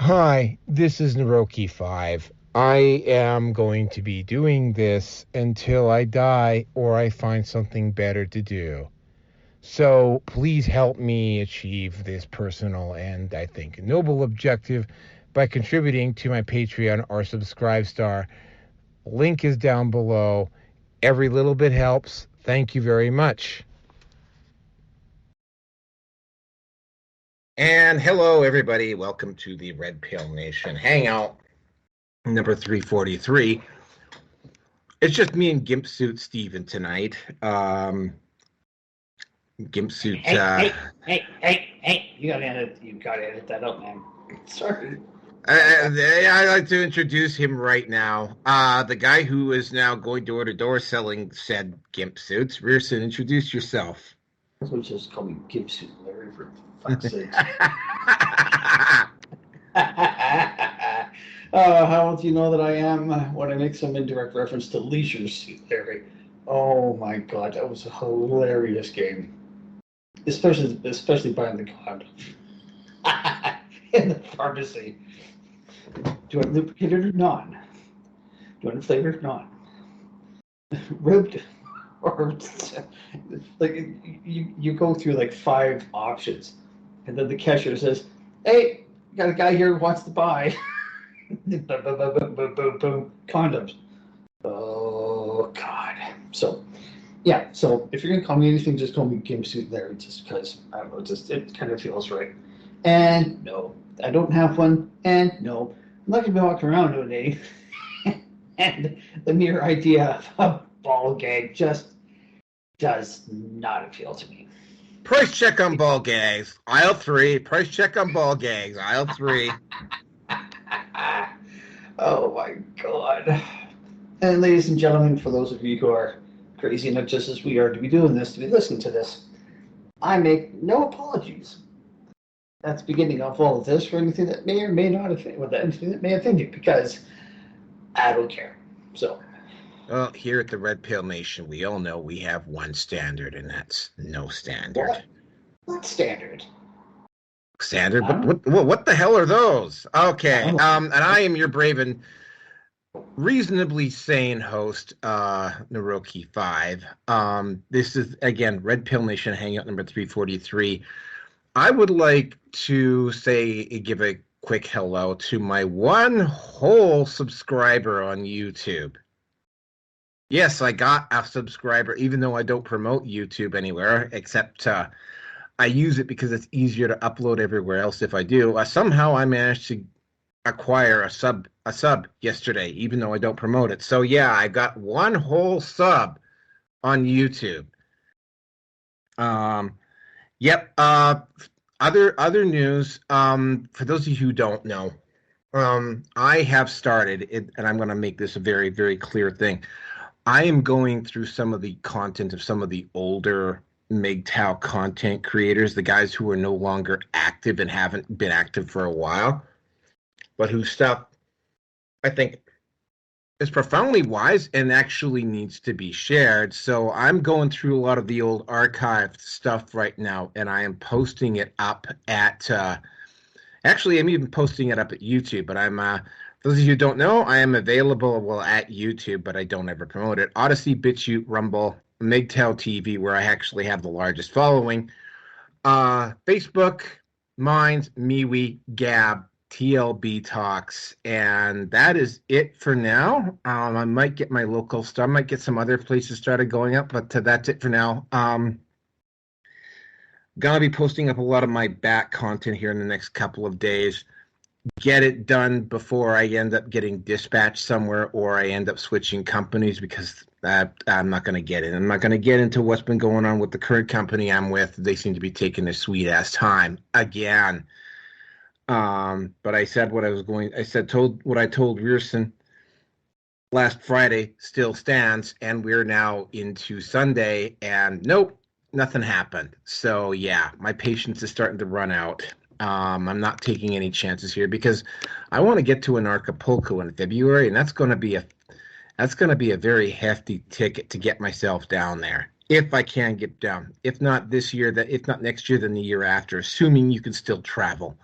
Hi, this is Naroki5. I am going to be doing this until I die or I find something better to do. So please help me achieve this personal and, I think, noble objective by contributing to my Patreon or Subscribe Star. Link is down below. Every little bit helps. Thank you very much. And hello, everybody. Welcome to the Red Pill Nation Hangout, number 343. It's just me and Gimp Suit Steven tonight. Gimp Suit. Hey! You gotta edit that up, man. Sorry. I'd like to introduce him right now. The guy who is now going door to door selling said Gimp Suits. Rearson, introduce yourself. Someone just call me Gimp Suit Larry for fuck's sake. How do you know that I am when I make some indirect reference to Leisure Suit Larry? Oh my god, that was a hilarious game. Especially buying the god in the pharmacy. Do you want lubricated or non? Do you want it flavored or non? Ribbed or like you go through like 5 options, and then the cashier says, "Hey, got a guy here who wants to buy." Boom, condoms. Oh God. So yeah. So if you're gonna call me anything, just call me Gimp Suit Larry, just because I don't know. It kind of feels right. And no, I don't have one. And no, I'm not gonna be walking around today. And the mere idea of a ball gag just does not appeal to me. Price check on ball gags, aisle 3. Price check on ball gags, aisle 3. Oh my God. And ladies and gentlemen, for those of you who are crazy enough just as we are to be doing this, to be listening to this, I make no apologies at the beginning of all of this for anything that may or may not offend, or anything that may offend you, because I don't care. So. Well, here at the Red Pill Nation, we all know we have one standard, and that's no standard. What standard? Standard? What the hell are those? Okay, and I am your brave and reasonably sane host, Naroki5. This is, again, Red Pill Nation Hangout number 343. I would like to give a quick hello to my one whole subscriber on YouTube. Yes, I got a subscriber, even though I don't promote YouTube anywhere, except I use it because it's easier to upload everywhere else if I do. Somehow I managed to acquire a sub yesterday, even though I don't promote it. So yeah, I got one whole sub on YouTube. Yep. Other news. For those of you who don't know, I have started, and I'm going to make this a very, very clear thing. I am going through some of the content of some of the older MGTOW content creators, the guys who are no longer active and haven't been active for a while, but whose stuff I think is profoundly wise and actually needs to be shared. So I'm going through a lot of the old archived stuff right now, and I am posting it up at actually, I'm even posting it up at YouTube, but I'm for those of you who don't know, I am available at YouTube, but I don't ever promote it. Odyssey, BitChute, Rumble, MGTOW TV, where I actually have the largest following. Facebook, Minds, MeWe, Gab, TLB Talks, and that is it for now. I might get my local stuff. I might get some other places started going up, but that's it for now. Gonna be posting up a lot of my back content here in the next couple of days. Get it done before I end up getting dispatched somewhere or I end up switching companies, because I'm not going to get in. I'm not going to get into what's been going on with the current company I'm with. They seem to be taking their sweet-ass time again. But I said what I was going. What I told Rearson last Friday still stands, and we're now into Sunday, and nope, nothing happened. So yeah, my patience is starting to run out. I'm not taking any chances here because I want to get to an Acapulco in February, and that's going to be a very hefty ticket to get myself down there, if I can get down. If not this year, if not next year, then the year after, assuming you can still travel.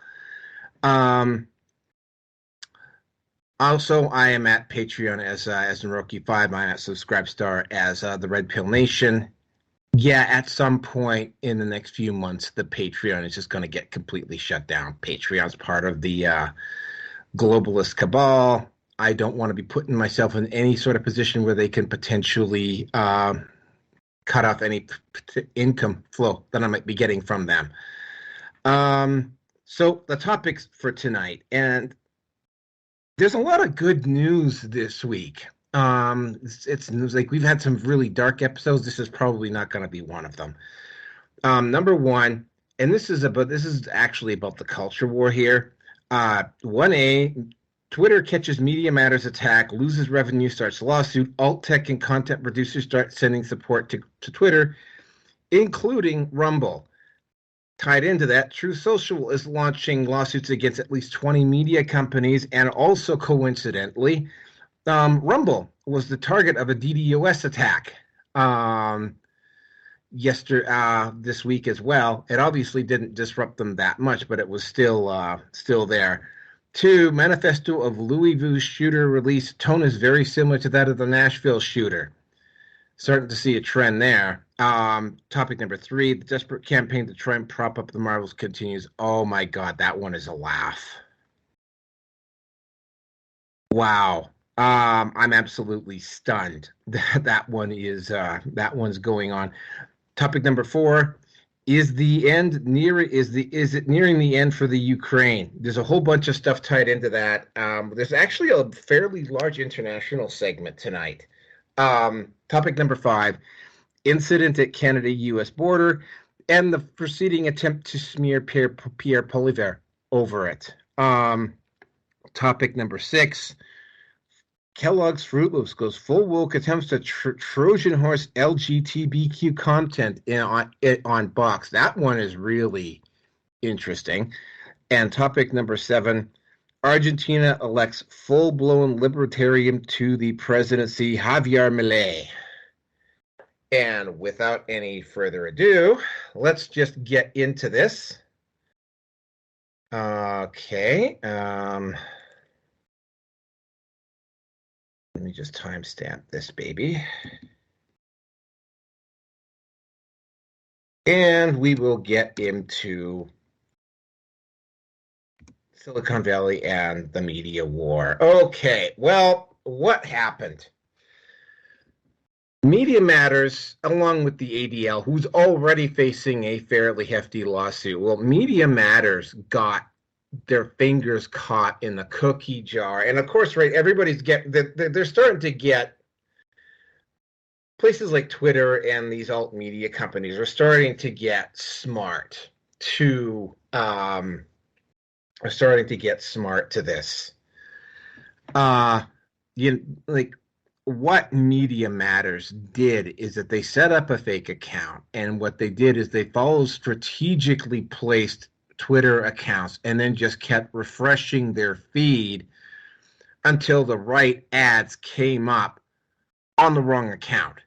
Also, I am at Patreon as Naroki5. I'm at Subscribestar as the Red Pill Nation. Yeah, at some point in the next few months, the Patreon is just going to get completely shut down. Patreon's part of the globalist cabal. I don't want to be putting myself in any sort of position where they can potentially cut off any income flow that I might be getting from them. So the topics for tonight, and there's a lot of good news this week. It's like we've had some really dark episodes. This is probably not going to be one of them. Number one, and this is actually about the culture war here. 1A, Twitter catches Media Matters attack, loses revenue, starts lawsuit. Alt tech and content producers start sending support to Twitter, including Rumble. Tied into that, True Social is launching lawsuits against at least 20 media companies, and also coincidentally, Rumble was the target of a DDoS attack this week as well. It obviously didn't disrupt them that much, but it was still there. 2, Manifesto of Louisville Shooter release. Tone is very similar to that of the Nashville Shooter. Starting to see a trend there. Topic number 3, the desperate campaign to try and prop up the Marvels continues. Oh my God, that one is a laugh. Wow. I'm absolutely stunned that one's going on. Topic number 4, is it nearing the end for the Ukraine? There's a whole bunch of stuff tied into that. There's actually a fairly large international segment tonight. Topic number 5, incident at Canada-U.S. border and the preceding attempt to smear Pierre Poilievre over it. Topic number 6, Kellogg's Fruit Loops goes full woke, attempts to Trojan horse LGTBQ content on box. That one is really interesting. And topic number 7, Argentina elects full-blown libertarian to the presidency, Javier Milei. And without any further ado, let's just get into this. Okay. Let me just timestamp this baby. And we will get into Silicon Valley and the media war. Okay, well, what happened? Media Matters, along with the ADL, who's already facing a fairly hefty lawsuit. Well, Media Matters got their fingers caught in the cookie jar. And of course, right, they're starting to get places like Twitter and these alt media companies are starting to get smart to this. What Media Matters did is that they set up a fake account, and what they did is they followed strategically placed Twitter accounts and then just kept refreshing their feed until the right ads came up on the wrong account.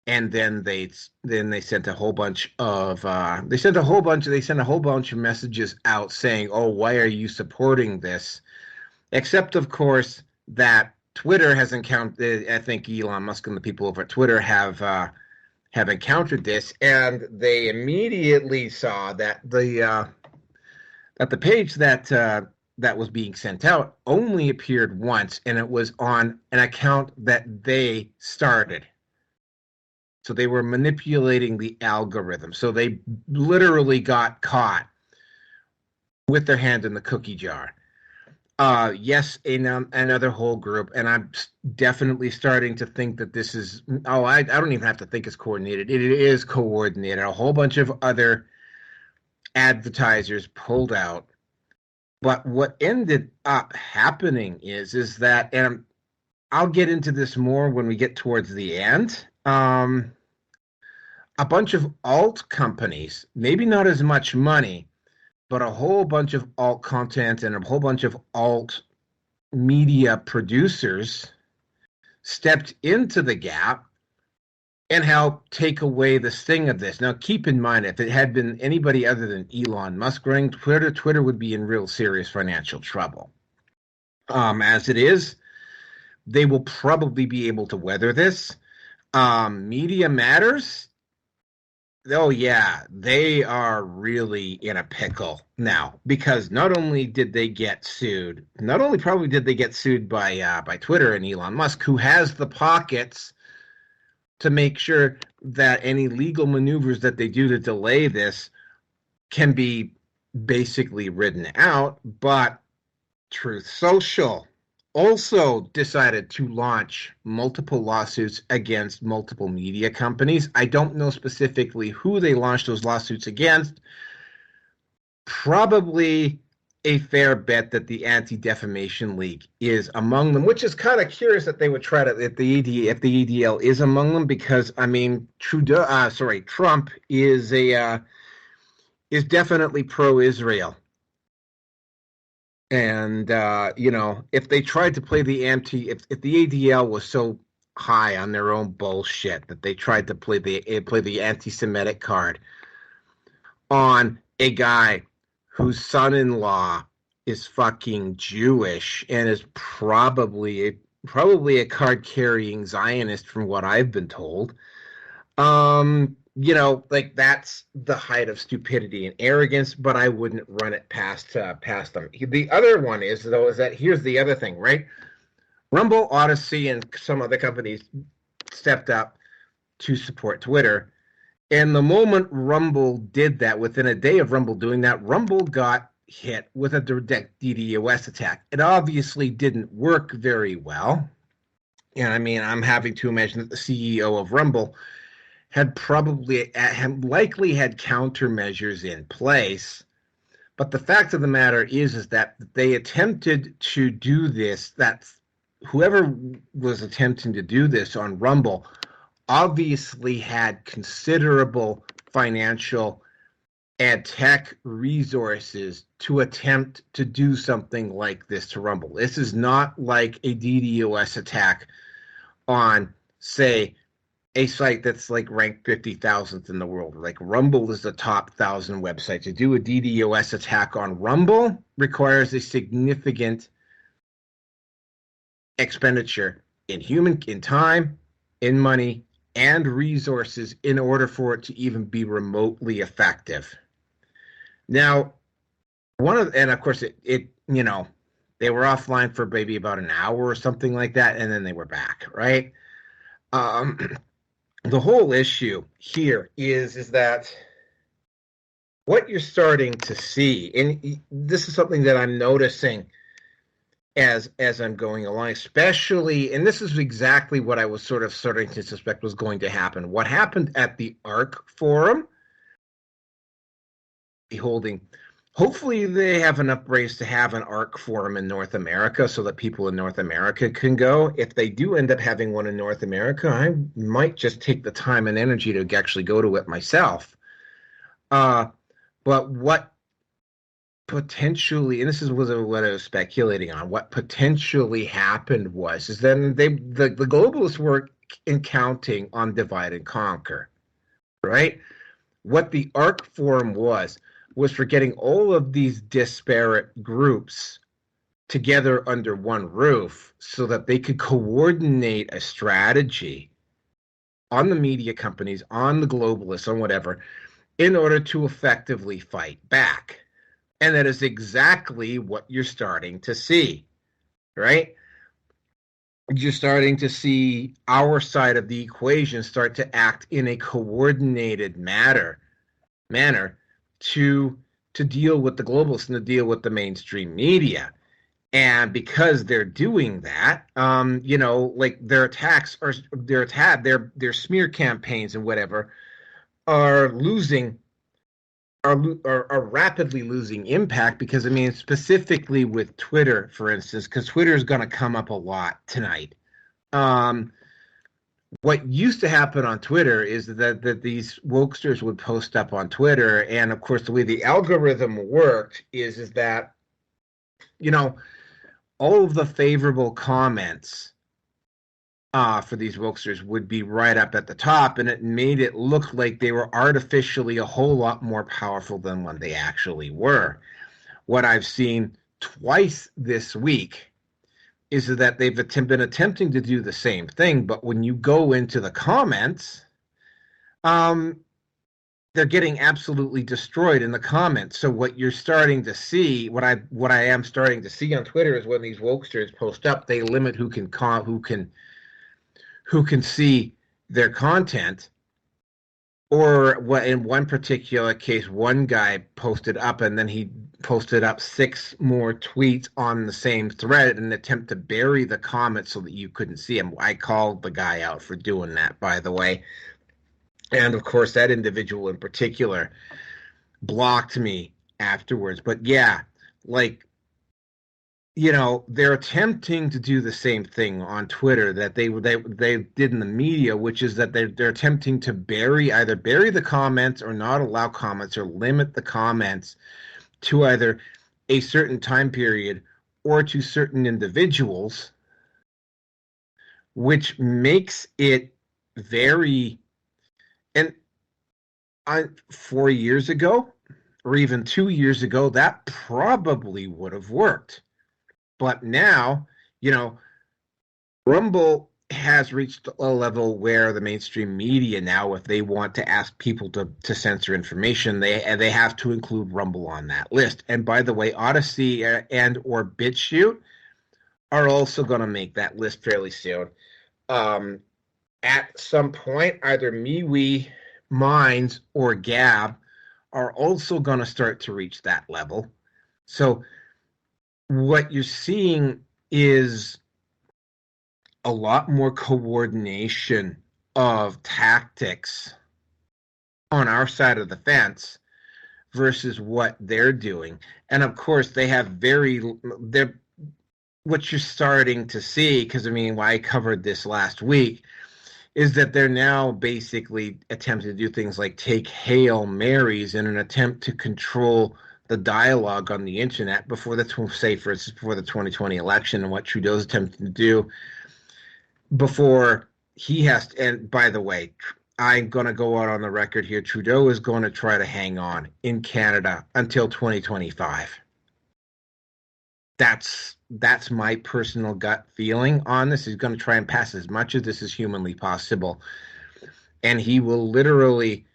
And then they sent a whole bunch of messages out saying, "Oh, why are you supporting this?" Except, of course, that Twitter has encountered. I think Elon Musk and the people over at Twitter have encountered this, and they immediately saw that the page that was being sent out only appeared once, and it was on an account that they started. So they were manipulating the algorithm. So they literally got caught with their hand in the cookie jar. Yes, another whole group, and I'm definitely starting to think that this is. I don't even have to think it's coordinated. It is coordinated. A whole bunch of other advertisers pulled out. But what ended up happening is that, and I'll get into this more when we get towards the end. A bunch of alt companies, maybe not as much money, but a whole bunch of alt content and a whole bunch of alt media producers stepped into the gap and helped take away the sting of this. Now, keep in mind, if it had been anybody other than Elon Musk running Twitter would be in real serious financial trouble. As it is, they will probably be able to weather this. Media Matters, oh yeah, they are really in a pickle now because not only did they get sued, not only probably did they get sued by Twitter and Elon Musk, who has the pockets to make sure that any legal maneuvers that they do to delay this can be basically ridden out, but Truth Social also decided to launch multiple lawsuits against multiple media companies. I don't know specifically who they launched those lawsuits against. Probably a fair bet that the Anti-Defamation League is among them, which is kind of curious that they would try to if the ADL is among them, because I mean Trump is definitely pro-Israel. And if they tried to play the if the ADL was so high on their own bullshit that they tried to play the anti-Semitic card on a guy whose son-in-law is fucking Jewish and is probably a card-carrying Zionist, from what I've been told. Like that's the height of stupidity and arrogance, but I wouldn't run it past them. The other one is that here's the other thing, right? Rumble, Odyssey, and some other companies stepped up to support Twitter. And the moment Rumble did that, within a day of Rumble doing that, Rumble got hit with a direct DDoS attack. It obviously didn't work very well. And I mean, I'm having to imagine that the CEO of Rumble had likely had countermeasures in place. But the fact of the matter is that they attempted to do this, that whoever was attempting to do this on Rumble obviously had considerable financial and tech resources to attempt to do something like this to Rumble. This is not like a DDoS attack on, say, a site that's like ranked 50,000th in the world. Like Rumble is the top 1,000 website. To do a DDoS attack on Rumble requires a significant expenditure in time, in money, and resources in order for it to even be remotely effective. Now, and of course it they were offline for maybe about an hour or something like that, and then they were back, right? The whole issue here is that what you're starting to see, and this is something that I'm noticing as I'm going along, especially, and this is exactly what I was sort of starting to suspect was going to happen. What happened at the ARC Forum, hopefully they have enough brains to have an ARC Forum in North America so that people in North America can go. If they do end up having one in North America, I might just take the time and energy to actually go to it myself. But what potentially, and this is what I was speculating on, what potentially happened is then the globalists were counting on divide and conquer, right? What the ARC Forum was for getting all of these disparate groups together under one roof so that they could coordinate a strategy on the media companies, on the globalists, on whatever, in order to effectively fight back. And that is exactly what you're starting to see, right? You're starting to see our side of the equation start to act in a coordinated manner to deal with the globalists and to deal with the mainstream media. And because they're doing that, like their attacks are their smear campaigns and whatever are rapidly losing impact, because I mean, specifically with Twitter, for instance, because Twitter is going to come up a lot tonight. What used to happen on Twitter is that these wokesters would post up on Twitter, and of course the way the algorithm worked is that all of the favorable comments for these wokesters would be right up at the top, and it made it look like they were artificially a whole lot more powerful than what they actually were. What I've seen twice this week is that they've been attempting to do the same thing, but when you go into the comments, they're getting absolutely destroyed in the comments. So what you're starting to see, what I am starting to see on Twitter is when these wokesters post up, they limit who can see their content. Or what, in one particular case, one guy posted up and then he posted up 6 more tweets on the same thread in an attempt to bury the comments so that you couldn't see him. I called the guy out for doing that, by the way. And of course, that individual in particular blocked me afterwards. But yeah, like, they're attempting to do the same thing on Twitter that they did in the media, which is that they're attempting to either bury the comments or not allow comments or limit the comments to either a certain time period or to certain individuals, which makes it very. And 4 years ago, or even 2 years ago, that probably would have worked. But now, Rumble has reached a level where the mainstream media now, if they want to ask people to censor information, they have to include Rumble on that list. And by the way, Odyssey and or BitChute are also going to make that list fairly soon. At some point, either MeWe, Minds, or Gab are also going to start to reach that level. So what you're seeing is a lot more coordination of tactics on our side of the fence versus what they're doing. And of course, what you're starting to see, because I covered this last week, is that they're now basically attempting to do things like take Hail Marys in an attempt to control the dialogue on the internet before the 2020 election, and what Trudeau's attempting to do before he has to. And by the way, I'm going to go out on the record here. Trudeau is going to try to hang on in Canada until 2025. That's my personal gut feeling on this. He's going to try and pass as much of this as humanly possible. And he will literally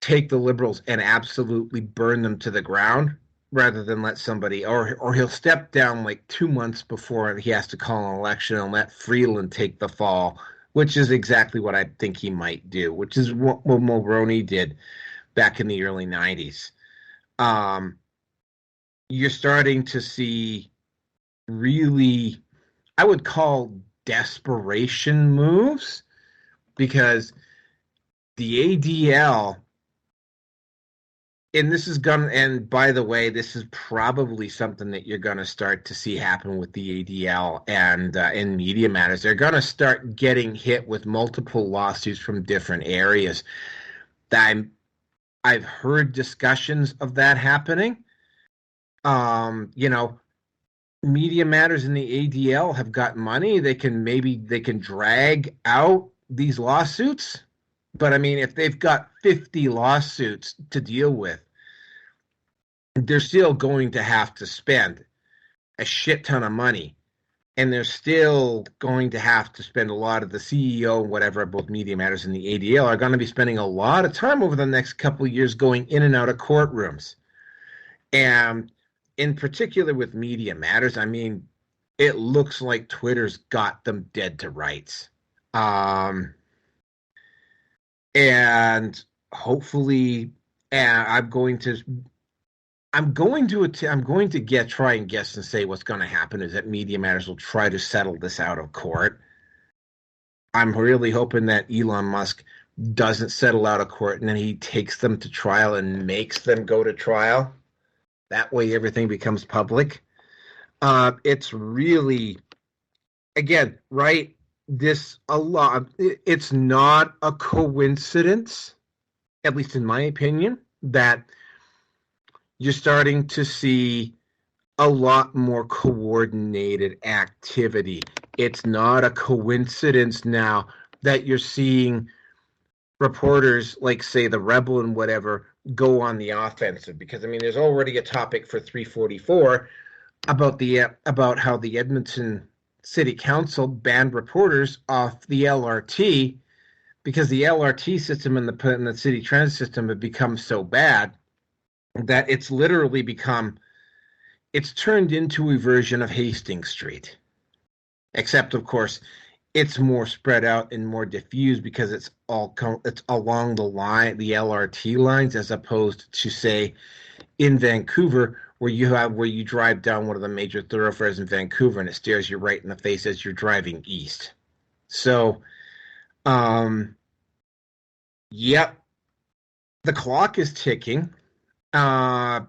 take the Liberals and absolutely burn them to the ground rather than let somebody, or he'll step down like 2 months before he has to call an election and let Freeland take the fall, which is exactly what I think he might do, which is what Mulroney did back in the early 90s. You're starting to see really, I would call desperation moves, because the ADL, and by the way, this is probably something that you're going to start to see happen with the ADL and in Media Matters. They're going to start getting hit with multiple lawsuits from different areas. I've heard discussions of that happening. Media Matters and the ADL have got money. They can drag out these lawsuits. But if they've got 50 lawsuits to deal with, they're still going to have to spend a shit ton of money. And they're still going to have to spend a lot of the CEO and whatever, both Media Matters and the ADL are going to be spending a lot of time over the next couple of years going in and out of courtrooms. And in particular with Media Matters, it looks like Twitter's got them dead to rights. And hopefully, I'm going to try and guess and say what's going to happen is that Media Matters will try to settle this out of court. I'm really hoping that Elon Musk doesn't settle out of court and then he takes them to trial and makes them go to trial. That way everything becomes public. It's really, again, right? It's not a coincidence, at least in my opinion, that you're starting to see a lot more coordinated activity. It's not a coincidence now that you're seeing reporters like, say, the Rebel and whatever go on the offensive, because there's already a topic for 344 about how the Edmonton City Council banned reporters off the LRT because the LRT system and the city transit system have become so bad that it's turned into a version of Hastings Street. Except, of course, it's more spread out and more diffused because it's along the LRT lines, as opposed to, say, in Vancouver, where you drive down one of the major thoroughfares in Vancouver and it stares you right in the face as you're driving east. So, yep, the clock is ticking. The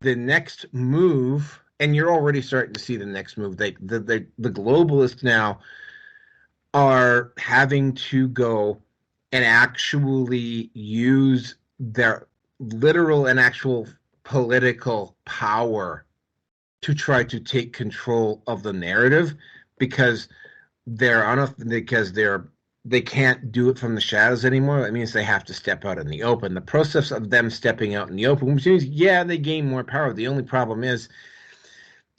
next move, and you're already starting to see the next move. The globalists now are having to go and actually use their literal and actual political power to try to take control of the narrative because they can't do it from the shadows anymore. That means they have to step out in the open. The process of them stepping out in the open, which means, yeah, they gain more power. The only problem is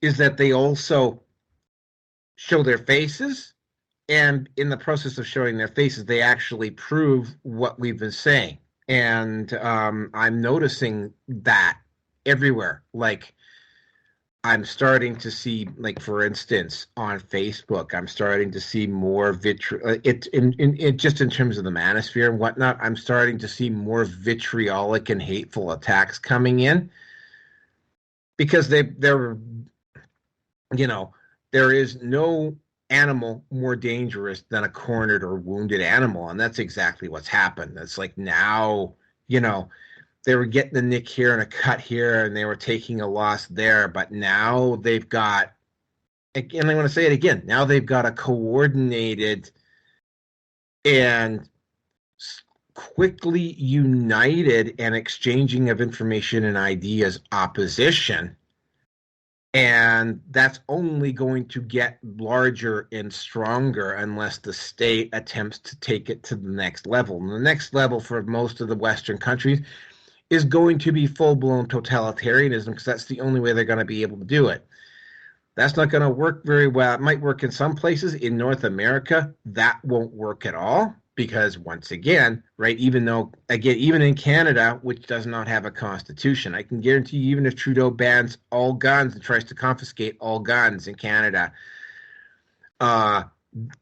that they also show their faces, and in the process of showing their faces, they actually prove what we've been saying. And I'm noticing that everywhere. Like, I'm starting to see, like, for instance, on Facebook, I'm starting to see more vitriol. Just in terms of the manosphere and whatnot, I'm starting to see more vitriolic and hateful attacks coming in because there is no animal more dangerous than a cornered or wounded animal, and that's exactly what's happened. It's like now, they were getting a nick here and a cut here, and they were taking a loss there. But now they've got, and I want to say it again, now they've got a coordinated and quickly united and exchanging of information and ideas opposition. And that's only going to get larger and stronger unless the state attempts to take it to the next level. And the next level for most of the Western countries is going to be full-blown totalitarianism, because that's the only way they're going to be able to do it. That's not going to work very well. It might work in some places. In North America, that won't work at all, because once again, right, even in Canada, which does not have a constitution, I can guarantee you, even if Trudeau bans all guns and tries to confiscate all guns in Canada,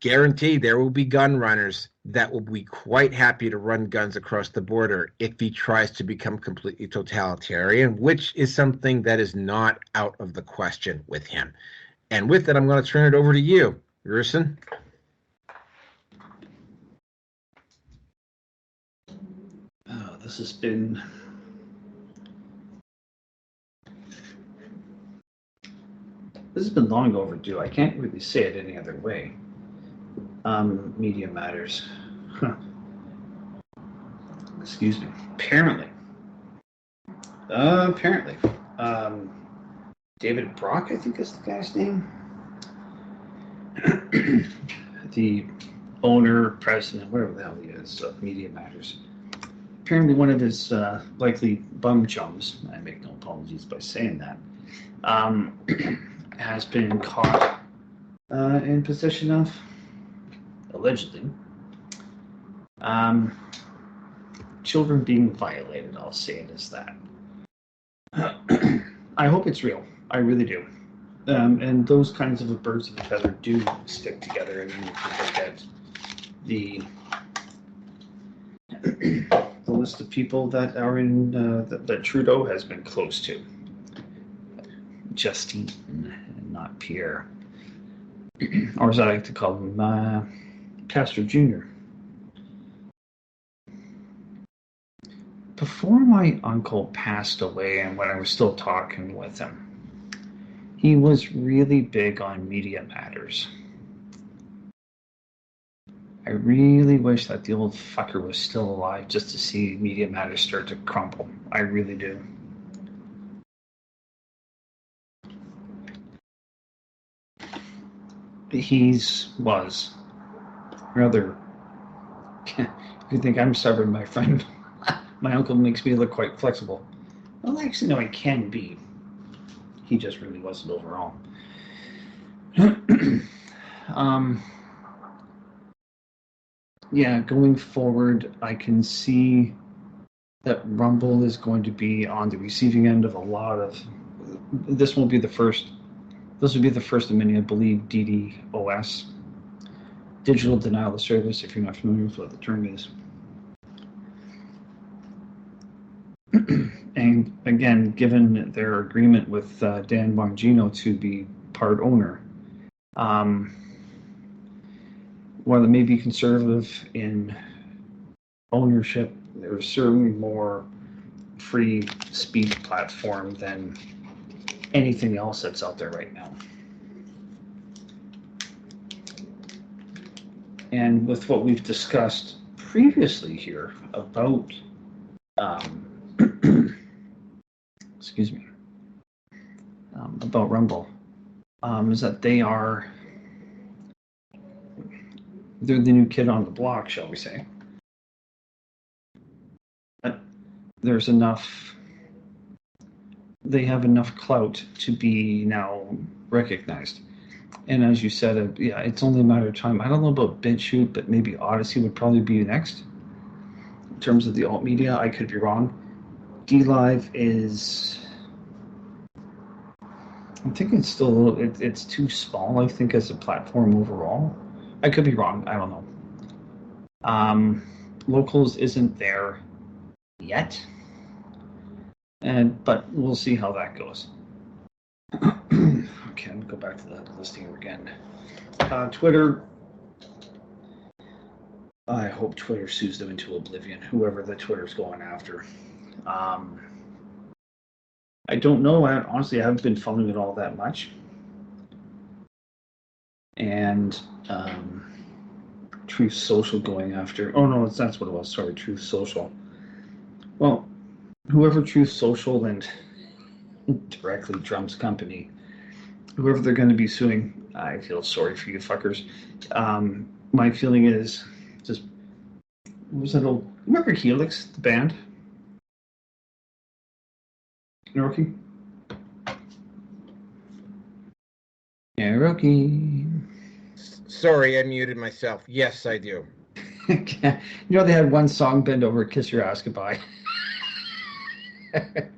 guarantee there will be gun runners that will be quite happy to run guns across the border if he tries to become completely totalitarian, which is something that is not out of the question with him. And with that, I'm going to turn it over to you, Gerson. Oh, this has been long overdue. I can't really say it any other way. Media matters. Excuse me. Apparently, David Brock, I think is the guy's name. The owner, president, whatever the hell he is, of Media Matters. Apparently, one of his likely bum chums, I make no apologies by saying that, has been caught in possession of, allegedly, children being violated. I'll say it as that. I hope it's real. I really do. And those kinds of birds of a feather do stick together. And you can look at the list of people that are in that Trudeau has been close to. Justine, not Pierre, or as I like to call him, Castro Jr. Before my uncle passed away, and when I was still talking with him, he was really big on Media Matters. I really wish that the old fucker was still alive just to see Media Matters start to crumble. I really do. Was rather. You think I'm stubborn, my friend? My uncle makes me look quite flexible. Well, actually, no, he can be. He just really wasn't overall. Yeah, going forward, I can see that Rumble is going to be on the receiving end of a lot of. This won't be the first. This will be the first of many, I believe, DDoS, digital denial of service. If you're not familiar with what the term is. And again, given their agreement with Dan Bongino to be part owner, while it may be conservative in ownership, there's certainly more free speech platform than anything else that's out there right now. And with what we've discussed previously here about excuse me, about Rumble, is that they're the new kid on the block, shall we say. But there's enough, they have enough clout to be now recognized. And as you said, yeah, it's only a matter of time. I don't know about BitChute, but maybe Odyssey would probably be next. In terms of the alt media, I could be wrong. DLive is, I'm thinking it's still a little, it's too small, I think, as a platform overall. I could be wrong. I don't know. Locals isn't there yet, but we'll see how that goes. Okay, I'm gonna go back to the listing again. Twitter. I hope Twitter sues them into oblivion, whoever the Twitter's going after. I don't know. Honestly, I haven't been following it all that much. And Truth Social going after. Oh no, that's what it was. Sorry, Truth Social. Well, whoever Truth Social and directly Trump's company, whoever they're going to be suing, I feel sorry for you fuckers. My feeling is just, what was that old? Remember Helix, the band? Rocky? Yeah, Rocky. Sorry, I muted myself. Yes, I do. You know, they had one song, Bend Over, Kiss Your Ass Goodbye.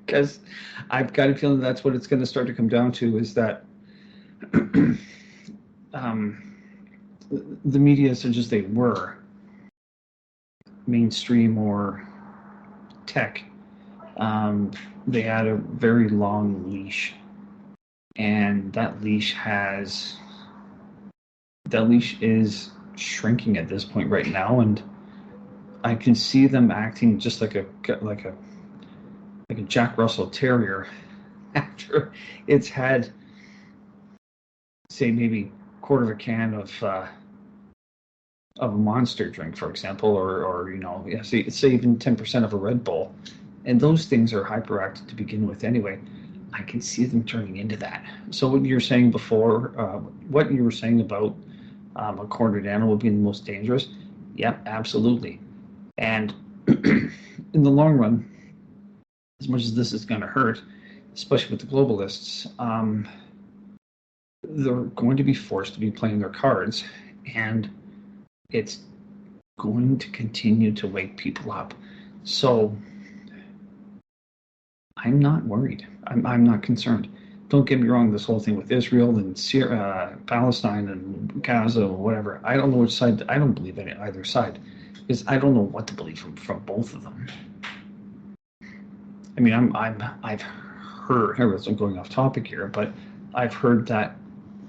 Because I've got a feeling that's what it's going to start to come down to, is that the media, such as they were, mainstream or tech, they had a very long leash. And that leash is shrinking at this point right now, and I can see them acting just like a Jack Russell Terrier after it's had, say, maybe a quarter of a can of a Monster drink, for example, or say even 10% of a Red Bull, and those things are hyperactive to begin with anyway. I can see them turning into that. So what you were saying before, what you were saying about a cornered animal being the most dangerous, yep, absolutely. And in the long run, as much as this is going to hurt, especially with the globalists, they're going to be forced to be playing their cards, and it's going to continue to wake people up. So I'm not worried. I'm not concerned. Don't get me wrong, this whole thing with Israel and Syria, Palestine and Gaza or whatever, I don't know which side, I don't believe in either side, because I don't know what to believe from both of them. I mean, I've heard, I'm going off topic here, but I've heard that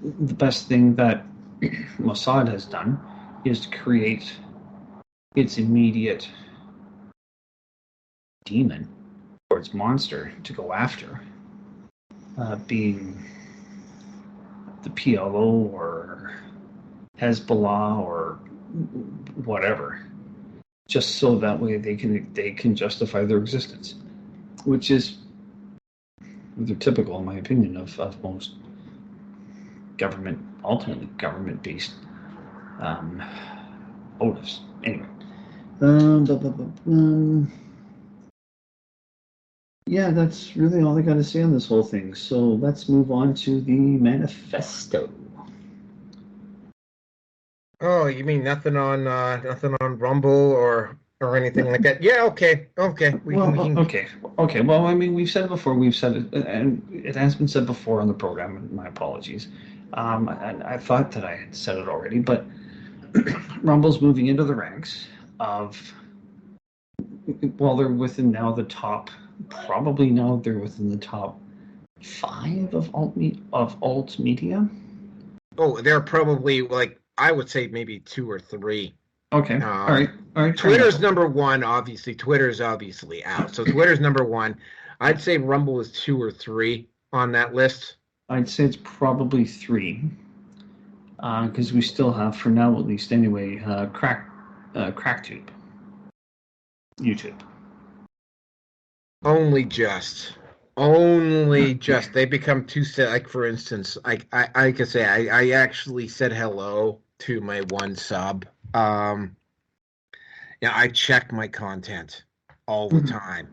the best thing that Mossad has done is to create its immediate demon or its monster to go after, being the PLO or Hezbollah or whatever, just so that way they can justify their existence, which is they're typical, in my opinion, of most ultimately government-based motives. Anyway. Yeah, that's really all I got to say on this whole thing. So let's move on to the manifesto. Oh, you mean nothing on Rumble or anything like that? Yeah, okay, okay. We can. Okay. Well, I mean, we've said it before. We've said it, and it has been said before on the program. And my apologies. I thought that I had said it already, but Rumble's moving into the ranks of. Well, they're within now the top. Probably now they're within the top 5 of alt media. Oh, they're probably like I would say maybe 2 or 3. Okay. All right. Twitter's number one, obviously. Twitter's obviously out. So Twitter's number one. I'd say Rumble is 2 or 3 on that list. I'd say it's probably 3, because we still have, for now at least anyway, CrackTube, YouTube. Only just. They become too like for instance, I could say I actually said hello to my one sub. Yeah, I check my content all the time.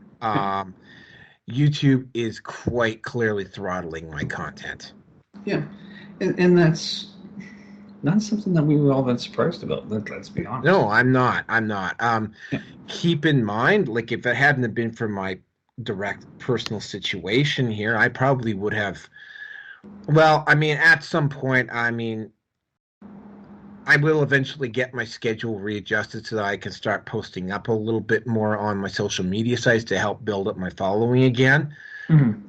YouTube is quite clearly throttling my content. Yeah, and that's not something that we were all that surprised about. Let's be honest. No, I'm not. Yeah. Keep in mind, like if it hadn't been for my direct personal situation here, I probably would have. Well, I mean, at some point, I mean, I will eventually get my schedule readjusted so that I can start posting up a little bit more on my social media sites to help build up my following again.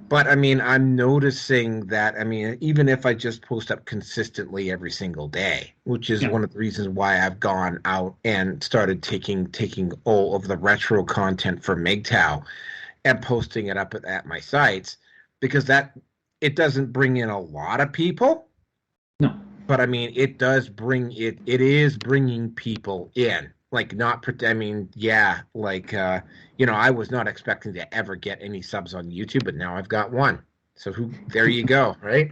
But I mean, I'm noticing that, I mean, even if I just post up consistently every single day, which is one of the reasons why I've gone out and started taking all of the retro content for MGTOW and posting it up at my sites, because it doesn't bring in a lot of people. No. But I mean, it is bringing people in. Like I mean, yeah, like, I was not expecting to ever get any subs on YouTube, but now I've got one. So there you go, right?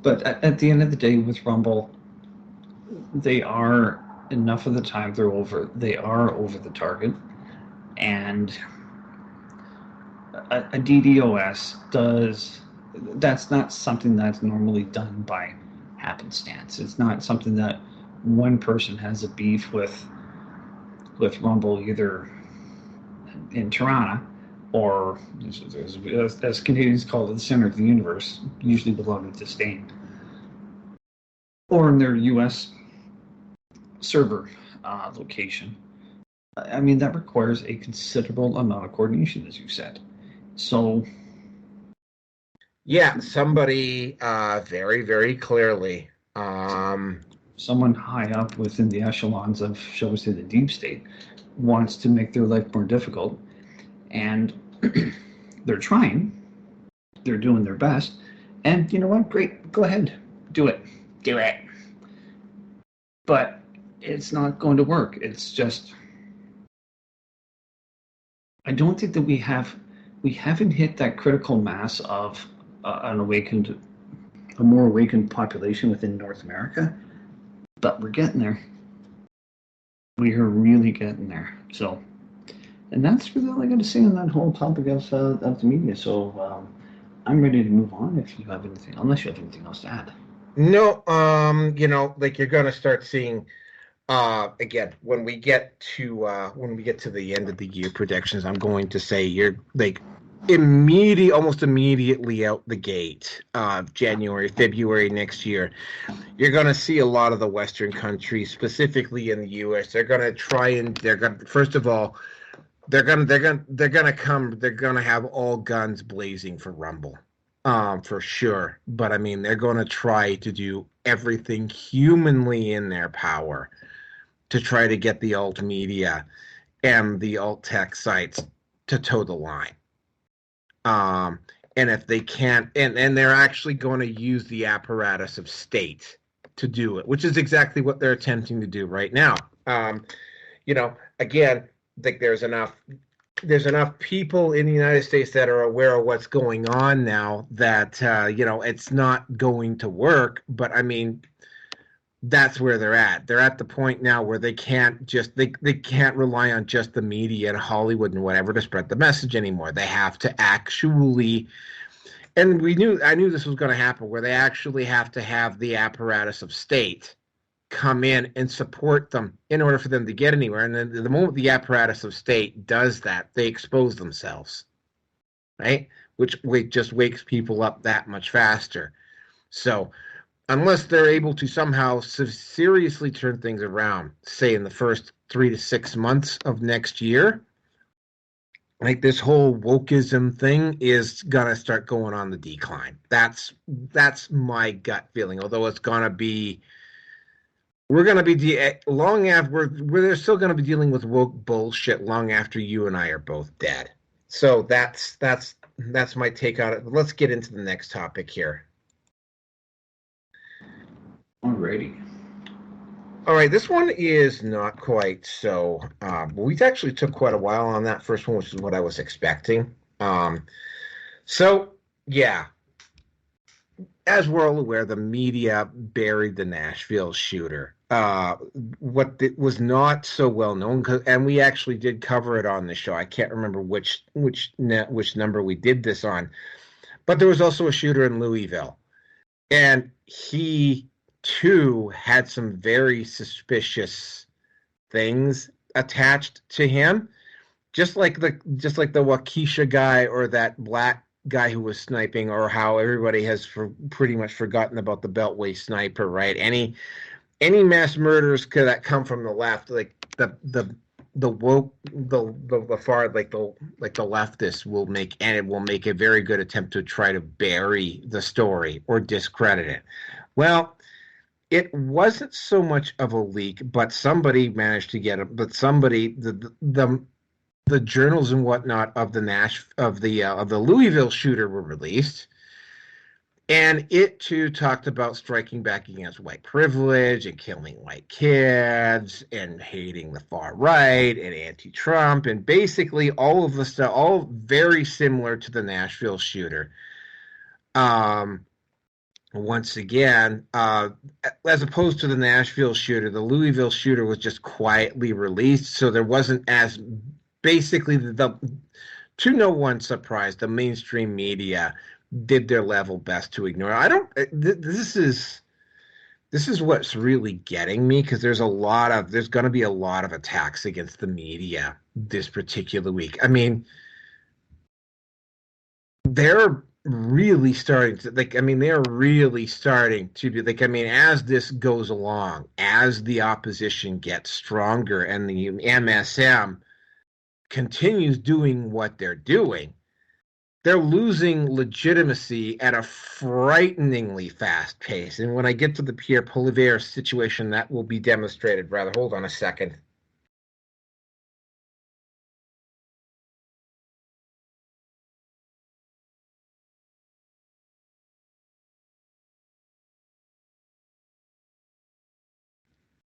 But at the end of the day with Rumble, they are, enough of the time they are over the target. And a DDoS that's not something that's normally done by happenstance. It's not something that one person has a beef with Rumble, either in Toronto or, as Canadians call it, the center of the universe, usually with a lot of disdain, or in their U.S. server location. I mean, that requires a considerable amount of coordination, as you said. So, yeah, somebody very, very clearly. Someone high up within the echelons of, shall we say, the deep state wants to make their life more difficult, and they're trying. They're doing their best, and you know what? Great, go ahead, do it. But it's not going to work. It's just, I don't think that we haven't hit that critical mass of a more awakened population within North America, but we're getting there. We are really getting there. So, and that's really all I got to say on that whole topic of the media. So, I'm ready to move on. If you have anything, unless you have anything else to add. No, like you're gonna start seeing. Again, when we get to the end of the year predictions, I'm going to say you're like almost immediately out the gate, January, February next year, you're going to see a lot of the Western countries, specifically in the U.S. They're going to first of all, they're going to have all guns blazing for Rumble, for sure. But I mean, they're going to try to do everything humanly in their power to try to get the alt media and the alt tech sites to toe the line. And if they can't, and they're actually going to use the apparatus of state to do it, which is exactly what they're attempting to do right now. Again, I think there's enough people in the United States that are aware of what's going on now that, it's not going to work. But I mean, that's where they're at. They're at the point now where they can't just they can't rely on just the media and Hollywood and whatever to spread the message anymore. They have to actually, and I knew this was going to happen, where they actually have to have the apparatus of state come in and support them in order for them to get anywhere. And then the moment the apparatus of state does that, they expose themselves, right? Which just wakes people up that much faster. So unless they're able to somehow seriously turn things around, say in the first 3 to 6 months of next year, like this whole wokeism thing is gonna start going on the decline. That's my gut feeling. Although it's gonna be, we're gonna be long after we're still gonna be dealing with woke bullshit long after you and I are both dead. So that's my take on it. Let's get into the next topic here. Alrighty. All right, this one is not quite so. We actually took quite a while on that first one, which is what I was expecting. So, yeah, as we're all aware, the media buried the Nashville shooter. What was not so well known, and we actually did cover it on the show. I can't remember which number we did this on, but there was also a shooter in Louisville, and he too had some very suspicious things attached to him, just like the Waukesha guy or that black guy who was sniping, or how everybody has pretty much forgotten about the Beltway sniper, right? Any mass murders that come from the left, like the woke, the far, like the leftists will make, and it will make a very good attempt to try to bury the story or discredit it. Well, it wasn't so much of a leak, but somebody managed to get it. But somebody, the journals and whatnot of the Louisville shooter were released, and it too talked about striking back against white privilege and killing white kids and hating the far right and anti-Trump, and basically all of the stuff, all very similar to the Nashville shooter. Once again, as opposed to the Nashville shooter, the Louisville shooter was just quietly released, so there wasn't as basically to no one's surprise, the mainstream media did their level best to ignore. This is what's really getting me, because there's going to be a lot of attacks against the media this particular week. I mean, they're really starting to they're really starting to be like, I mean, as this goes along, as the opposition gets stronger and the MSM continues doing what they're doing, they're losing legitimacy at a frighteningly fast pace. And when I get to the Pierre Poilievre situation, that will be demonstrated. Rather, hold on a second.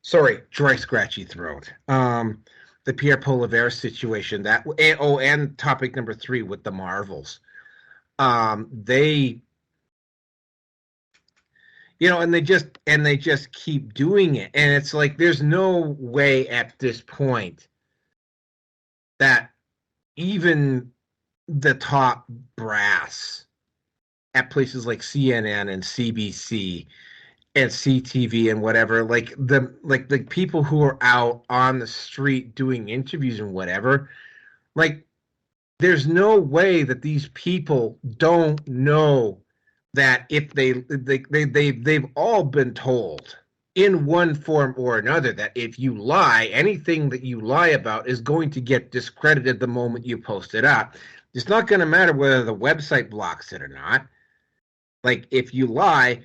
Sorry, dry, scratchy throat. The Pierre Poilievre situation, and topic number 3 with the Marvels. They, and they just keep doing it, and it's like there's no way at this point that even the top brass at places like CNN and CBC and CTV and whatever, like the people who are out on the street doing interviews and whatever, like there's no way that these people don't know that if they've all been told in one form or another that if you lie, anything that you lie about is going to get discredited the moment you post it up. It's not going to matter whether the website blocks it or not. Like, if you lie,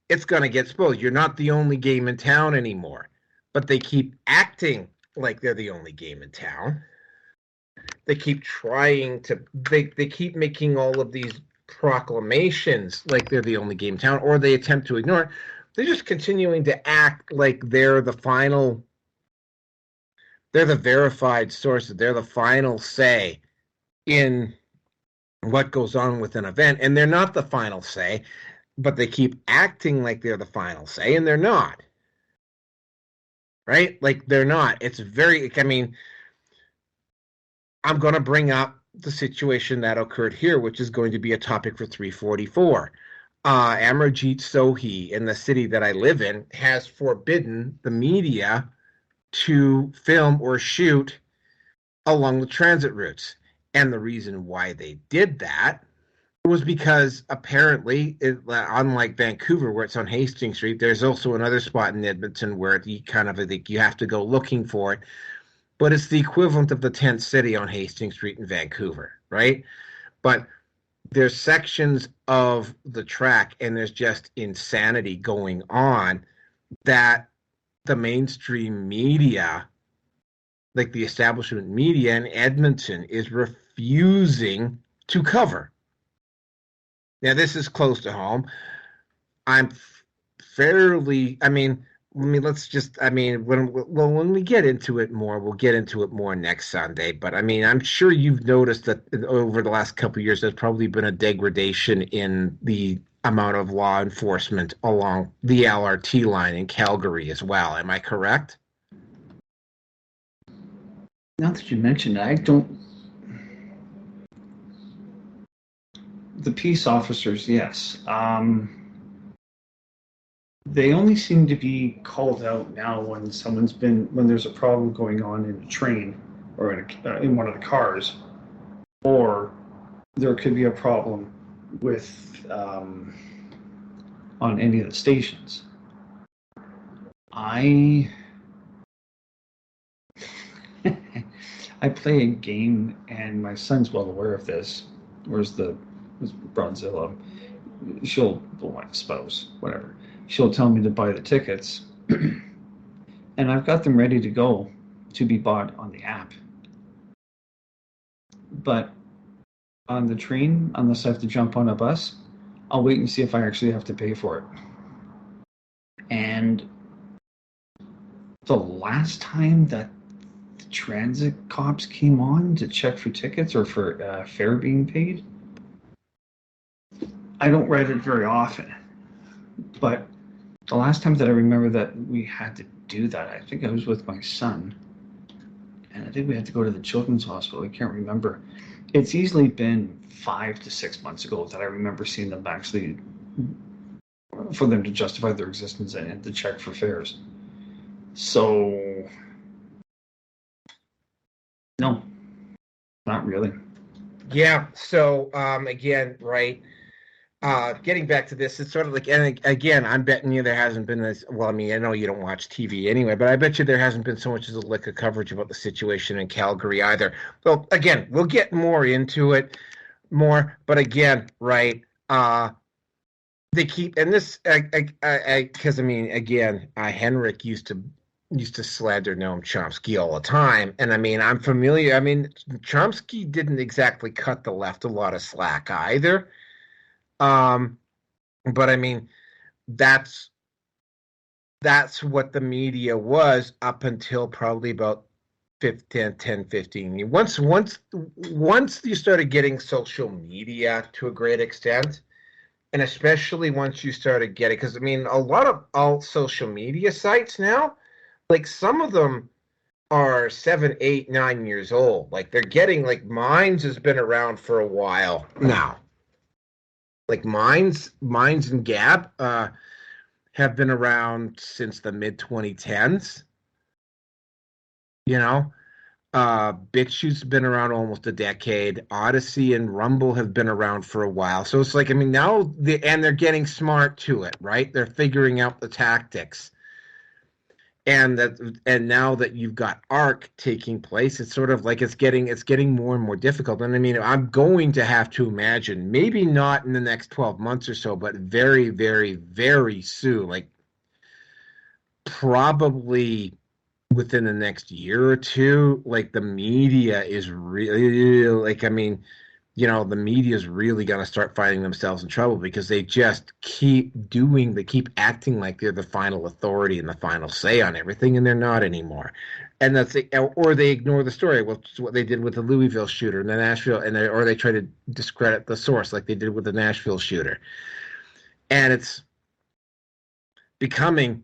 it's going to get exposed. You're not the only game in town anymore. But they keep acting like they're the only game in town. They keep trying to, they keep making all of these proclamations like they're the only game in town, or they attempt to ignore it. They're just continuing to act like they're the verified sources. They're the final say in what goes on with an event. And they're not the final say, but they keep acting like they're the final say, and they're not. right? Like they're not. It's very, I mean, I'm going to bring up the situation that occurred here, which is going to be a topic for 344. Amarjeet Sohi in the city that I live in has forbidden the media to film or shoot along the transit routes. And the reason why they did that was because apparently, unlike Vancouver, where it's on Hastings Street, there's also another spot in Edmonton where you kind of think you have to go looking for it. But it's the equivalent of the tent city on Hastings Street in Vancouver, right? But there's sections of the track and there's just insanity going on that the mainstream media, like the establishment media in Edmonton, is refusing to cover. Now, this is close to home. I'm fairly, let's just, when we get into it more, we'll get into it more next Sunday. But I mean, I'm sure you've noticed that over the last couple of years, there's probably been a degradation in the amount of law enforcement along the LRT line in Calgary as well. Am I correct? Now that you mentioned it, the peace officers, yes. They only seem to be called out now when when there's a problem going on in a train or in one of the cars, or there could be a problem with on any of the stations. I play a game, and my son's well aware of this. Where's Bronzilla? My spouse, whatever. She'll tell me to buy the tickets, and I've got them ready to go to be bought on the app. But on the train, unless I have to jump on a bus, I'll wait and see if I actually have to pay for it. And the last time that the transit cops came on to check for tickets or for fare being paid, I don't ride it very often, but the last time that I remember that we had to do that, I think I was with my son, and I think we had to go to the children's hospital. I can't remember. It's easily been 5 to 6 months ago that I remember seeing them actually, for them to justify their existence and to check for fares. So, no, not really. Yeah. So, again, right. Getting back to this, it's sort of like, and again, I'm betting you there hasn't been this. Well, I mean, I know you don't watch TV anyway, but I bet you there hasn't been so much as a lick of coverage about the situation in Calgary either. Well, again, we'll get more into it but again, right? They keep, and this, because I mean, again, Henrik used to slander Noam Chomsky all the time, and I mean, I'm familiar. I mean, Chomsky didn't exactly cut the left a lot of slack either. But I mean, that's what the media was up until probably about 15. Once you started getting social media to a great extent, and especially once you started getting, because I mean, a lot of alt social media sites now, like some of them are 7, 8, 9 years old. Like they're getting, like Minds has been around for a while now. Like Minds and Gab have been around since the mid 2010s. You know, BitChute's been around almost a decade. Odyssey and Rumble have been around for a while. So it's like, I mean, now they're getting smart to it, right? They're figuring out the tactics. And now that you've got ARC taking place, it's sort of like it's getting more and more difficult. And I mean, I'm going to have to imagine, maybe not in the next 12 months or so, but very, very, very soon, like probably within the next year or two, like the media is really, like, I mean, you know, the media is really going to start finding themselves in trouble because they just keep acting like they're the final authority and the final say on everything, and they're not anymore. And or they ignore the story, which is what they did with the Louisville shooter and the Nashville, or they try to discredit the source like they did with the Nashville shooter. And it's becoming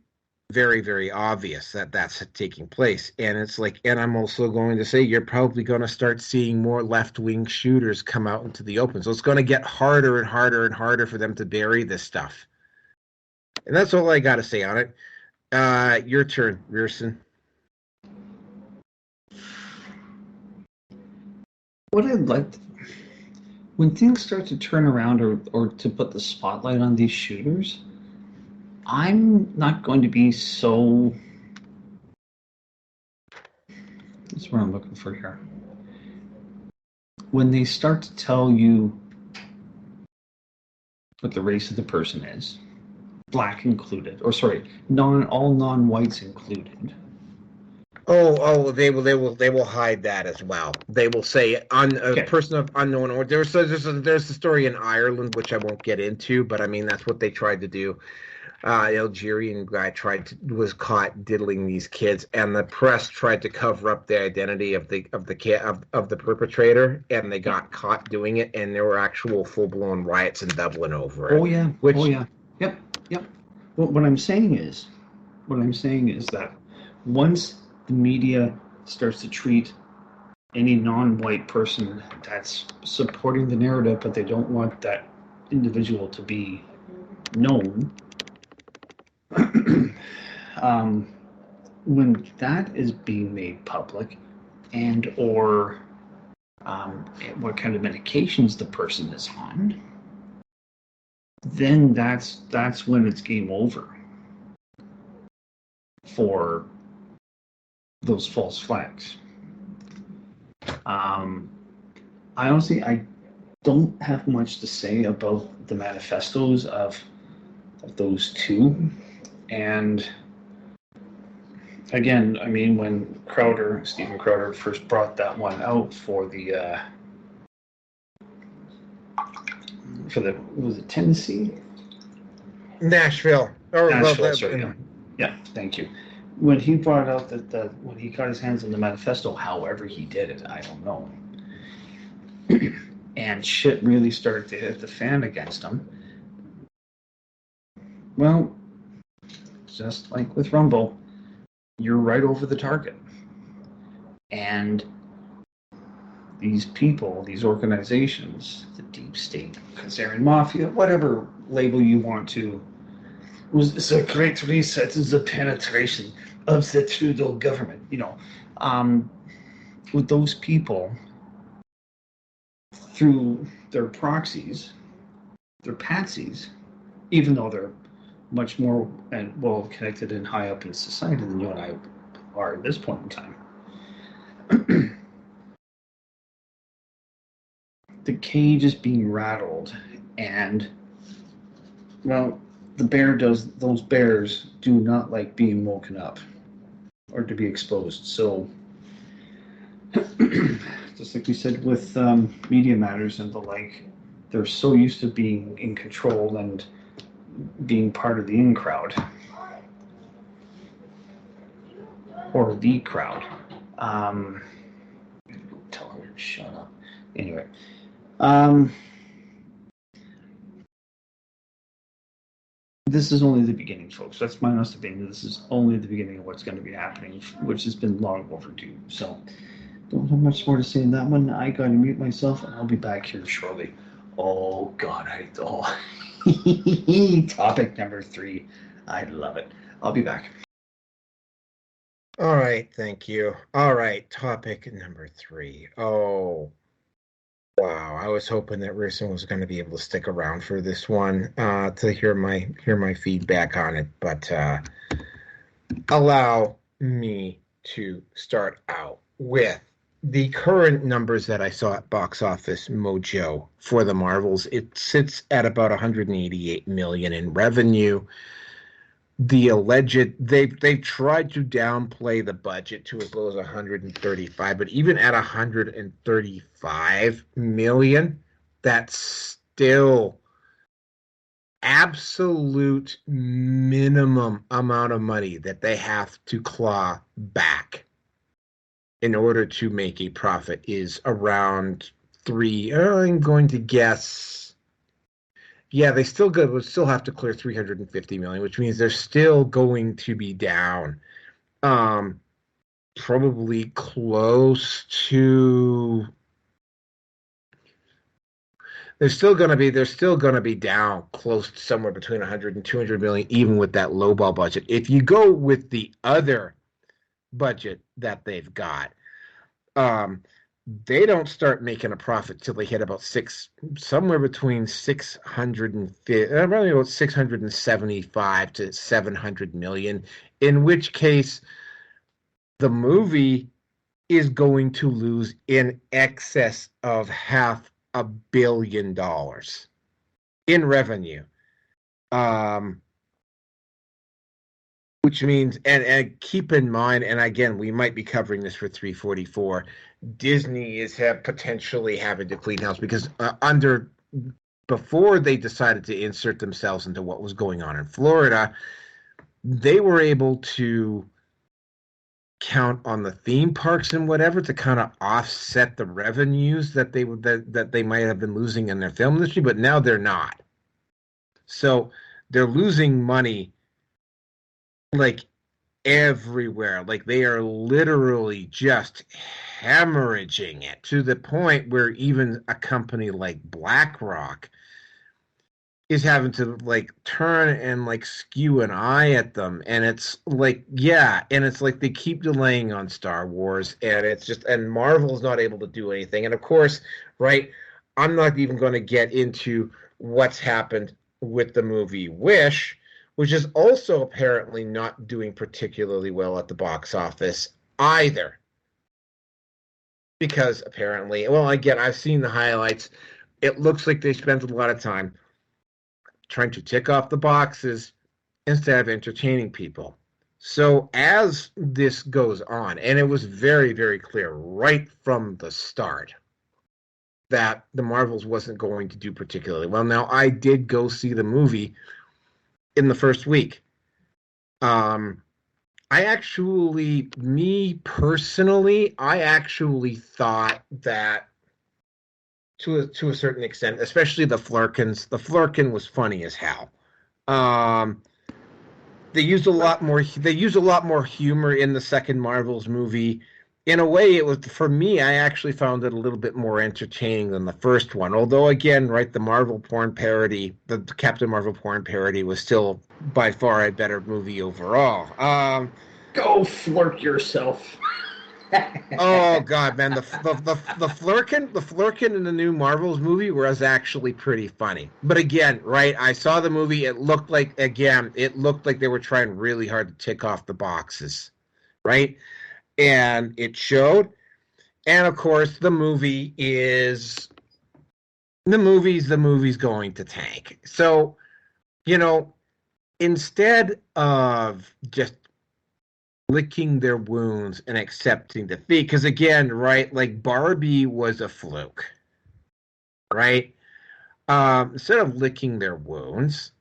very, very obvious that that's taking place. And it's like, and I'm also going to say, you're probably going to start seeing more left-wing shooters come out into the open. So it's going to get harder and harder and harder for them to bury this stuff. And that's all I got to say on it. Your turn, Rearson. What I'd like when things start to turn around or to put the spotlight on these shooters, I'm not going to be so. That's what I'm looking for here. When they start to tell you what the race of the person is, black included, or sorry, all non-whites included. They will hide that as well. They will say person of unknown origin. There's a story in Ireland which I won't get into, but I mean that's what they tried to do. Algerian guy was caught diddling these kids, and the press tried to cover up the identity of the perpetrator, and they got caught doing it, and there were actual full-blown riots in Dublin over it. Oh yeah, yep. Well, what I'm saying is that once the media starts to treat any non-white person that's supporting the narrative, but they don't want that individual to be known. When that is being made public, and or what kind of medications the person is on, then that's when it's game over for those false flags. I don't have much to say about the manifestos of those two. And again, I mean, when Stephen Crowder first brought that one out for was it Tennessee? Nashville. Nashville, sorry. Yeah, thank you. When he brought out when he got his hands on the manifesto, however he did it, I don't know. And shit really started to hit the fan against him. Well, just like with Rumble, you're right over the target. And these people, these organizations, the deep state, Kazarian Mafia, whatever label you want to, was this a great reset is the penetration of the Trudeau government. With those people, through their proxies, their patsies, even though they're much more and well connected and high up in society than you and I are at this point in time. The cage is being rattled, and well, those bears do not like being woken up or to be exposed. So just like we said with Media Matters and the like, they're so used to being in control and being part of the in crowd or the crowd. Tell her to shut up. Anyway, this is only the beginning, folks. That's my honest opinion. This is only the beginning of what's going to be happening, which has been long overdue. So, don't have much more to say on that one. I got to mute myself, and I'll be back here shortly. Oh God, topic number 3. I love it. I'll be back. All right, thank you. All right, topic number 3. Oh, wow! I was hoping that Rearson was going to be able to stick around for this one to hear my feedback on it, but allow me to start out with the current numbers that I saw at Box Office Mojo for the Marvels. It sits at about 188 million in revenue. The alleged they've tried to downplay the budget to as low as 135, but even at 135 million, that's still absolute minimum amount of money that they have to claw back in order to make a profit is around 3. I'm going to guess Yeah, they still would still have to clear 350 million, which means they're still going to be down. Probably close to. They're still going to be down close to somewhere between 100 and 200 million, even with that lowball budget. If you go with the other budget that they've got, they don't start making a profit till they hit about somewhere between 650, probably about 675 to 700 million, in which case the movie is going to lose in excess of $500 million in revenue. Which means, and keep in mind, and again, we might be covering this for 344. Disney is potentially having to clean house because before they decided to insert themselves into what was going on in Florida, they were able to count on the theme parks and whatever to kind of offset the revenues that they might have been losing in their film industry, but now they're not. So they're losing money like everywhere. Like they are literally just hemorrhaging it to the point where even a company like BlackRock is having to like turn and like skew an eye at them. And it's like, yeah, and it's like they keep delaying on Star Wars, and it's just, and Marvel's not able to do anything. And of course, right, I'm not even going to get into what's happened with the movie Wish, which is also apparently not doing particularly well at the box office either. Because apparently, well, again, I've seen the highlights. It looks like they spent a lot of time trying to tick off the boxes instead of entertaining people. So as this goes on, and it was very, very clear right from the start that the Marvels wasn't going to do particularly well. Now, I did go see the movie in the first week. Me personally, I actually thought that to a certain extent, especially the Flerken was funny as hell. They use a lot more humor in the second Marvels movie. In a way, it was, for me, I actually found it a little bit more entertaining than the first one. Although, again, right, the Captain Marvel porn parody was still by far a better movie overall. Go flirt yourself. Oh God, man, the Flerken in the new Marvels movie was actually pretty funny. But again, right, I saw the movie. It looked like they were trying really hard to tick off the boxes, right? And it showed. And of course, the movie's going to tank. So, instead of just licking their wounds and accepting defeat, because again, right, like Barbie was a fluke, right? Instead of licking their wounds,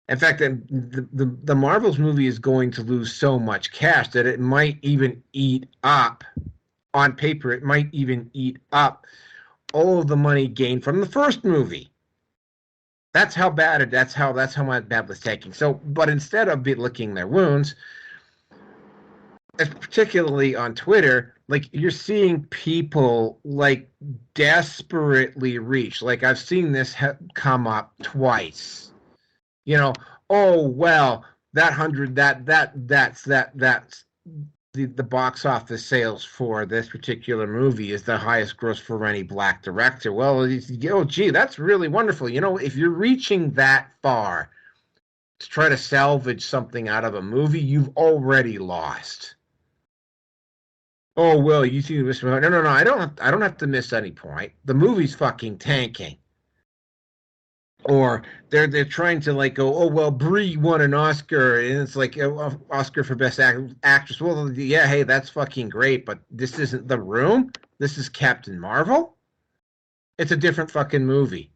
in fact, the Marvels movie is going to lose so much cash that it might even eat up, on paper, it might even eat up all of the money gained from the first movie. That's how bad it. That's how much bad was taking. So, but instead of licking their wounds, particularly on Twitter, like you're seeing people like desperately reach. Like I've seen this come up twice. Oh well, that's the box office sales for this particular movie is the highest gross for any black director. Well, gee, that's really wonderful. If you're reaching that far to try to salvage something out of a movie, you've already lost. Oh well, you see this? No. I don't have to miss any point. The movie's fucking tanking. Or they're trying to like go, oh well, Brie won an Oscar, and it's like Oscar for Best Actress. Well, yeah, hey, that's fucking great, but this isn't The Room. This is Captain Marvel. It's a different fucking movie.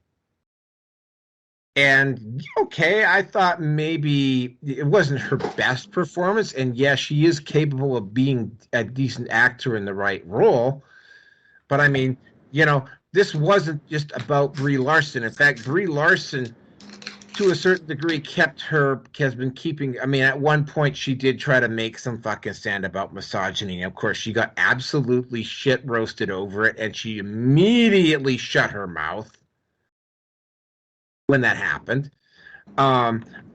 And okay, I thought maybe it wasn't her best performance, and yes, she is capable of being a decent actor in the right role. But I mean, this wasn't just about Brie Larson. In fact, Brie Larson to a certain degree, has been keeping. I mean, at one point, she did try to make some fucking stand about misogyny. Of course, she got absolutely shit roasted over it, and she immediately shut her mouth when that happened.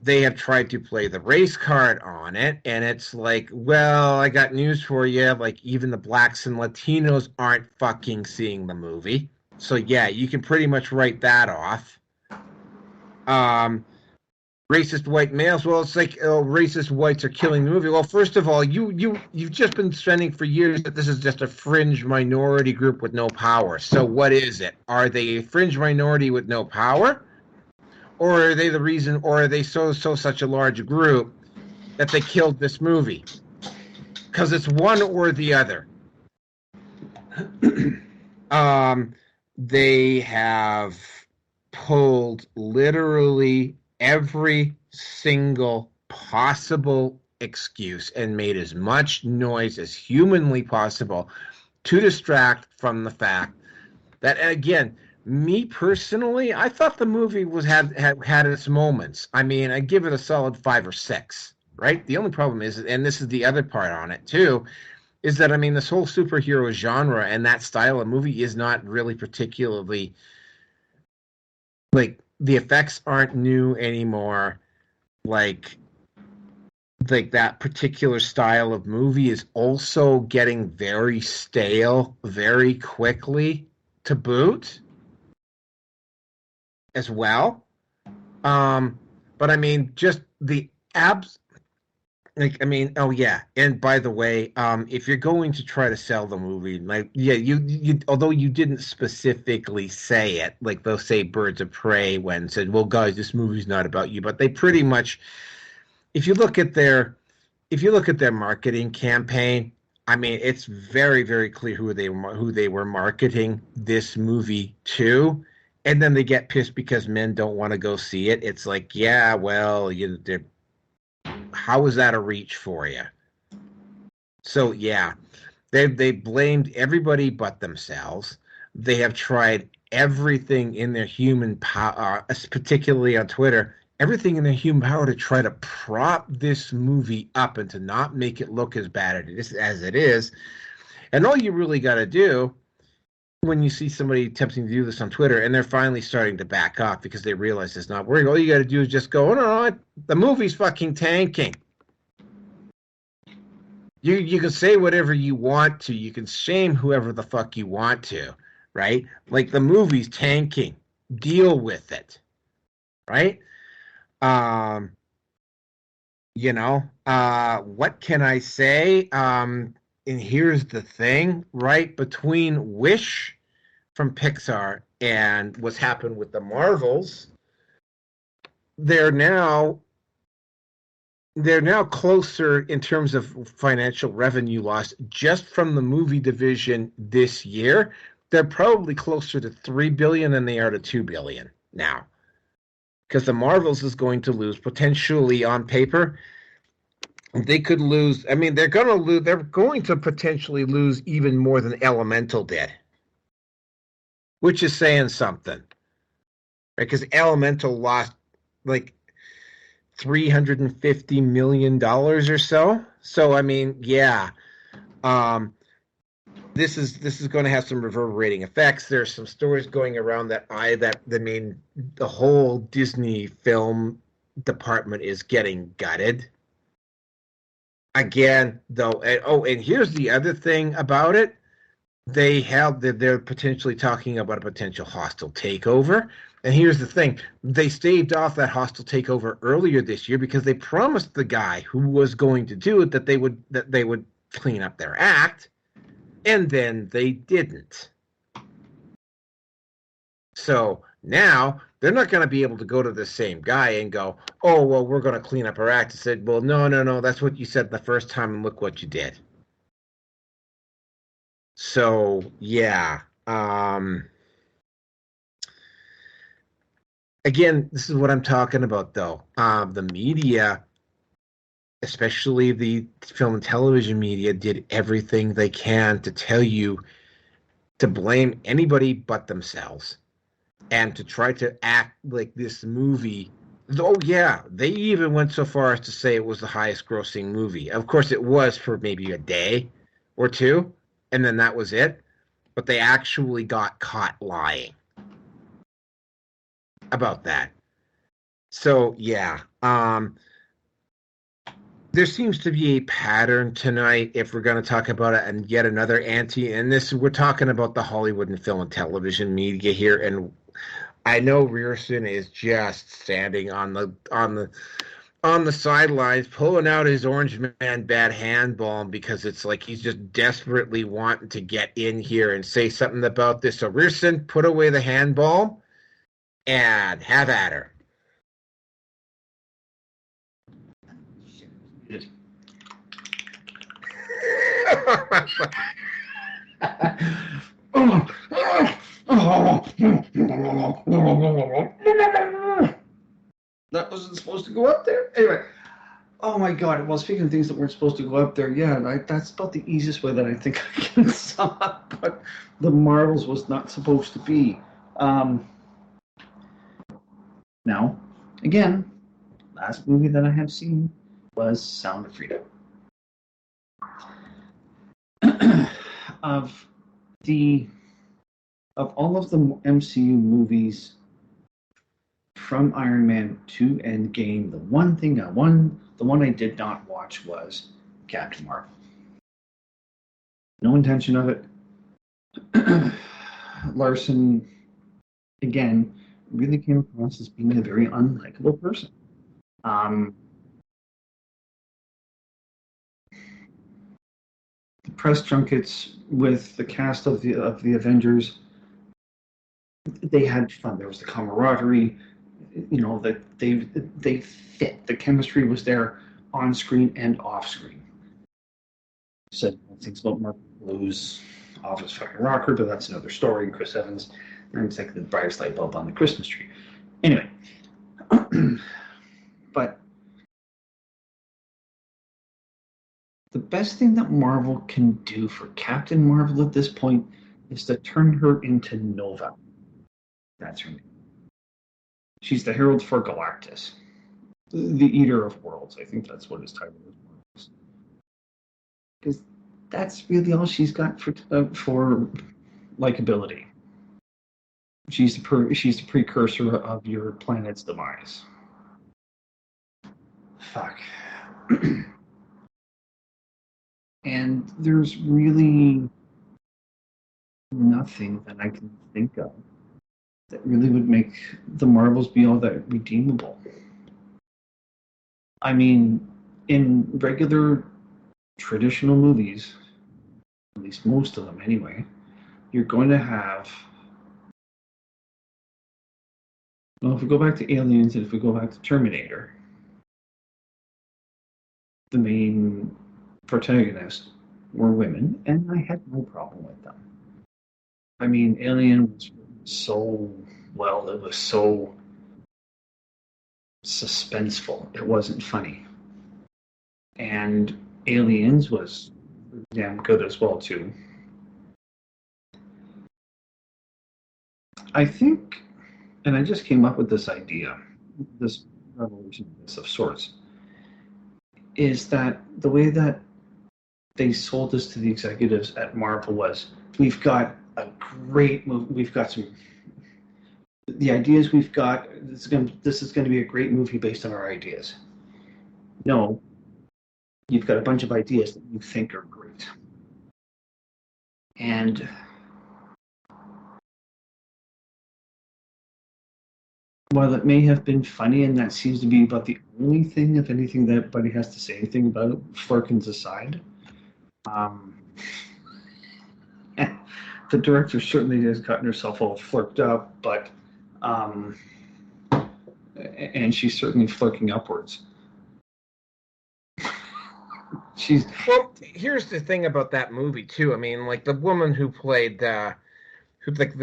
They have tried to play the race card on it, and it's like, well, I got news for you. Like, even the blacks and Latinos aren't fucking seeing the movie. So, yeah, you can pretty much write that off. Racist white males. Well, it's like, oh, racist whites are killing the movie. Well, first of all, you've just been spending for years that this is just a fringe minority group with no power. So what is it? Are they a fringe minority with no power? Or are they the reason, or are they such a large group that they killed this movie? Because it's one or the other. They have pulled literally every single possible excuse and made as much noise as humanly possible to distract from the fact that, again, me personally, I thought the movie had its moments. I mean, I give it a solid 5 or 6, right? The only problem is, and this is the other part on it too, is that, I mean, this whole superhero genre and that style of movie is not really particularly, like, the effects aren't new anymore. Like that particular style of movie is also getting very stale very quickly to boot as well. But I mean, just the abs. Like, I mean, oh yeah, and by the way, if you're going to try to sell the movie, like, yeah, you although you didn't specifically say it, like they'll say Birds of Prey when said, well, guys, this movie's not about you, but they pretty much, if you look at their marketing campaign, I mean, it's very, very clear who they were marketing this movie to, and then they get pissed because men don't want to go see it. It's like, yeah, well, how is that a reach for you? So yeah, they blamed everybody but themselves. They have tried everything in their human power, particularly on Twitter, everything in their human power to try to prop this movie up and to not make it look as bad as it is. And all you really got to do when you see somebody attempting to do this on Twitter, and they're finally starting to back off because they realize it's not working, all you got to do is just go, oh, no, the movie's fucking tanking. You can say whatever you want to. You can shame whoever the fuck you want to, right? Like, the movie's tanking. Deal with it, right? What can I say? And here's the thing, right? Between Wish from Pixar and what's happened with the Marvels, they're now closer in terms of financial revenue loss just from the movie division this year. They're probably closer to $3 billion than they are to $2 billion now, because the Marvels is going to lose, potentially on paper. They could lose. I mean, they're going to lose. They're going to potentially lose even more than Elemental did, which is saying something, right? Because Elemental lost like $350 million or so. So, I mean, yeah, this is going to have some reverberating effects. There's some stories going around that the whole Disney film department is getting gutted. Again, though, and here's the other thing about it. They're potentially talking about a potential hostile takeover. And here's the thing. They staved off that hostile takeover earlier this year because they promised the guy who was going to do it that they would clean up their act, and then they didn't. So now they're not going to be able to go to the same guy and go, oh, well, we're going to clean up our act. And said, well, no, that's what you said the first time, and look what you did. So, yeah. Again, this is what I'm talking about, though. The media, especially the film and television media, did everything they can to tell you to blame anybody but themselves and to try to act like this movie Oh yeah, they even went so far as to say it was the highest grossing movie. Of course, it was for maybe a day or two, and then that was it. But they actually got caught lying about that. So yeah, there seems to be a pattern tonight if we're going to talk about it, and yet another anti. And this, we're talking about the Hollywood and film and television media here, and I know Rierson is just standing on the sidelines, pulling out his orange man bad handball because it's like he's just desperately wanting to get in here and say something about this. So Rierson, put away the handball and have at her. That wasn't supposed to go up there. Anyway, oh my god. Well, speaking of things that weren't supposed to go up there, yeah, that's about the easiest way that I think I can sum up what the Marvels was not supposed to be. Now, again, last movie that I have seen was Sound of Freedom. of all of the MCU movies from Iron Man to Endgame, the one I did not watch was Captain Marvel. No intention of it. Larson, again, really came across as being a very unlikable person. The press junkets with the cast of the Avengers, they had fun. There was the camaraderie. You know, that they fit. The chemistry was there on screen and off screen. Said things about Mark Blues, Office fucking rocker, but that's another story. Chris Evans, and it's like the brightest light bulb on the Christmas tree. Anyway, but the best thing that Marvel can do for Captain Marvel at this point is to turn her into Nova. That's her name. She's the Herald for Galactus, the Eater of Worlds. I think that's what his title is. Because that's really all she's got for likability. She's the precursor of your planet's demise. Fuck. And there's really nothing that I can think of that really would make the Marvels be all that redeemable. I mean, in regular traditional movies, at least most of them anyway, you're going to have, well, if we go back to Aliens and if we go back to Terminator, the main protagonists were women, and I had no problem with them. I mean, Alien was so, well, it was so suspenseful. It wasn't funny. And Aliens was damn good as well, too. I think, and I just came up with this idea, this revolution of sorts, is that the way that they sold this to the executives at Marvel was, we've got a great movie, we've got some, the ideas we've got, this is going to be a great movie based on our ideas. No, you've got a bunch of ideas that you think are great. And while it may have been funny, and that seems to be about the only thing, if anything, that anybody has to say anything about it, Flerkens aside, the director certainly has gotten herself all flirked up, but and she's certainly flirking upwards. Well, here's the thing about that movie too. I mean, like the woman who played the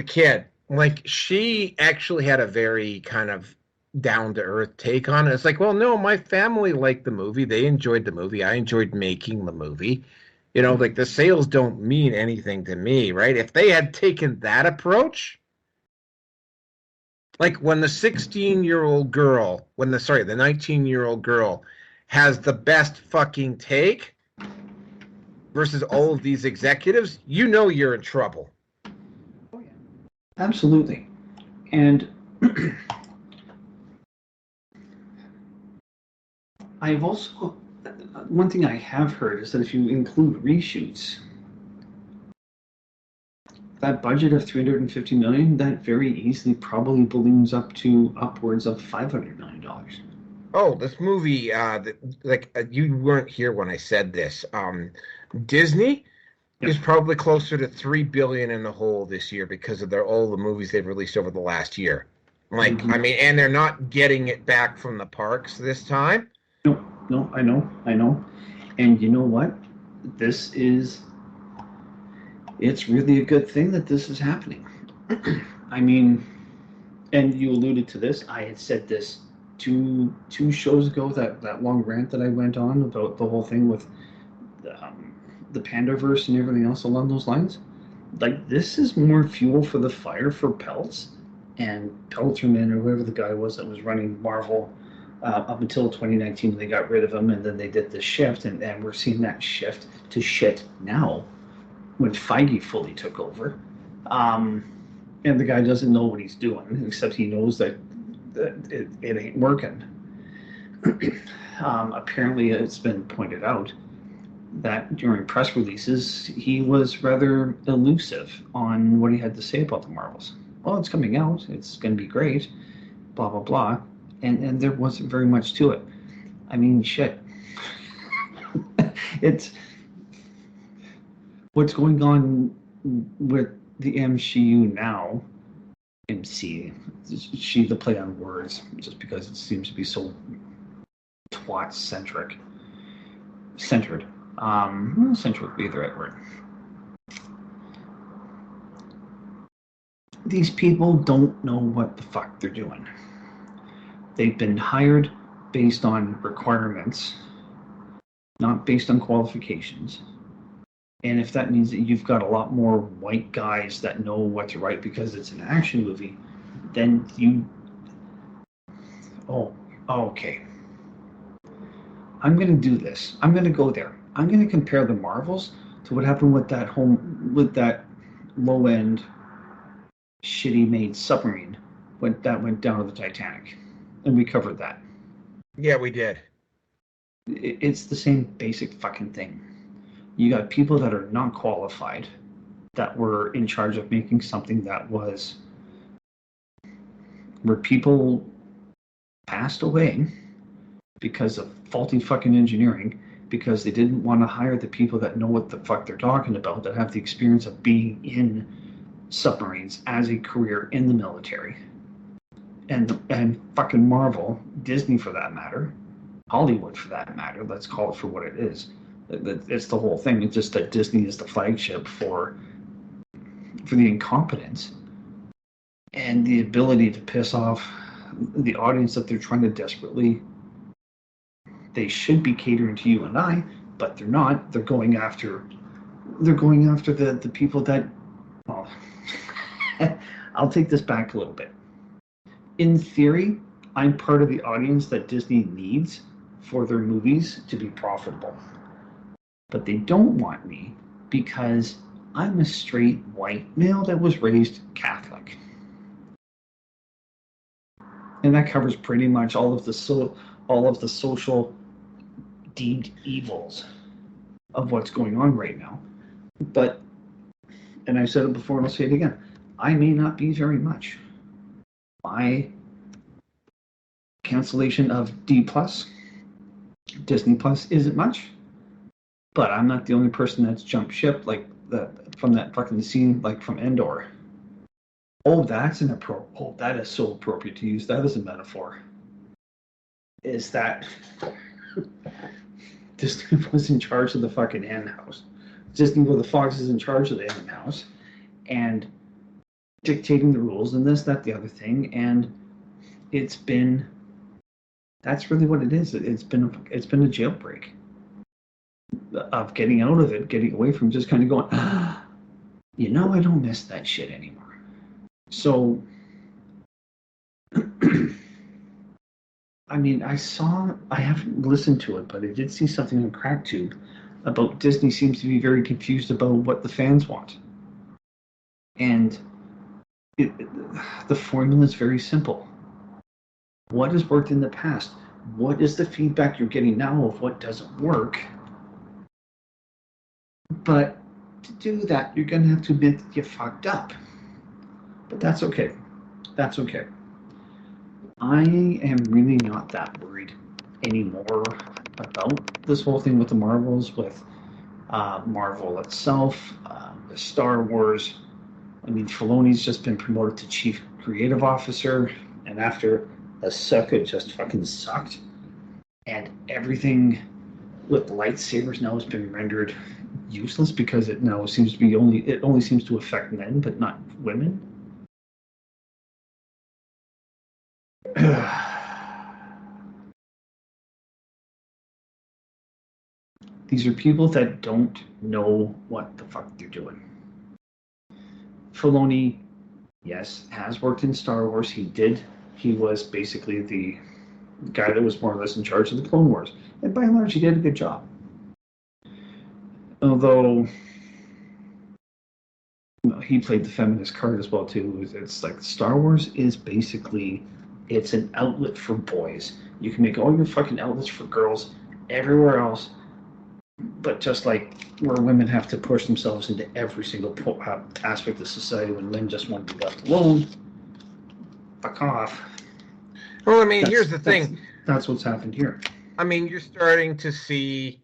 kid, like she actually had a very kind of down to earth take on it. It's like, well, no, my family liked the movie. They enjoyed the movie. I enjoyed making the movie. You know, like the sales don't mean anything to me, right? If they had taken that approach, Like when the 16-year-old girl, the 19-year-old girl has the best fucking take versus all of these executives, you know you're in trouble. Oh, yeah. Absolutely. And I've also, one thing I have heard is that if you include reshoots, that budget of $350 million, that very easily probably balloons up to upwards of $500 million. Oh, this movie, you weren't here when I said this. Disney is probably closer to $3 billion in the hole this year because of all the movies they've released over the last year. Like, I mean, and they're not getting it back from the parks this time. No, I know. And you know what? It's really a good thing that this is happening. I mean, and you alluded to this. I had said this two shows ago, that long rant that I went on about the whole thing with the Pandaverse and everything else along those lines. Like, this is more fuel for the fire for Peltz and Peltzerman, or whoever the guy was that was running Marvel up until 2019 when they got rid of him, and then they did this shift, and we're seeing that shift to shit now when Feige fully took over. And the guy doesn't know what he's doing, except he knows that it ain't working. Apparently, it's been pointed out that during press releases, he was rather elusive on what he had to say about the Marvels. Well, it's coming out. It's going to be great. Blah, blah, blah. And there wasn't very much to it. I mean, shit. It's what's going on with the MCU now. MC, the play on words, just because it seems to be so twat-centered. Centered would be the right word. These people don't know what the fuck they're doing. They've been hired based on requirements, not based on qualifications. And if that means that you've got a lot more white guys that know what to write because it's an action movie, then okay. I'm going to do this. I'm going to go there. I'm going to compare the Marvels to what happened with that low-end, shitty-made submarine that went down to the Titanic. And we covered that. Yeah, we did. It's the same basic fucking thing. You got people that are not qualified that were in charge of making something where people passed away because of faulty fucking engineering, because they didn't want to hire the people that know what the fuck they're talking about, that have the experience of being in submarines as a career in the military. And fucking Marvel, Disney for that matter, Hollywood for that matter, let's call it for what it is. It's the whole thing. It's just that Disney is the flagship for the incompetence and the ability to piss off the audience that they're trying to desperately. They should be catering to you and I, but they're not. They're going after the people that. Well, I'll take this back a little bit. In theory, I'm part of the audience that Disney needs for their movies to be profitable. But they don't want me because I'm a straight white male that was raised Catholic. And that covers pretty much all of the social deemed evils of what's going on right now. But, and I've said it before and I'll say it again, I may not be very much. My cancellation of Disney Plus isn't much. But I'm not the only person that's jumped ship from that fucking scene, like from Endor. Oh, that is so appropriate to use that as a metaphor. Is that Disney was in charge of the fucking hen house. Disney with the Fox is in charge of the hen house and dictating the rules and this, that, the other thing. And that's really what it is. It's been a jailbreak of getting out of it, getting away from just kind of going, I don't miss that shit anymore. So I mean, I haven't listened to it, but I did see something on CrackTube about Disney seems to be very confused about what the fans want. And the formula is very simple. What has worked in the past? What is the feedback you're getting now of what doesn't work? But to do that, you're going to have to admit that you fucked up. But that's okay. That's okay. I am really not that worried anymore about this whole thing with the Marvels, with Marvel itself, Star Wars. I mean, Filoni's just been promoted to Chief Creative Officer, and after Ahsoka just fucking sucked, and everything with lightsabers now has been rendered useless because it now seems to be only seems to affect men but not women. These are people that don't know what the fuck they're doing. Filoni, yes, has worked in Star Wars. He was basically the guy that was more or less in charge of the Clone Wars. And by and large, he did a good job. Although he played the feminist card as well, too. It's like Star Wars is basically, it's an outlet for boys. You can make all your fucking outlets for girls everywhere else, but just like where women have to push themselves into every single aspect of society when men just want to be left alone, fuck off. Well, I mean, here's the thing. That's what's happened here. I mean, you're starting to see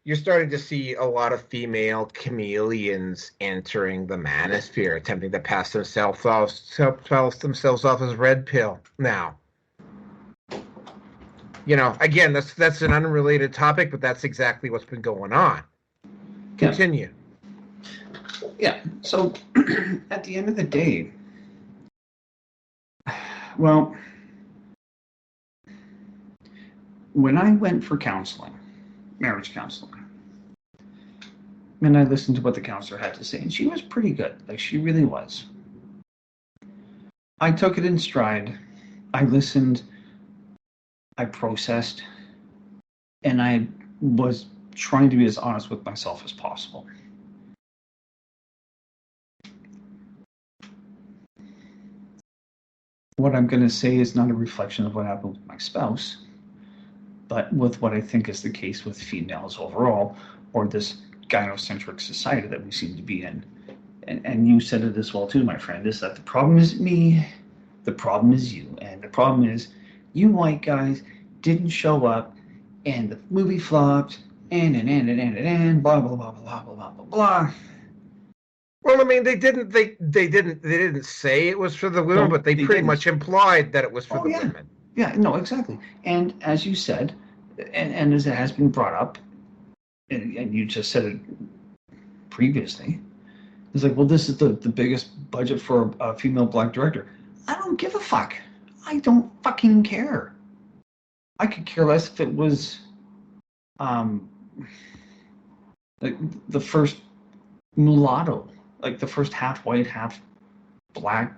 a lot of female chameleons entering the manosphere, attempting to pass themselves off as red pill now. You know, again, that's an unrelated topic, but that's exactly what's been going on. Continue. Yeah. So at the end of the day, well, when I went for counseling, marriage counseling, and I listened to what the counselor had to say, and she was pretty good. Like, she really was. I took it in stride. I listened. I processed. And I was trying to be as honest with myself as possible. What I'm going to say is not a reflection of what happened with my spouse, but with what I think is the case with females overall, or this gynocentric society that we seem to be in. And you said it as well too, my friend, is that the problem isn't me, the problem is you. And the problem is you white guys didn't show up, and the movie flopped, and blah, blah, blah, blah, blah, blah, blah, blah. Well, I mean, they didn't say it was for the women, but they pretty much implied that it was for the women. Yeah, no, exactly. And as you said, and as it has been brought up, and you just said it previously, it's like, well, this is the biggest budget for a female black director. I don't give a fuck. I don't fucking care. I could care less if it was like the first mulatto, like the first half white, half black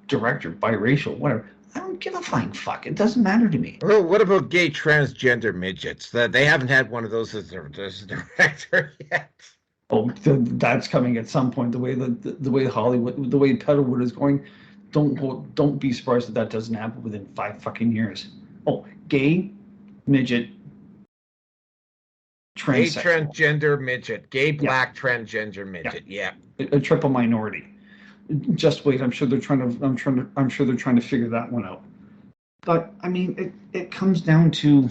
director, biracial, whatever. I don't give a flying fuck. It doesn't matter to me. Well, what about gay transgender midgets? They haven't had one of those as a director yet. Oh, that's coming at some point. The way Hollywood, the way Petalwood is going, don't be surprised that doesn't happen within 5 fucking years. Oh, gay midget. Gay transgender midget, gay black transgender midget. Yeah. A triple minority. Just wait. I'm sure they're trying to figure that one out. But I mean, it comes down to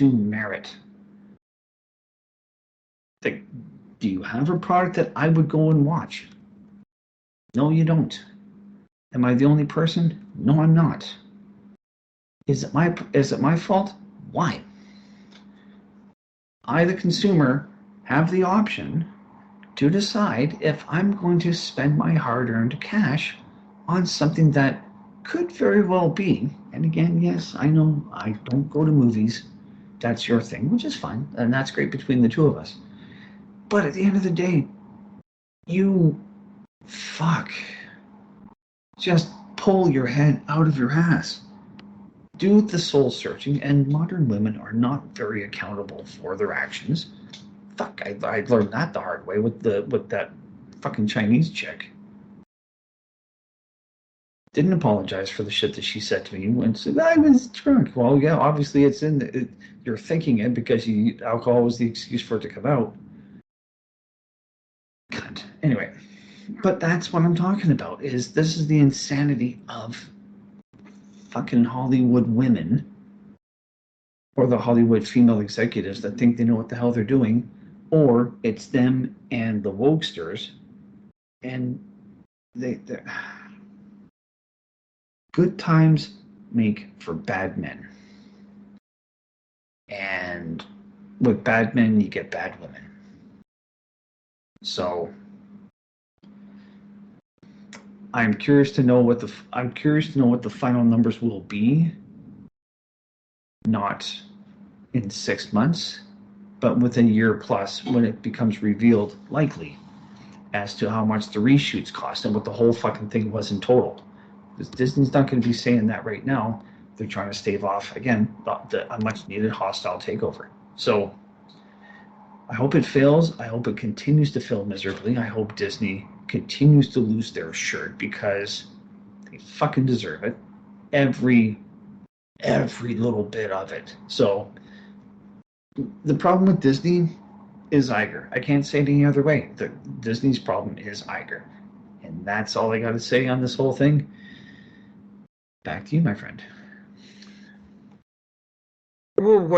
merit. Like, do you have a product that I would go and watch? No, you don't. Am I the only person? No, I'm not. Is it my fault? Why? I, the consumer, have the option to decide if I'm going to spend my hard-earned cash on something that could very well be, and again, yes, I know I don't go to movies. That's your thing, which is fine, and that's great between the two of us. But at the end of the day, you just pull your head out of your ass. Do the soul searching, and modern women are not very accountable for their actions. Fuck, I learned that the hard way with that fucking Chinese chick. Didn't apologize for the shit that she said to me and said, I was drunk. Well, yeah, obviously it's you're thinking it because alcohol was the excuse for it to come out. God. Anyway, but that's what I'm talking about. This is the insanity of fucking Hollywood women or the Hollywood female executives that think they know what the hell they're doing, or it's them and the wokesters, and they're good times make for bad men, and with bad men you get bad women. So I'm curious to know what the final numbers will be. Not in 6 months, but within a year plus, when it becomes revealed, likely, as to how much the reshoots cost and what the whole fucking thing was in total. Because Disney's not going to be saying that right now. They're trying to stave off, again, a much needed hostile takeover. So I hope it fails. I hope it continues to fail miserably. I hope Disney continues to lose their shirt, because they fucking deserve it. Every little bit of it. So the problem with Disney is Iger. I can't say it any other way. Disney's problem is Iger. And that's all I got to say on this whole thing. Back to you, my friend. Well,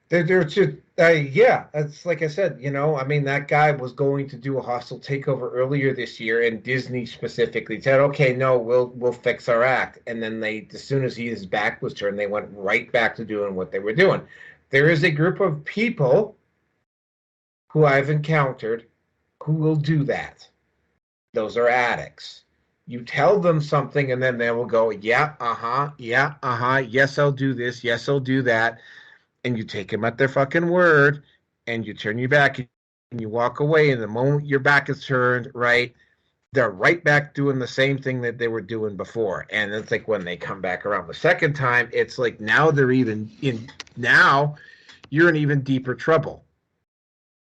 they're just, it's like I said, that guy was going to do a hostile takeover earlier this year, and Disney specifically said, okay, no, we'll fix our act. And then as soon as his back was turned, they went right back to doing what they were doing. There is a group of people who I've encountered who will do that. Those are addicts. You tell them something, and then they will go, yes, I'll do this, yes, I'll do that. And you take them at their fucking word, and you turn your back, and you walk away, and the moment your back is turned, right, they're right back doing the same thing that they were doing before. And it's like when they come back around the second time, it's like now you're in even deeper trouble.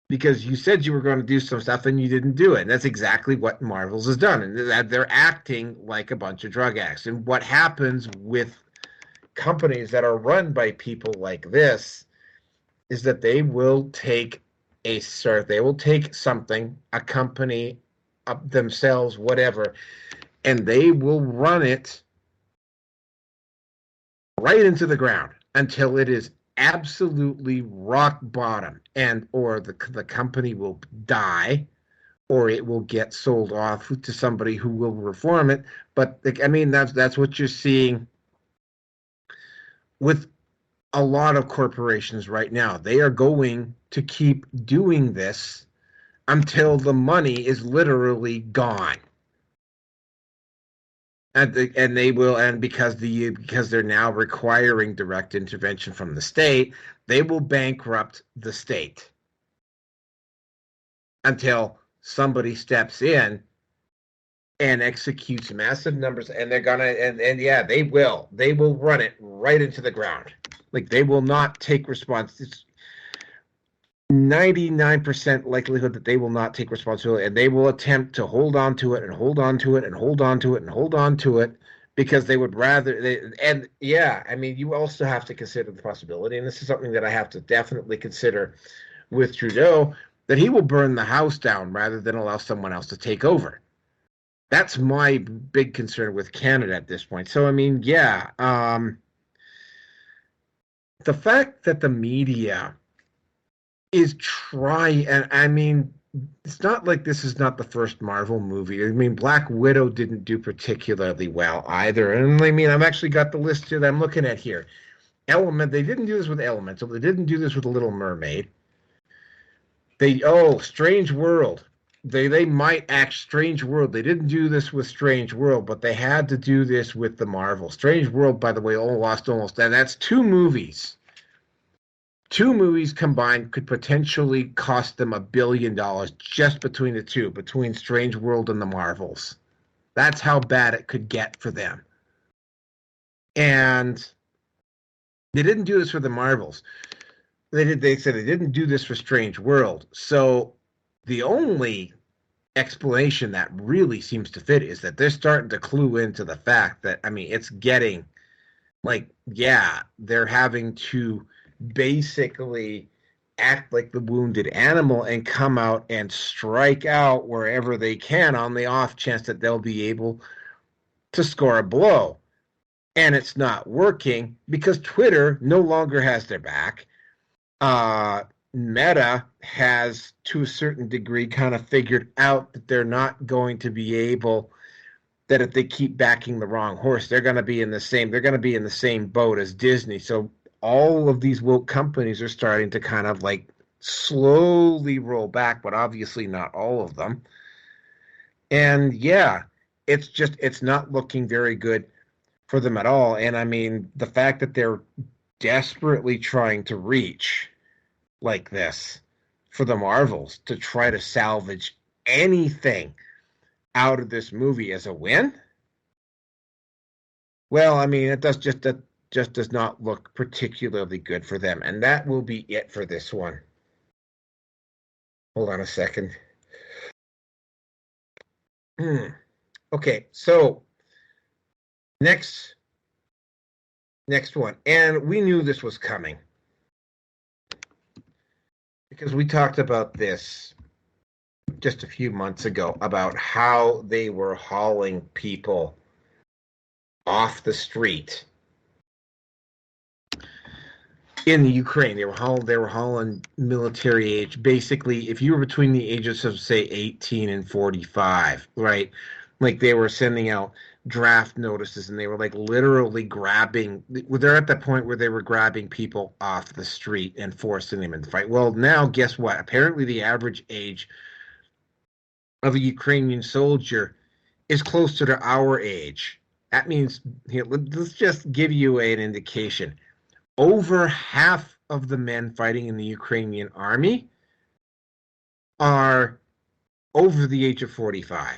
Because you said you were going to do some stuff and you didn't do it. And that's exactly what Marvel's has done. And they're acting like a bunch of drug addicts. And what happens with companies that are run by people like this is that they will take something, a company, themselves, whatever, and they will run it right into the ground until it is absolutely rock bottom, or the company will die, or it will get sold off to somebody who will reform it. But that's what you're seeing with a lot of corporations right now. They are going to keep doing this until the money is literally gone. And they will, and because they're now requiring direct intervention from the state, they will bankrupt the state until somebody steps in and executes massive numbers, and they're gonna, they will run it right into the ground. Like, they will not take response. It's 99% likelihood that they will not take responsibility, and they will attempt to hold on to it and hold on to it and hold on to it and hold on to it, because they would rather you also have to consider the possibility, and this is something that I have to definitely consider with Trudeau, that he will burn the house down rather than allow someone else to take over. That's my big concern with Canada at this point. So the fact that the media is trying, and it's not like this is not the first Marvel movie. Black Widow didn't do particularly well either. And I've actually got the list here that I'm looking at here. They didn't do this with Elemental. They didn't do this with The Little Mermaid. Strange World. They might act Strange World. They didn't do this with Strange World, but they had to do this with the Marvel. Strange World, by the way, lost almost, and that's 2 movies. Two movies combined could potentially cost them $1 billion just between the two, between Strange World and the Marvels. That's how bad it could get for them. And they didn't do this for the Marvels. They said they didn't do this for Strange World. So the only explanation that really seems to fit is that they're starting to clue into the fact that, I mean, it's getting like, yeah, they're having to basically act like the wounded animal and come out and strike out wherever they can on the off chance that they'll be able to score a blow. And it's not working because Twitter no longer has their back. Meta has, to a certain degree, kind of figured out that they're not going to be able, that if they keep backing the wrong horse, they're going to be in the same boat as Disney. So all of these woke companies are starting to kind of like slowly roll back, but obviously not all of them. And yeah, it's not looking very good for them at all. And I mean, the fact that they're desperately trying to reach like this for the Marvels to try to salvage anything out of this movie as a win, well, I mean, that just does not look particularly good for them. And that will be it for this one. Hold on a second. Okay, so next one. And we knew this was coming because we talked about this just a few months ago about how they were hauling people off the street in the Ukraine. They were hauling military age. Basically, if you were between the ages of, say, 18 and 45, right? Like, they were sending out draft notices and they were like literally they're at that point where they were grabbing people off the street and forcing them into fight. Well, now guess what? Apparently the average age of a Ukrainian soldier is closer to our age. That means, here, let's just give you an indication. Over half of the men fighting in the Ukrainian army are over the age of 45.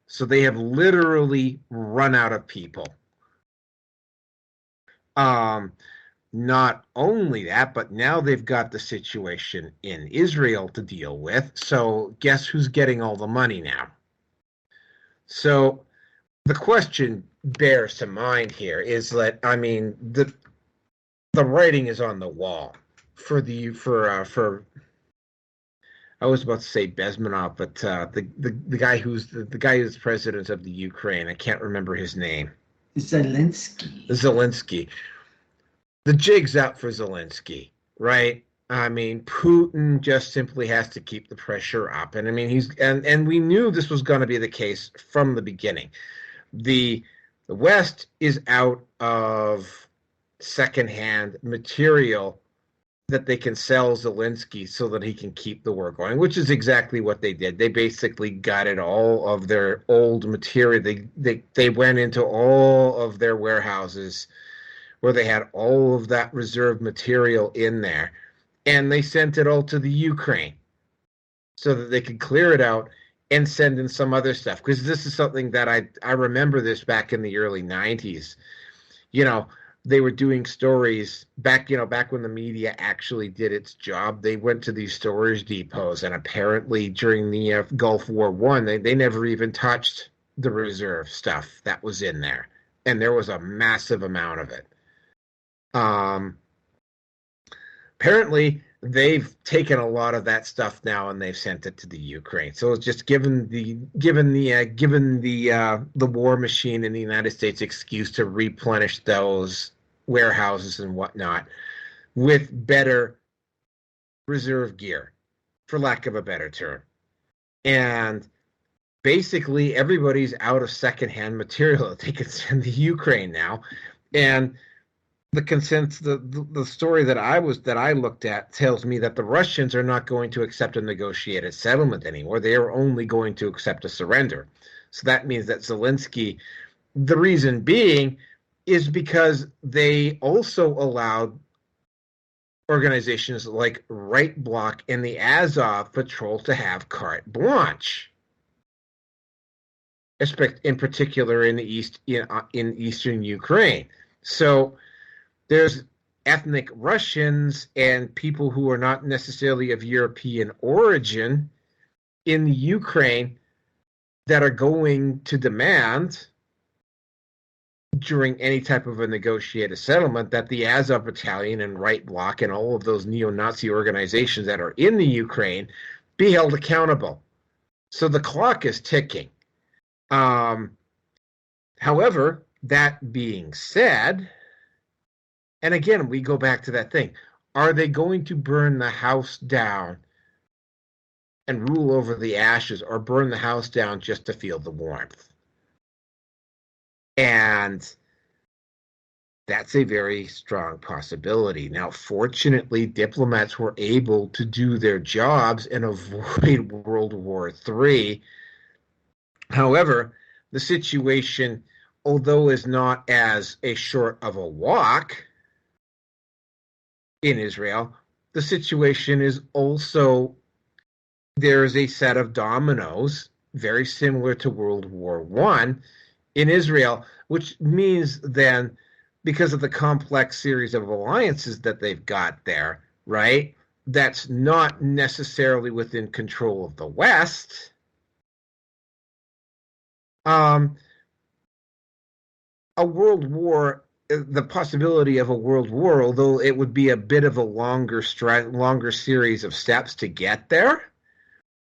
So they have literally run out of people. Not only that, but now they've got the situation in Israel to deal with. So guess who's getting all the money now? So the question bears to mind here is that, I mean, the writing is on the wall for I was about to say Bezmenov, but the guy who's the guy who's president of the Ukraine, I can't remember his name. Zelensky. The jig's up for Zelensky, right? I mean, Putin just simply has to keep the pressure up, and I mean and we knew this was going to be the case from the beginning. The West is out of secondhand material that they can sell Zelensky so that he can keep the war going, which is exactly what they did. They basically gutted all of their old material. They went into all of their warehouses where they had all of that reserve material in there, and they sent it all to the Ukraine so that they could clear it out and send in some other stuff. Because this is something that I remember this back in the early 90s. You know, they were doing stories back when the media actually did its job. They went to these storage depots, and apparently during the Gulf War I, they never even touched the reserve stuff that was in there, and there was a massive amount of it. Apparently, they've taken a lot of that stuff now and they've sent it to the Ukraine. So it's just given the war machine in the United States excuse to replenish those warehouses and whatnot with better reserve gear, for lack of a better term. And basically, everybody's out of secondhand material that they can send to Ukraine now, and the consensus, the story that I looked at tells me that the Russians are not going to accept a negotiated settlement anymore. They are only going to accept a surrender. So that means that Zelensky, the reason being, is because they also allowed, organizations like Right Bloc and the Azov Patrol to have carte blanche, in particular in the in eastern Ukraine. So there's ethnic Russians and people who are not necessarily of European origin in the Ukraine that are going to demand during any type of a negotiated settlement that the Azov Battalion and Right Bloc and all of those neo-Nazi organizations that are in the Ukraine be held accountable. So the clock is ticking. However, that being said, and again, we go back to that thing. Are they going to burn the house down and rule over the ashes, or burn the house down just to feel the warmth? And that's a very strong possibility. Now, fortunately, diplomats were able to do their jobs and avoid World War III. However, the situation, although is not as a short of a walk in Israel, the situation is also, there's a set of dominoes very similar to World War I in Israel, which means then, because of the complex series of alliances that they've got there, right, that's not necessarily within control of the West. A world war, the possibility of a world war, although it would be a bit of a longer series of steps to get there,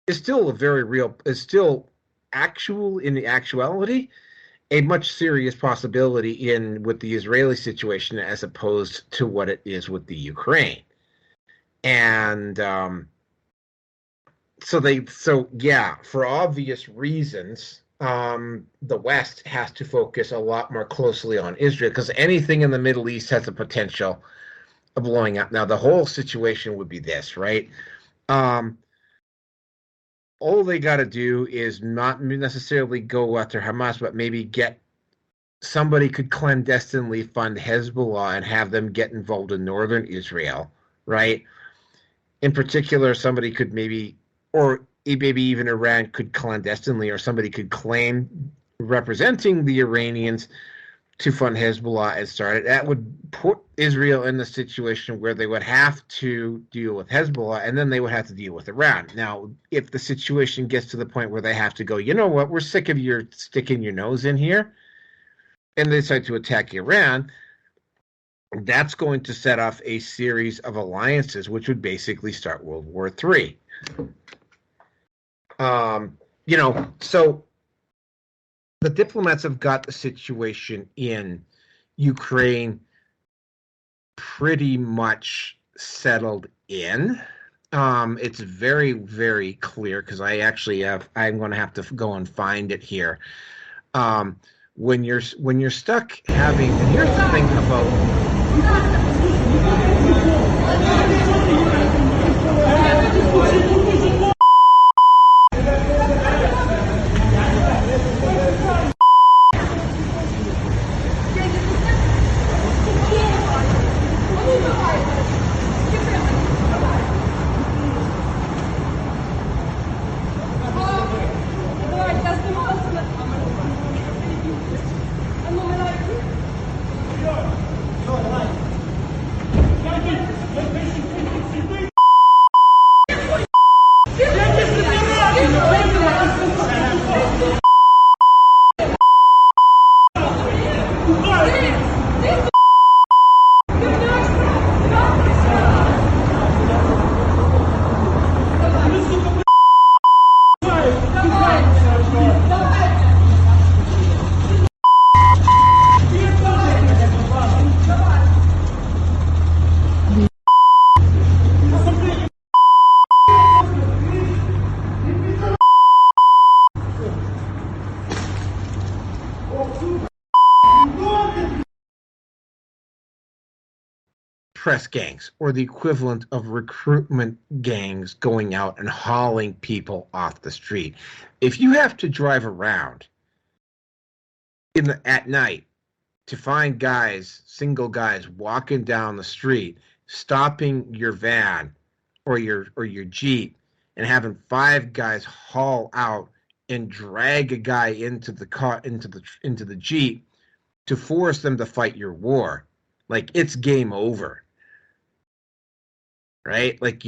is still a very real, is still actual in the actuality, a much serious possibility with the Israeli situation as opposed to what it is with the Ukraine. And so yeah, for obvious reasons, the West has to focus a lot more closely on Israel, because anything in the Middle East has the potential of blowing up. Now, the whole situation would be this, right? All they got to do is not necessarily go after Hamas, but maybe somebody could clandestinely fund Hezbollah and have them get involved in northern Israel, right? In particular, somebody could maybe even Iran could clandestinely, or somebody could claim representing the Iranians to fund Hezbollah and start it. That would put Israel in the situation where they would have to deal with Hezbollah, and then they would have to deal with Iran. Now, if the situation gets to the point where they have to go, you know what, we're sick of your sticking your nose in here, and they decide to attack Iran, that's going to set off a series of alliances, which would basically start World War III. So the diplomats have got the situation in Ukraine pretty much settled in. It's very, very clear, because I'm going to have to go and find it here. When you're stuck having, and here's the thing about press gangs, or the equivalent of recruitment gangs going out and hauling people off the street. If you have to drive around at night to find single guys walking down the street stopping your van or your Jeep and having 5 guys haul out and drag a guy into the car into the Jeep to force them to fight your war. Like, it's game over. Right? Like,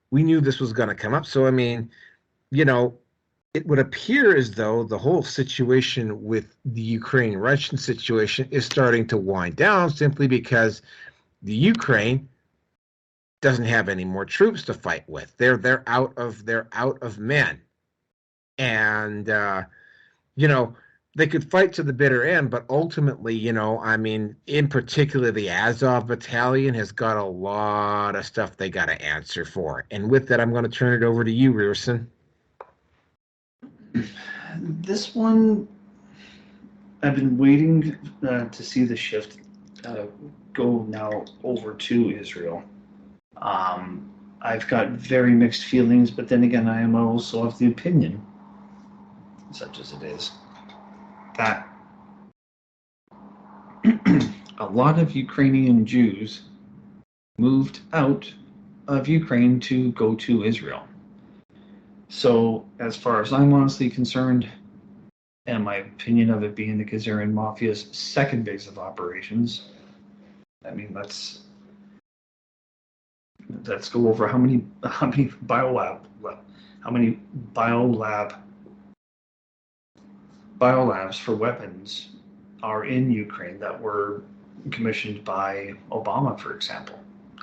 we knew this was going to come up. So I mean, it would appear as though the whole situation with the Ukraine-Russian situation is starting to wind down simply because the Ukraine doesn't have any more troops to fight with. They're out of men, and they could fight to the bitter end, but ultimately, I mean, in particular, the Azov Battalion has got a lot of stuff they got to answer for. And with that, I'm going to turn it over to you, Rierson. This one, I've been waiting to see the shift go now over to Israel. I've got very mixed feelings, but then again, I am also of the opinion, such as it is, that a lot of Ukrainian Jews moved out of Ukraine to go to Israel. So, as far as I'm honestly concerned, and my opinion of it being the Khazarian Mafia's second base of operations, I mean, let's go over how many biolabs for weapons are in Ukraine that were commissioned by Obama, for example.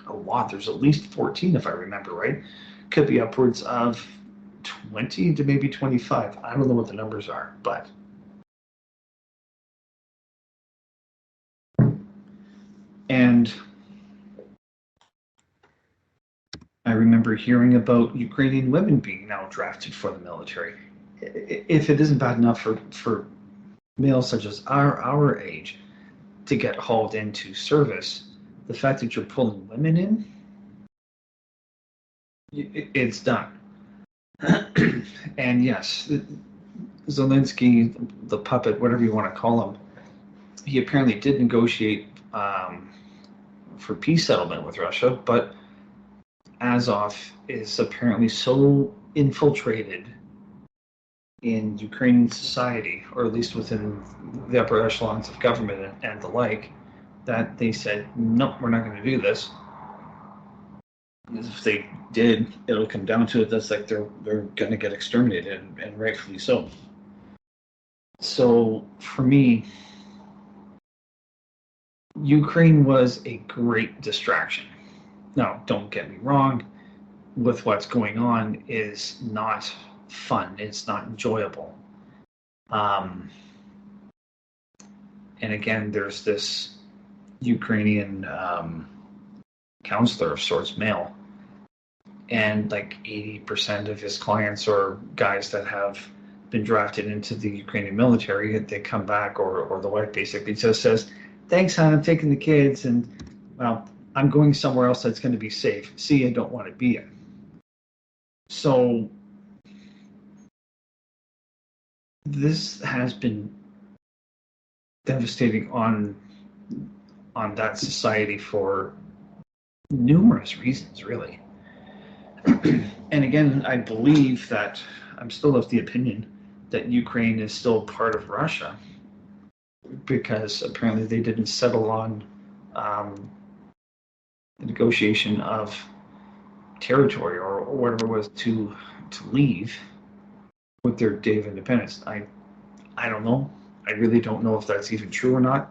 A lot. There's at least 14, if I remember right. Could be upwards of 20 to maybe 25. I don't know what the numbers are, but and I remember hearing about Ukrainian women being now drafted for the military. If it isn't bad enough for males such as our age to get hauled into service, the fact that you're pulling women in, it's done. And yes, Zelensky, the puppet, whatever you want to call him, he apparently did negotiate for peace settlement with Russia, but Azov is apparently so infiltrated in Ukrainian society, or at least within the upper echelons of government and the like, that they said, nope, we're not going to do this. If they did, it'll come down to it. That's like they're going to get exterminated, and rightfully so. So for me, Ukraine was a great distraction. Now, don't get me wrong, with what's going on is not fun. It's not enjoyable. And again, there's this Ukrainian counselor of sorts, male, and like 80% of his clients are guys that have been drafted into the Ukrainian military. They come back, or the wife basically just says, thanks, hon, I'm taking the kids, and well, I'm going somewhere else that's going to be safe. See, I don't want to be here. So this has been devastating on that society for numerous reasons, really. And again, I believe that I'm still of the opinion that Ukraine is still part of Russia, because apparently they didn't settle on the negotiation of territory or whatever it was to leave with their day of independence. I don't know. I really don't know if that's even true or not.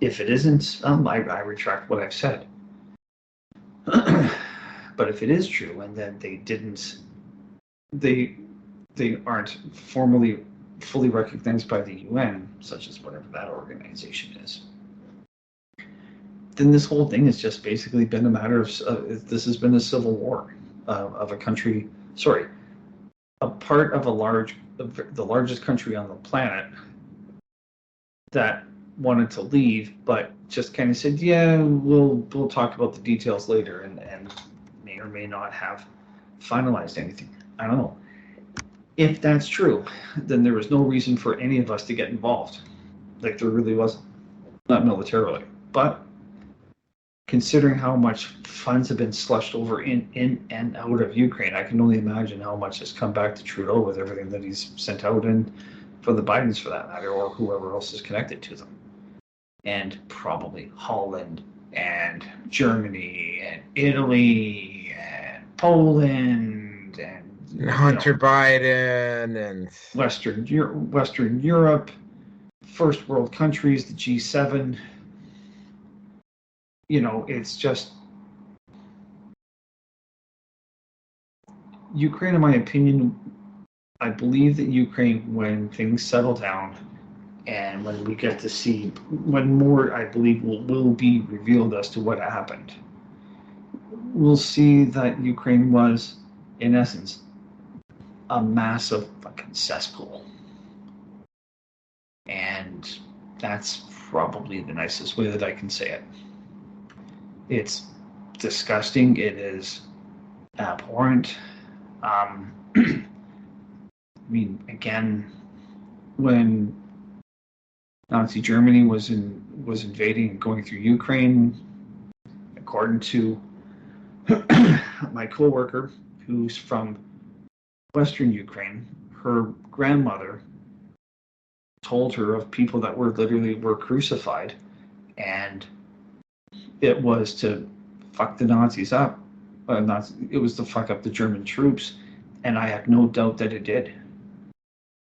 If it isn't, I retract what I've said. But if it is true, and then they aren't formally fully recognized by the UN, such as whatever that organization is, then this whole thing has just basically been a matter of this has been a civil war of a country. Sorry, a part of the largest country on the planet that wanted to leave, but just kind of said, yeah, we'll talk about the details later, and may or may not have finalized anything. I don't know. If that's true, then there was no reason for any of us to get involved. Like, there really wasn't. Not militarily. But considering how much funds have been slushed over in and out of Ukraine, I can only imagine how much has come back to Trudeau with everything that he's sent out, and for the Bidens for that matter, or whoever else is connected to them. And probably Holland and Germany and Italy and Poland and Hunter Biden and Western Europe, first world countries, the G7. It's just Ukraine, in my opinion. I believe that Ukraine, when things settle down and when we get to see, when more, I believe, will be revealed as to what happened, we'll see that Ukraine was, in essence, a massive fucking cesspool. And that's probably the nicest way that I can say it. It's disgusting. It is abhorrent. I mean, again, when Nazi Germany was invading and going through Ukraine, according to my coworker, who's from Western Ukraine, her grandmother told her of people that were crucified, and it was to fuck the Nazis up. It was to fuck up the German troops, and I have no doubt that it did.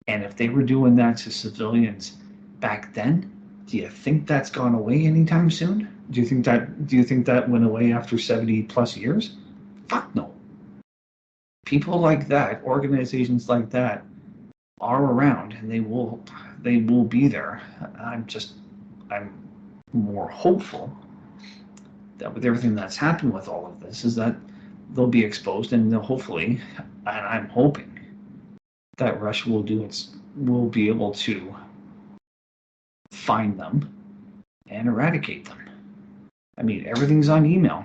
And if they were doing that to civilians back then, do you think that's gone away anytime soon? Do you think that went away after 70 plus years? Fuck no. People like that, organizations like that, are around, and they will be there. I'm more hopeful that with everything that's happened with all of this is that they'll be exposed, and they'll hopefully, and I'm hoping that Russia will be able to find them and eradicate them. I mean, everything's on email,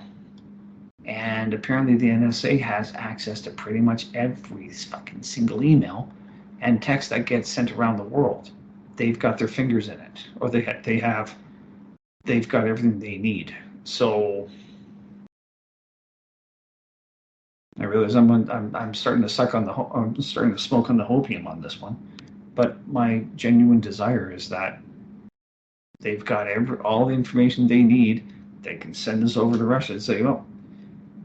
and apparently the NSA has access to pretty much every fucking single email and text that gets sent around the world. They've got their fingers in it, or they've got everything they need. So I realize I'm starting to smoke on the hopium on this one, but my genuine desire is that they've got all the information they need. They can send this over to Russia and say, "Oh,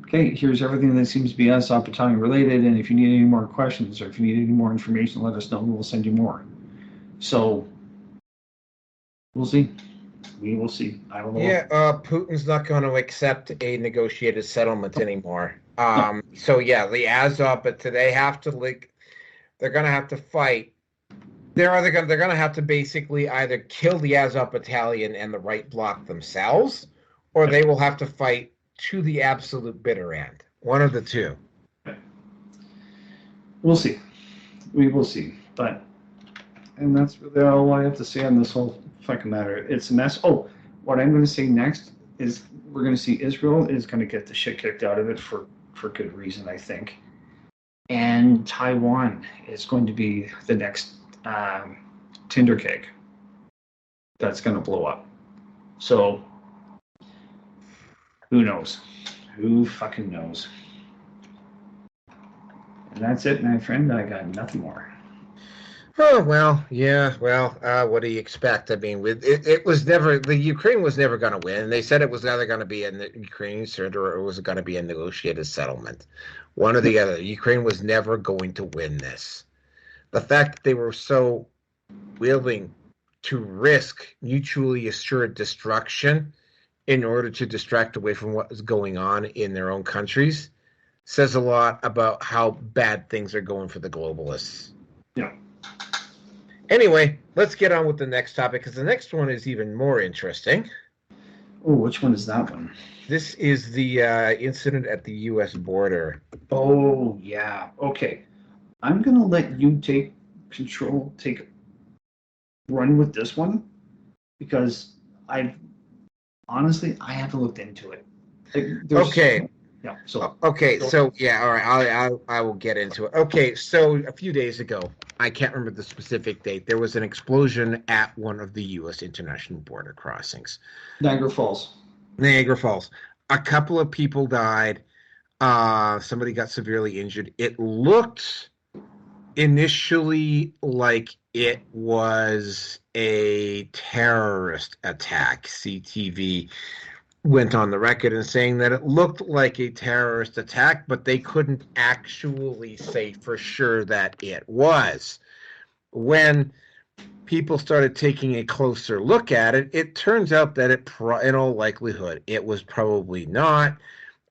okay, here's everything that seems to be Azov Battalion related, and if you need any more questions or if you need any more information, let us know. We'll send you more." So we'll see. We will see. I don't know. Yeah, Putin's not going to accept a negotiated settlement anymore. So yeah, the Azov, but they have to they're going to have to fight. They're going to have to basically either kill the Azov Battalion and the right bloc themselves, or they will have to fight to the absolute bitter end. One of the two. We'll see. We will see. And that's really all I have to say on this whole fucking matter. It's a mess. Oh, what I'm going to say next is we're going to see Israel is going to get the shit kicked out of it for good reason, I think. And Taiwan is going to be the next Tinder cake that's going to blow up. So who knows? Who fucking knows? And that's it, my friend. I got nothing more. Oh, well, yeah, well, what do you expect? I mean, it was never, the Ukraine was never going to win. They said it was either going to be a Ukrainian surrender or it was going to be a negotiated settlement. One or the other. Ukraine was never going to win this. The fact that they were so willing to risk mutually assured destruction in order to distract away from what was going on in their own countries says a lot about how bad things are going for the globalists. Yeah. Anyway, let's get on with the next topic, because the next one is even more interesting. Oh, which one is that one? This is the incident at the U.S. border. Oh, yeah. Okay. I'm going to let you run with this one, because I haven't looked into it. Okay. Yeah. So. Okay. So yeah. All right. I will get into it. Okay. So a few days ago, I can't remember the specific date, there was an explosion at one of the U.S. international border crossings. Niagara Falls. Niagara Falls. A couple of people died. Somebody got severely injured. It looked initially like it was a terrorist attack. CTV went on the record and saying that it looked like a terrorist attack, but they couldn't actually say for sure that it was. When people started taking a closer look at it, it turns out that in all likelihood, it was probably not,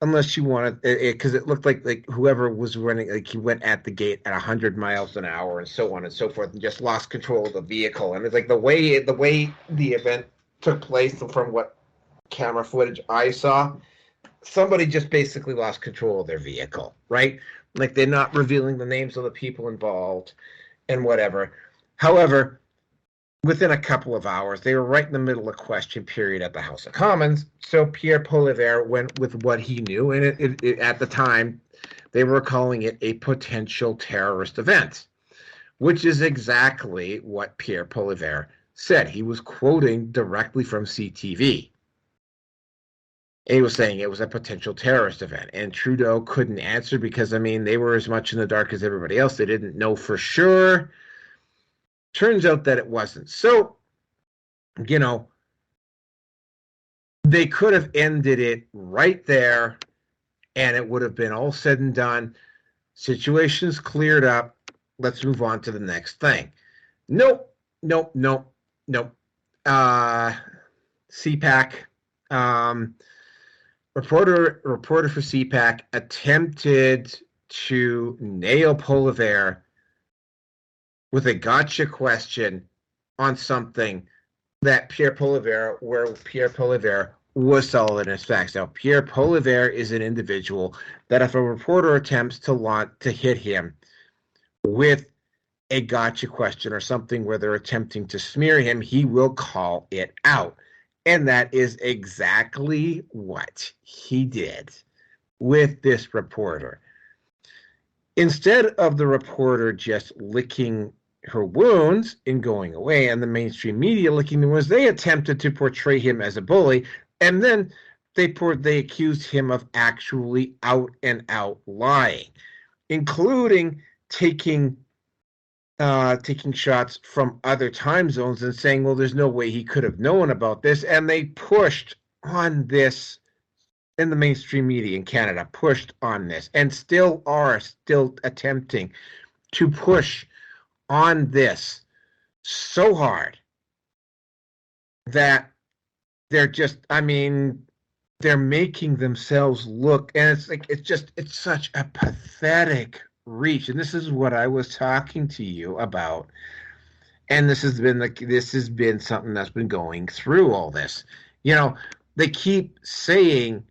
unless you wanted it, because it looked like whoever was running, like he went at the gate at 100 miles an hour and so on and so forth, and just lost control of the vehicle. And it's like the way the event took place, from what camera footage I saw, somebody just basically lost control of their vehicle, right? Like they're not revealing the names of the people involved and whatever. However, within a couple of hours, they were right in the middle of question period at the House of Commons. So Pierre Poilievre went with what he knew, and it at the time, they were calling it a potential terrorist event, which is exactly what Pierre Poilievre said. He was quoting directly from CTV. And he was saying it was a potential terrorist event, and Trudeau couldn't answer because, I mean, they were as much in the dark as everybody else. They didn't know for sure. Turns out that it wasn't. So, you know, they could have ended it right there, and it would have been all said and done. Situation's cleared up. Let's move on to the next thing. Nope. CPAC. Reporter for CPAC attempted to nail Poilievre with a gotcha question on something that Pierre Poilievre was solid in his facts. Now, Pierre Poilievre is an individual that if a reporter attempts to hit him with a gotcha question or something where they're attempting to smear him, he will call it out. And that is exactly what he did with this reporter. Instead of the reporter just licking her wounds and going away, and the mainstream media licking the wounds, they attempted to portray him as a bully, and then they accused him of actually out and out lying, including taking shots from other time zones and saying, well, there's no way he could have known about this. And they pushed on this in the mainstream media in Canada, pushed on this, and still attempting to push on this so hard that they're just, I mean, they're making themselves look, and it's such a pathetic reach. And this is what I was talking to you about, and this has been something that's been going through all this. You know, they keep saying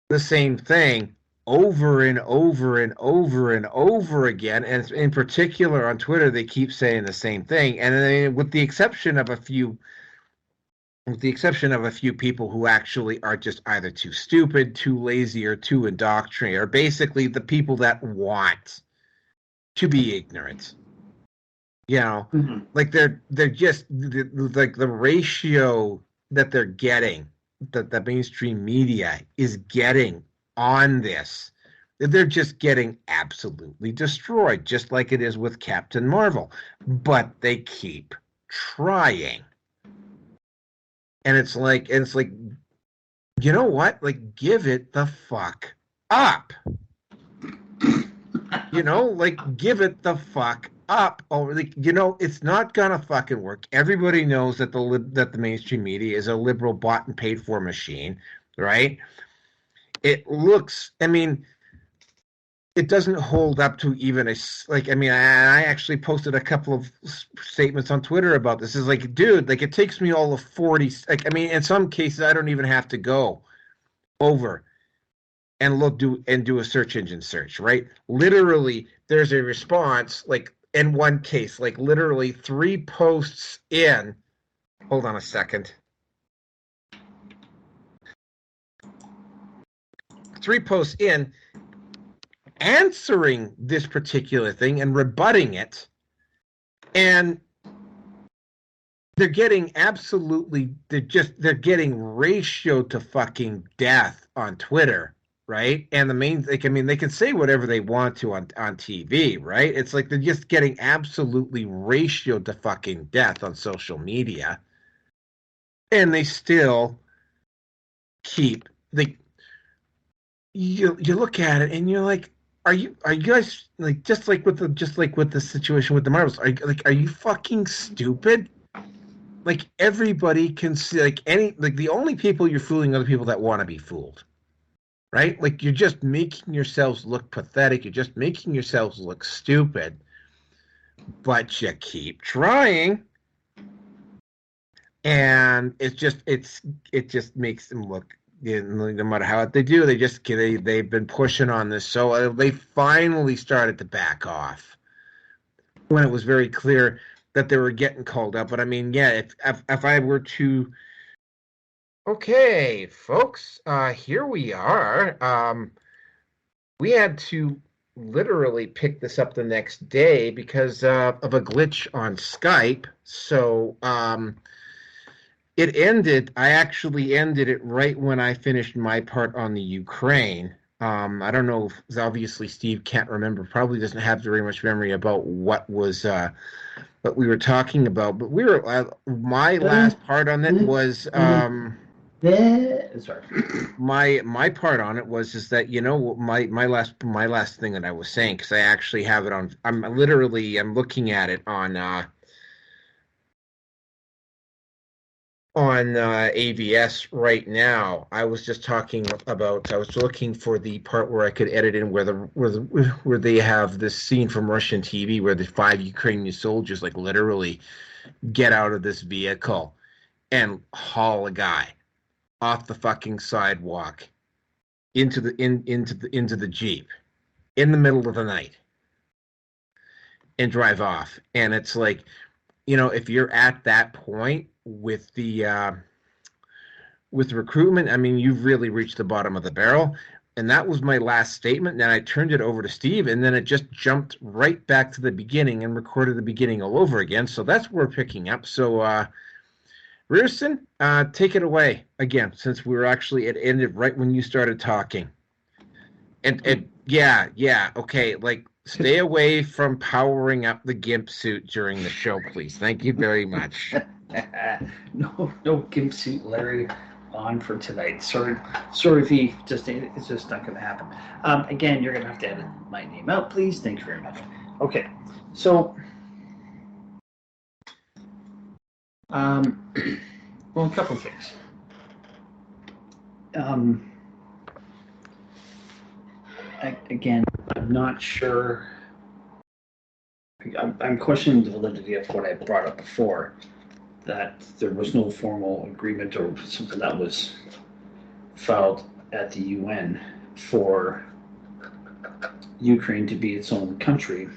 the same thing over and over and over and over again, and in particular on Twitter, they keep saying the same thing. And then, with the exception of a few people who actually are just either too stupid, too lazy, or too indoctrinated, or basically the people that want to be ignorant. You know, like they're just like the ratio that they're getting, that the mainstream media is getting on this, they're just getting absolutely destroyed, just like it is with Captain Marvel. But they keep trying. And it's like, you know what? Like, give it the fuck up. You know, like, give it the fuck up. Oh, like, you know, it's not gonna fucking work. Everybody knows that the mainstream media is a liberal bought and paid for machine, right? It looks, I mean, it doesn't hold up to even I mean, I actually posted a couple of statements on Twitter about this. It's like, dude, like, it takes me all of 40, like, I mean, in some cases, I don't even have to go over and do a search engine search, right? Literally, there's a response, like, in one case, like, literally 3 posts in, hold on a second. 3 posts in, answering this particular thing and rebutting it, and they're getting they're getting ratioed to fucking death on Twitter, right? And the main, like, I mean, they can say whatever they want to on TV, right? It's like they're just getting absolutely ratioed to fucking death on social media, and they still keep you look at it and you're like, are you guys like just like with the situation with the Marvels? Are you fucking stupid? Like everybody can see, the only people you're fooling are the people that want to be fooled, right? Like you're just making yourselves look pathetic. You're just making yourselves look stupid, but you keep trying, and it just makes them look. No matter how they do, they've been pushing on this, so they finally started to back off when it was very clear that they were getting called up. But I mean, yeah, if I were to, okay, folks, here we are. We had to literally pick this up the next day because of a glitch on Skype. So it ended. I actually ended it right when I finished my part on the Ukraine. I don't know if obviously Steve can't remember, probably doesn't have very much memory about what we were talking about, but my last part on it was sorry. my part on it was is that my last thing that I was saying, because I actually have it on. I'm looking at it on AVS right now. I was just talking about. I was looking for the part where I could edit in where they have this scene from Russian TV where the 5 Ukrainian soldiers like literally get out of this vehicle and haul a guy off the fucking sidewalk into the Jeep in the middle of the night and drive off. And it's like, if you're at that point with the recruitment, I mean, you've really reached the bottom of the barrel. And that was my last statement. And then I turned it over to Steve, and then it just jumped right back to the beginning and recorded the beginning all over again. So that's where we're picking up. So, Rearson, take it away again, since it ended right when you started talking. And yeah, okay, like, stay away from powering up the GIMP suit during the show, please. Thank you very much. No GIMP suit, Larry, on for tonight. Sorry, V. It's just not going to happen. Again, you're going to have to edit my name out, please. Thank you very much. Okay, so well, a couple of things. Again, I'm not sure. I'm questioning the validity of what I brought up before, that there was no formal agreement or something that was filed at the UN for Ukraine to be its own country,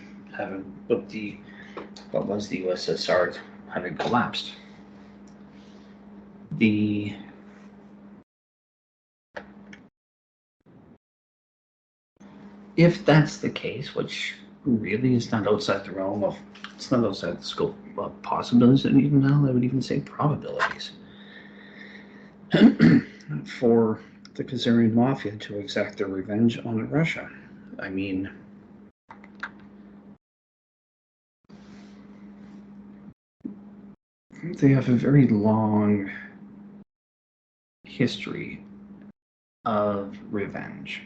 what was the USSR having collapsed. If that's the case, which really is not outside the realm of, it's not outside the scope of possibilities, and even now I would even say probabilities, for the Khazarian Mafia to exact their revenge on Russia. I mean, they have a very long history of revenge.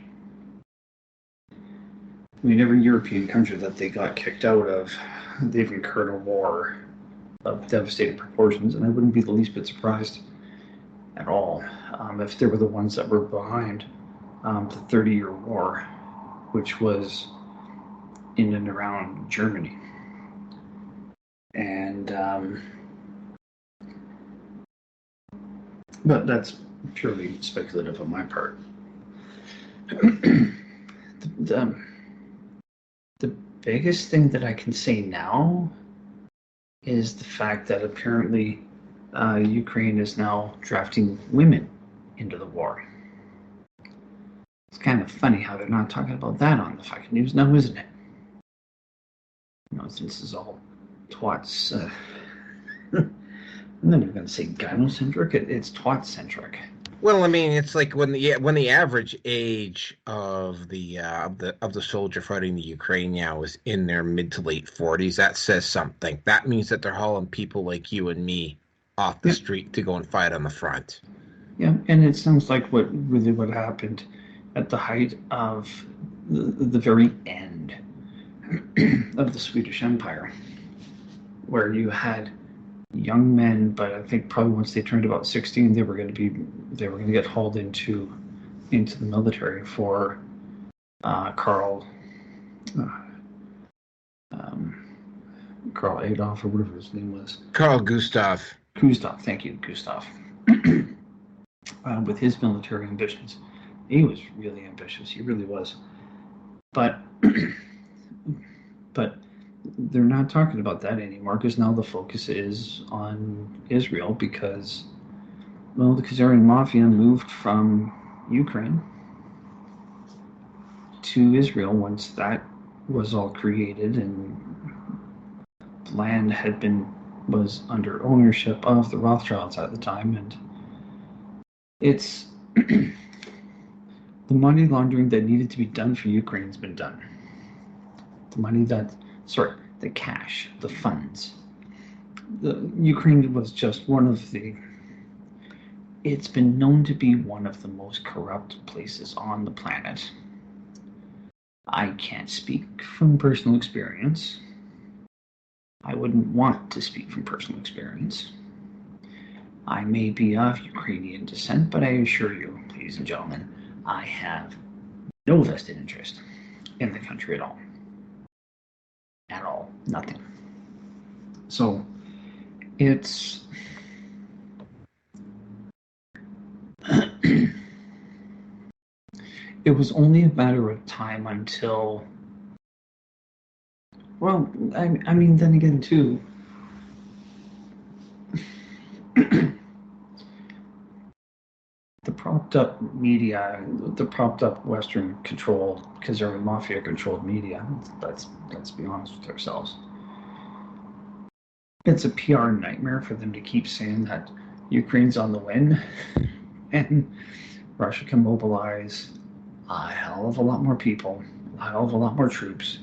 I mean, every European country that they got kicked out of, they've incurred a war of devastating proportions, and I wouldn't be the least bit surprised at all if they were the ones that were behind the 30-year war, which was in and around Germany. And but that's purely speculative on my part. The biggest thing that I can say now is the fact that apparently Ukraine is now drafting women into the war. It's kind of funny how they're not talking about that on the fucking news now, isn't it? Since this is all twats I'm not even going to say gynocentric. It's twat-centric. Well, I mean, it's like when the average age of the soldier fighting the Ukraine now is in their mid to late 40s. That says something. That means that they're hauling people like you and me off the street to go and fight on the front. Yeah, and it sounds like what happened at the height of the very end of the Swedish Empire, where you had young men, but I think probably once they turned about 16, they were going to get hauled into the military for Carl Adolf, or whatever his name was. Carl Gustav. Thank you, Gustav. With his military ambitions, he was really ambitious. He really was. But they're not talking about that anymore, because now the focus is on Israel, because the Khazarian mafia moved from Ukraine to Israel once that was all created and land was under ownership of the Rothschilds at the time, and it's the money laundering that needed to be done for Ukraine's been done. The cash, the funds. Ukraine was just one of it's been known to be one of the most corrupt places on the planet. I can't speak from personal experience. I wouldn't want to speak from personal experience. I may be of Ukrainian descent, but I assure you, ladies and gentlemen, I have no vested interest in the country at all. At all. Nothing. So, it's... it was only a matter of time until... Well, I mean, then again, too... the propped up media, the propped up Western controlled, Khazarian mafia controlled media, let's be honest with ourselves. It's a PR nightmare for them to keep saying that Ukraine's on the win and Russia can mobilize a hell of a lot more people, a hell of a lot more troops.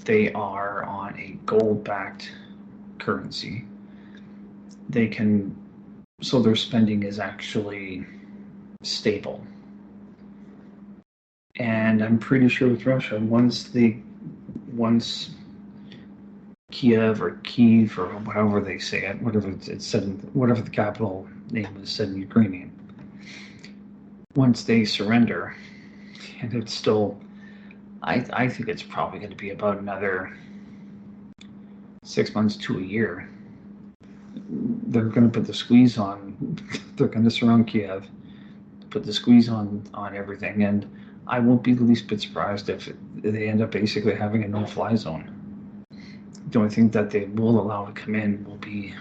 They are on a gold-backed currency. So their spending is actually stable. And I'm pretty sure with Russia, once Kiev or however they say it, whatever it's said, whatever the capital name is said in Ukrainian, once they surrender, and it's still, I think it's probably going to be about another 6 months to a year. They're going to put the squeeze on. They're going to surround Kiev, put the squeeze on everything, and I won't be the least bit surprised if they end up basically having a no-fly zone. The only thing that they will allow to come in will be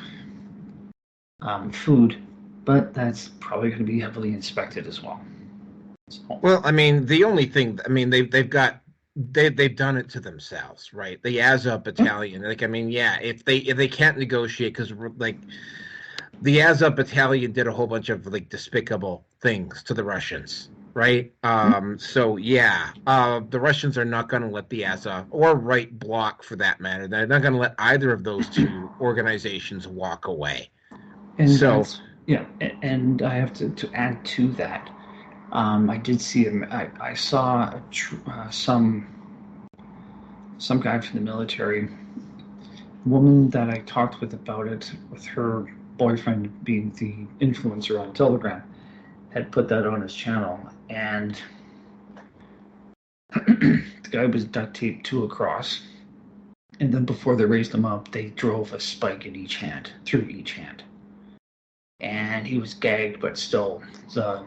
food, but that's probably going to be heavily inspected as well. So. Well, I mean, the only thing, I mean, they've done it to themselves, right? The Azov Battalion, like, I mean, yeah, if they can't negotiate, because like the Azov Battalion did a whole bunch of like despicable things to the Russians, right? So yeah, the Russians are not going to let the Azov or Right Bloc, for that matter, they're not going to let either of those two organizations walk away. And so yeah, and I have to add to that. I did see him. I saw some guy from the military, woman that I talked with about it, with her boyfriend being the influencer on Telegram, had put that on his channel, and the guy was duct taped to a cross, and then before they raised him up, they drove a spike in each hand, through each hand, and he was gagged, but still the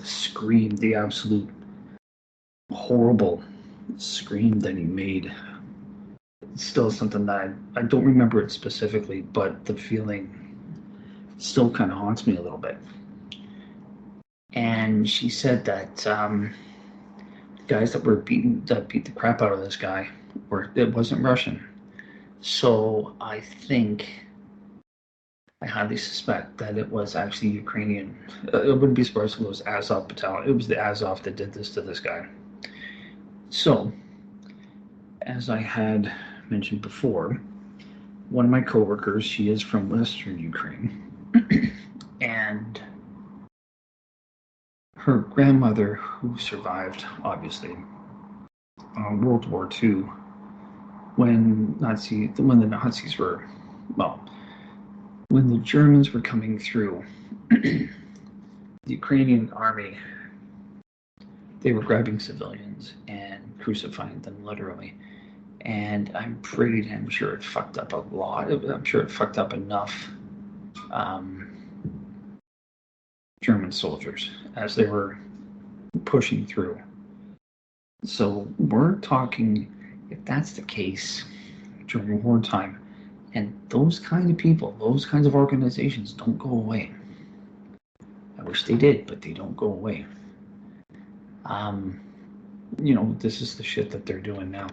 scream, the absolute horrible scream that he made, it's still something that I don't remember it specifically, but the feeling still kind of haunts me a little bit. And she said that the guys that beat the crap out of this guy it wasn't Russian. So I think I highly suspect that it was actually Ukrainian. It wouldn't be surprised if it was Azov battalion. It was the Azov that did this to this guy. So, as I had mentioned before, one of my coworkers, she is from Western Ukraine, and her grandmother, who survived, obviously, World War II, when the Nazis were, well, when the Germans were coming through, the Ukrainian army, they were grabbing civilians and crucifying them literally. And I'm pretty damn sure it fucked up a lot. I'm sure it fucked up enough German soldiers as they were pushing through. So we're talking, if that's the case during wartime, and those kind of people, those kinds of organizations don't go away. I wish they did, but they don't go away. This is the shit that they're doing now.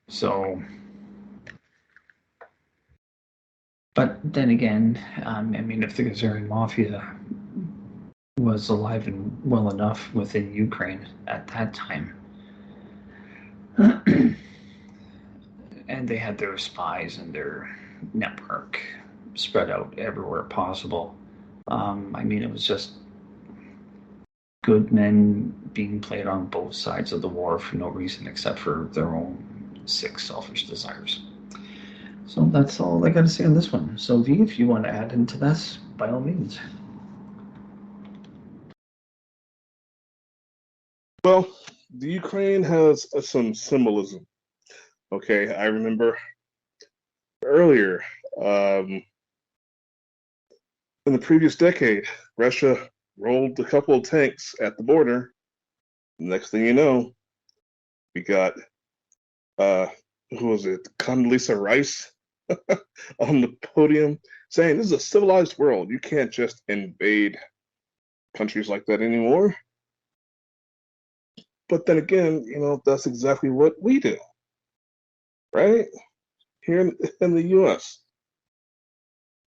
So, but then again, if the Khazarian Mafia was alive and well enough within Ukraine at that time, and they had their spies and their network spread out everywhere possible. It was just good men being played on both sides of the war for no reason except for their own sick, selfish desires. So that's all I got to say on this one. So V, if you want to add into this, by all means. Well, the Ukraine has some symbolism. Okay, I remember earlier in the previous decade, Russia rolled a couple of tanks at the border. Next thing you know, we got who was it? Condoleezza Rice on the podium saying this is a civilized world. You can't just invade countries like that anymore. But then again, that's exactly what we do, right? Here in the U.S.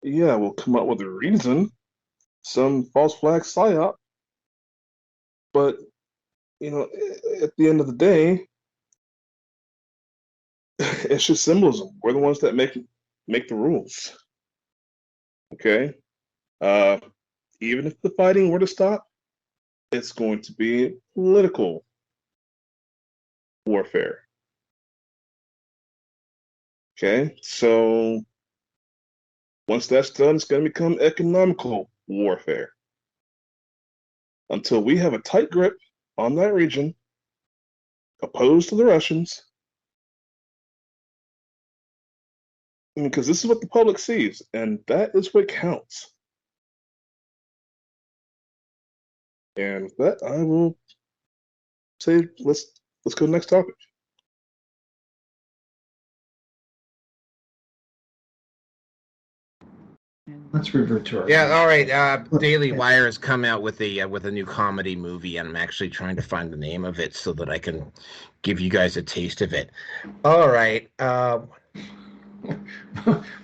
Yeah, we'll come up with a reason, some false flag psyop, but at the end of the day, it's just symbolism. We're the ones that make the rules. Okay? Even if the fighting were to stop, it's going to be political warfare. Okay? So once that's done, it's going to become economical warfare. Until we have a tight grip on that region, opposed to the Russians, because this is what the public sees, and that is what counts. And with that, I will say let's go to the next topic. Let's revert to our Yeah, all right. Daily Wire has come out with a new comedy movie, and I'm actually trying to find the name of it so that I can give you guys a taste of it. All right.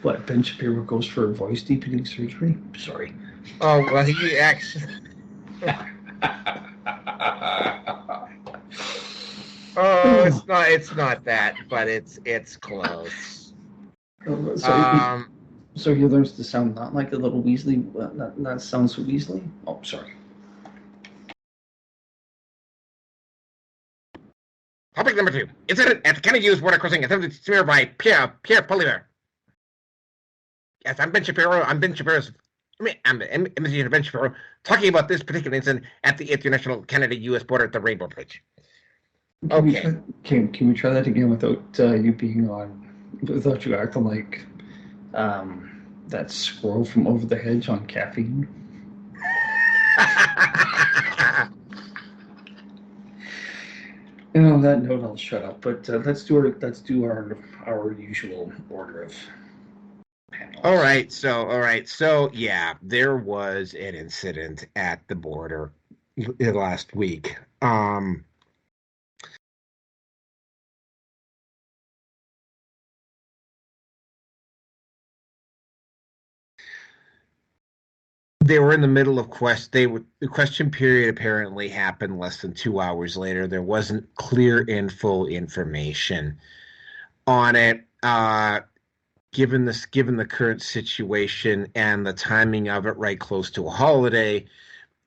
What, Ben Shapiro goes for voice deepening surgery? Sorry. Oh well, he actually. Oh, it's not that, but it's close. So he learns to sound not like a little Weasley, not sound so Weasley? Oh, sorry. Topic number 2. Incident at Kennedy's border crossing attempted to smear by Pierre Poilievre. Yes, I'm Ben Shapiro's I'm Ben Shapiro talking about this particular incident at the international Canada-U.S. border at the Rainbow Bridge. Okay. Can we try that again without you acting like that squirrel from Over the Hedge on caffeine? And on that note, I'll shut up. But let's do our usual order of panels. All right. So yeah, there was an incident at the border last week. they were in the middle of the question period apparently happened less than 2 hours later. There wasn't clear and full information on it. Given the current situation and the timing of it right close to a holiday,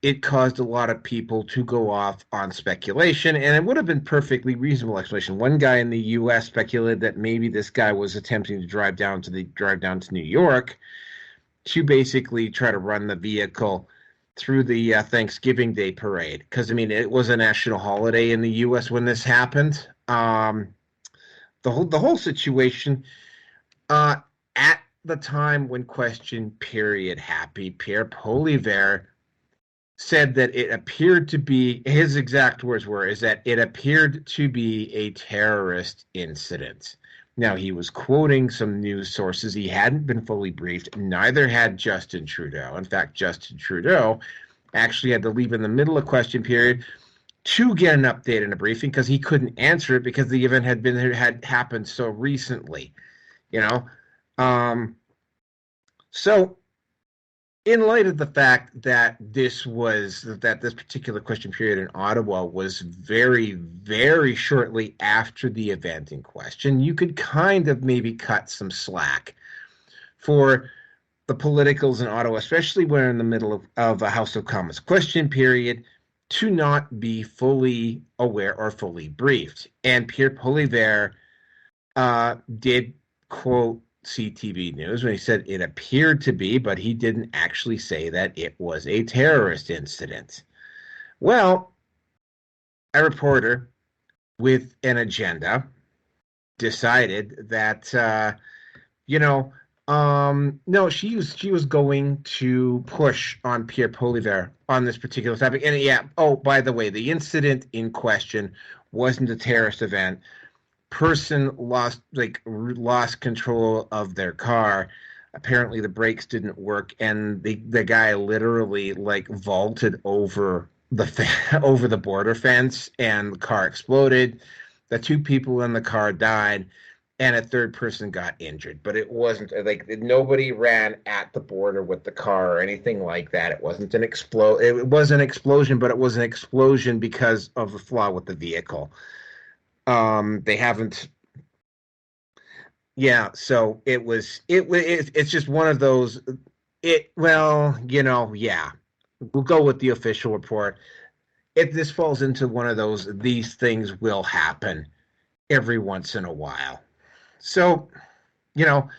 it caused a lot of people to go off on speculation, and it would have been perfectly reasonable explanation. One guy in the U.S. speculated that maybe this guy was attempting to drive down to New York to basically try to run the vehicle through the Thanksgiving Day parade, because I mean it was a national holiday in the U.S. when this happened. The whole situation. At the time when question period happened, Pierre Poilievre said that it appeared to be, his exact words were, is that it appeared to be a terrorist incident. Now, he was quoting some news sources. He hadn't been fully briefed. Neither had Justin Trudeau. In fact, Justin Trudeau actually had to leave in the middle of question period to get an update and a briefing because he couldn't answer it because the event had happened so recently, you know. So in light of the fact that this particular question period in Ottawa was very, very shortly after the event in question, you could kind of maybe cut some slack for the politicals in Ottawa, especially when in the middle of a House of Commons question period, to not be fully aware or fully briefed. And Pierre Poilievre did quote CTV News when he said it appeared to be, but he didn't actually say that it was a terrorist incident. Well, a reporter with an agenda decided that, no, she was going to push on Pierre Poilievre on this particular topic. And yeah, oh, by the way, the incident in question wasn't a terrorist event. Person lost control of their car. Apparently the brakes didn't work, and the guy literally vaulted over the border fence, and the car exploded. The two people in the car died, and a third person got injured. But it wasn't nobody ran at the border with the car or anything like that. It wasn't an It was an explosion, but it was an explosion because of a flaw with the vehicle. They haven't. Yeah, so it's just one of those. Yeah, we'll go with the official report. This falls into one of those. These things will happen every once in a while. So, the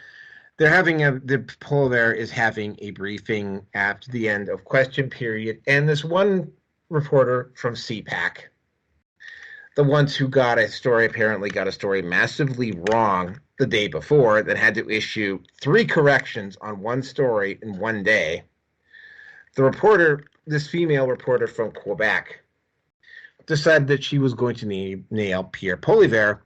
Poilievre is having a briefing after the end of question period, and this one reporter from CPAC. The ones who apparently got a story massively wrong the day before, that had to issue 3 corrections on one story in one day. This female reporter from Quebec, decided that she was going to nail Pierre Poilievre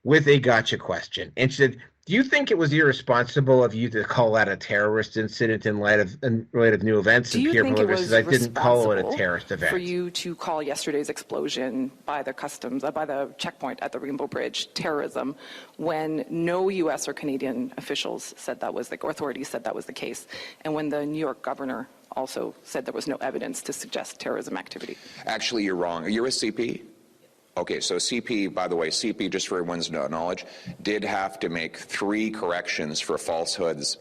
with a gotcha question. And she said, do you think it was irresponsible of you to call that a terrorist incident in light of new events? Do you think it was I didn't call it a terrorist event. For you to call yesterday's explosion by the checkpoint at the Rainbow Bridge terrorism, when no U.S. or Canadian officials said that was authorities said that was the case, and when the New York governor also said there was no evidence to suggest terrorism activity? Actually, you're wrong. You're a CP? Okay, so CP, by the way, CP, just for everyone's knowledge, did have to make 3 corrections for falsehoods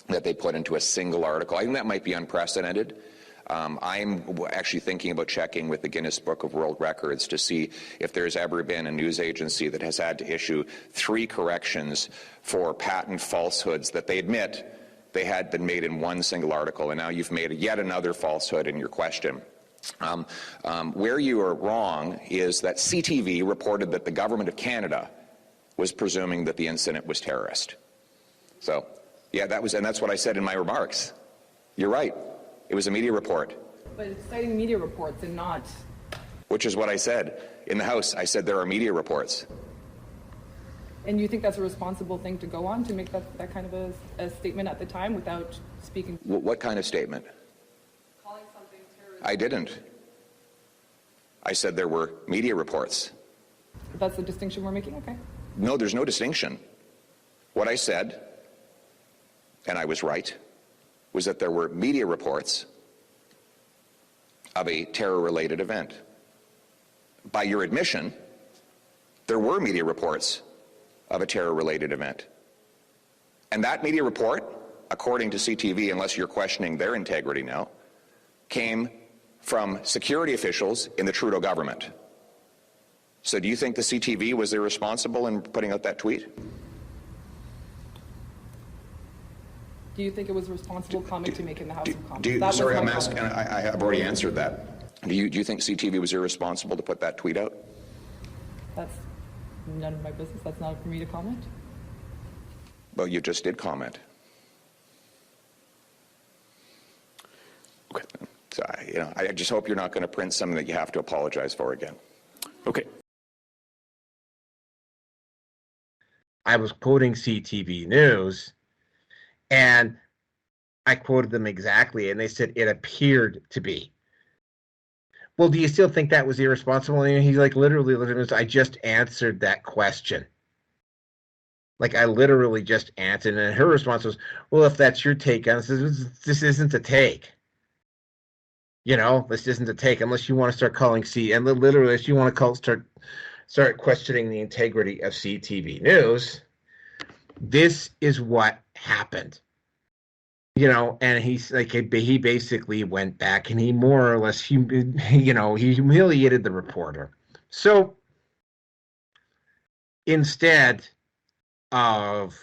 that they put into a single article. I think that might be unprecedented. I'm actually thinking about checking with the Guinness Book of World Records to see if there's ever been a news agency that has had to issue 3 corrections for patent falsehoods that they admit they had been made in one single article, and now you've made yet another falsehood in your question. Where you are wrong is that CTV reported that the government of Canada was presuming that the incident was terrorist. So, yeah, that's what I said in my remarks. You're right. It was a media report. But it's citing media reports and not... Which is what I said. In the House, I said there are media reports. And you think that's a responsible thing to go on, to make that kind of a statement at the time without speaking? What kind of statement? Calling something terrorist. I didn't. I said there were media reports. That's the distinction we're making? Okay. No, there's no distinction. What I said, and I was right, was that there were media reports of a terror-related event. By your admission, there were media reports of a terror-related event. And that media report, according to CTV, unless you're questioning their integrity now, came from security officials in the Trudeau government. So do you think the CTV was irresponsible in putting out that tweet? Do you think it was a responsible comment to make in the House of Commons? Sorry, I'm asking, I have already answered that. Do you think CTV was irresponsible to put that tweet out? That's none of my business. That's not for me to comment. Well, you just did comment. Okay. So, I just hope you're not going to print something that you have to apologize for again. Okay. I was quoting CTV News, and I quoted them exactly, and they said it appeared to be. Well, do you still think that was irresponsible? And he's like, literally, I just answered that question. Like, I literally just answered, and her response was, well, if that's your take on this isn't a take. This isn't a take unless you want to start calling and literally, if you want to start questioning the integrity of CTV News, this is what happened. And he's like, he basically went back and he more or less, he humiliated the reporter. So instead of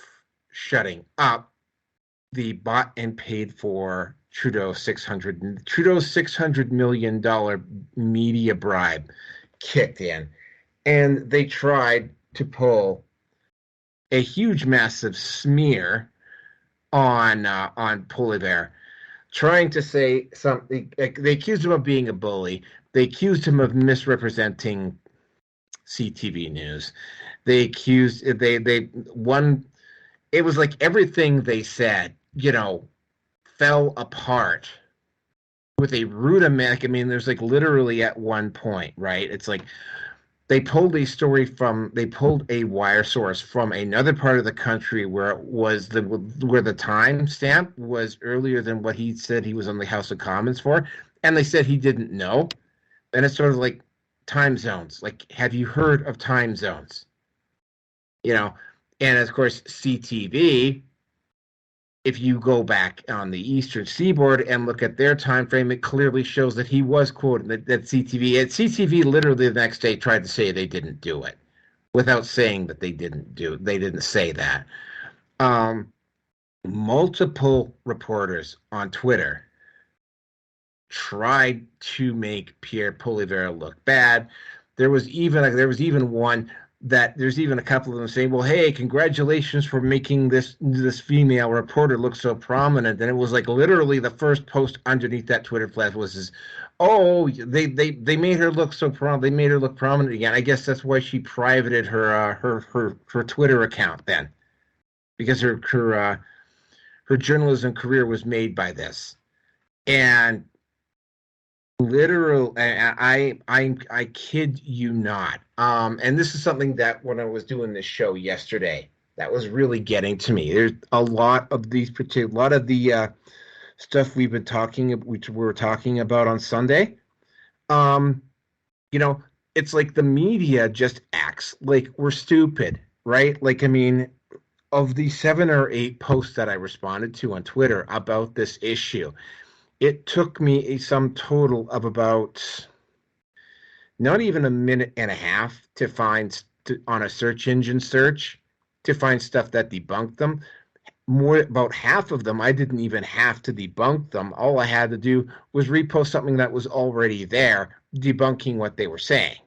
shutting up, the bought and paid for Trudeau's $600 million media bribe kicked in, and they tried to pull a huge, massive smear on Poilievre, trying to say something. They accused him of being a bully. They accused him of misrepresenting CTV News. It was like everything they said, fell apart with a rudiment. I mean, there's like literally at one point, right? It's like they pulled a wire source from another part of the country where the time stamp was earlier than what he said he was on the House of Commons for, and they said he didn't know. And it's sort of like time zones. Like, have you heard of time zones? And of course, CTV, if you go back on the Eastern Seaboard and look at their time frame, it clearly shows that he was quoted that CTV literally the next day tried to say they didn't do it without saying that they didn't say that. Multiple reporters on Twitter tried to make Pierre Poilievre look bad. There's even a couple of them saying, well, hey, congratulations for making this female reporter look so prominent. And it was like literally the first post underneath that Twitter flag was, they made her look so prominent. They made her look prominent again. I guess that's why she privated her Twitter account then, because her journalism career was made by this. And literal, I kid you not. And this is something that when I was doing this show yesterday, that was really getting to me. There's a lot of the stuff we were talking about on Sunday. It's like the media just acts like we're stupid, right? Like, I mean, of the 7 or 8 posts that I responded to on Twitter about this issue, it took me a sum total of about not even a minute and a half to find on a search engine search to find stuff that debunked them. About half of them, I didn't even have to debunk them. All I had to do was repost something that was already there, debunking what they were saying.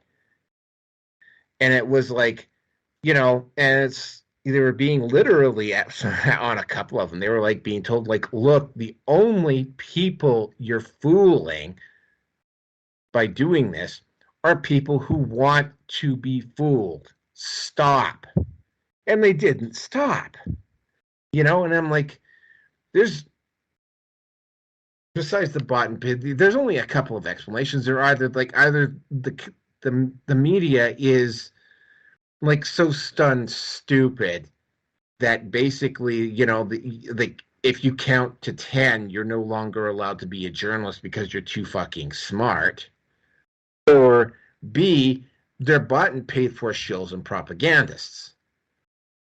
And it was like, and they were being literally on a couple of them. They were like being told, like, look, the only people you're fooling by doing this are people who want to be fooled. Stop. And they didn't stop. And I'm like, besides the bot and bid, there's only a couple of explanations. They're either the media is like so stunned stupid that basically, if you count to 10, you're no longer allowed to be a journalist because you're too fucking smart. Or B, they're bought and paid for shills and propagandists.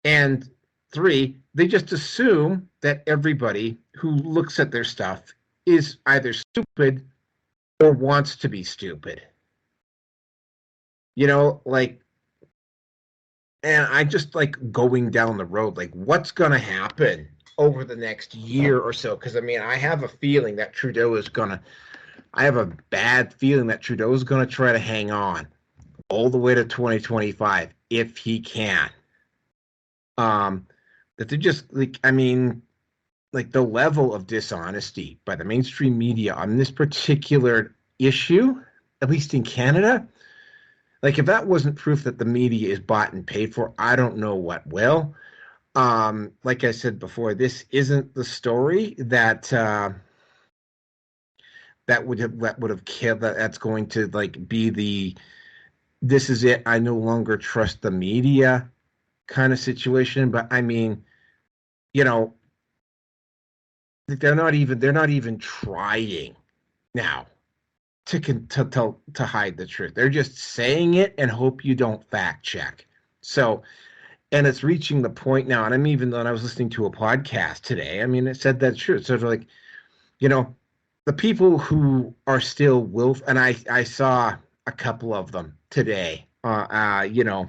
And 3, they just assume that everybody who looks at their stuff is either stupid or wants to be stupid. You know, like, and I just like going down the road, like, what's going to happen over the next year or so? Because, I mean, I have a feeling that Trudeau is going to, I have a bad feeling that Trudeau is going to try to hang on all the way to 2025 if he can. That they're just like, I mean, like the level of dishonesty by the mainstream media on this particular issue, at least in Canada, like if that wasn't proof that the media is bought and paid for, I don't know what will. Like I said before, this isn't the story that that would have killed. That's going to like be the this is it. I no longer trust the media kind of situation. But I mean, you know, they're not even trying now to hide the truth. They're just saying it and hope you don't fact check. So, and it's reaching the point now. And I'm even though I was listening to a podcast today, I mean, it said that's true. It's sort of like, you know, the people who are still and I saw a couple of them today. You know,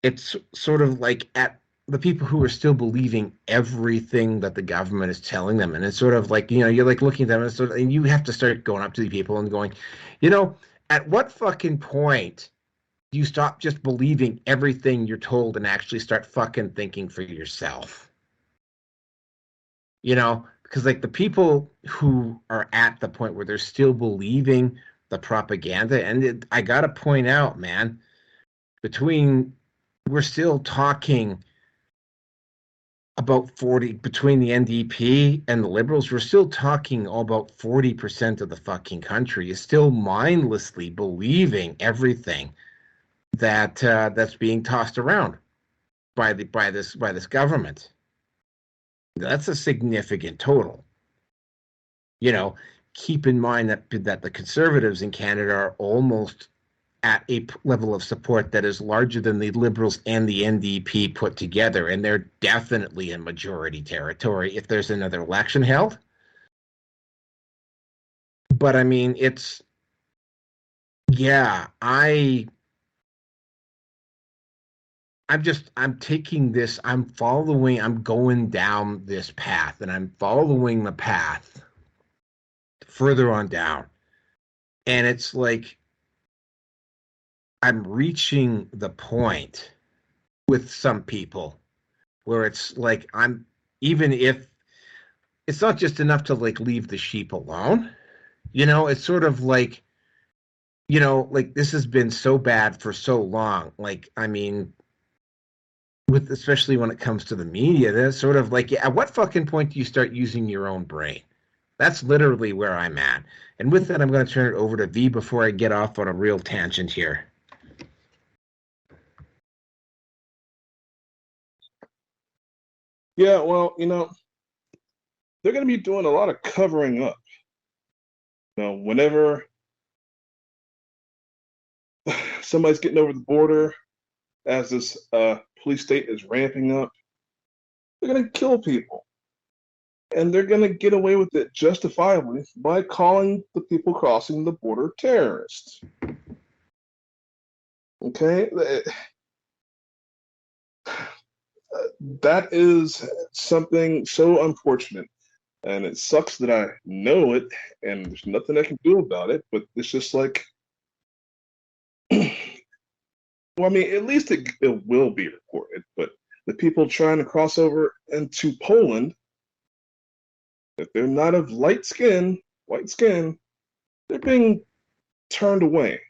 it's sort of like at the people who are still believing everything that the government is telling them. And it's sort of like, you know, you're like looking at them and, and you have to start going up to the people and going, you know, at what fucking point do you stop just believing everything you're told and actually start fucking thinking for yourself? You know, because like the people who are at the point where they're still believing the propaganda, and I got to point out, man, we're still talking about 40 between the NDP and the Liberals. We're still talking about 40% of the fucking country is still mindlessly believing everything that that's being tossed around by this government. That's a significant total. You know, keep in mind that the Conservatives in Canada are almost at a level of support that is larger than the Liberals and the NDP put together, and they're definitely in majority territory if there's another election held. But I mean, it's yeah, I'm taking this, I'm going down this path, and I'm following the path further on down. And it's like I'm reaching the point with some people where it's like even if it's not just enough to like leave the sheep alone, you know, it's sort of like, you know, like this has been so bad for so long. Like, I mean, with especially when it comes to the media, that's sort of like, at what fucking point do you start using your own brain? That's literally where I'm at. And with that, I'm going to turn it over to V before I get off on a real tangent here. Yeah, well, you know, they're going to be doing a lot of covering up. You know, whenever somebody's getting over the border, as this police state is ramping up, they're going to kill people. And they're going to get away with it justifiably by calling the people crossing the border terrorists. Okay? That is something so unfortunate. And it sucks that I know it, and there's nothing I can do about it, but it's just like, well, I mean, at least it will be reported, but the people trying to cross over into Poland, if they're not of white skin, they're being turned away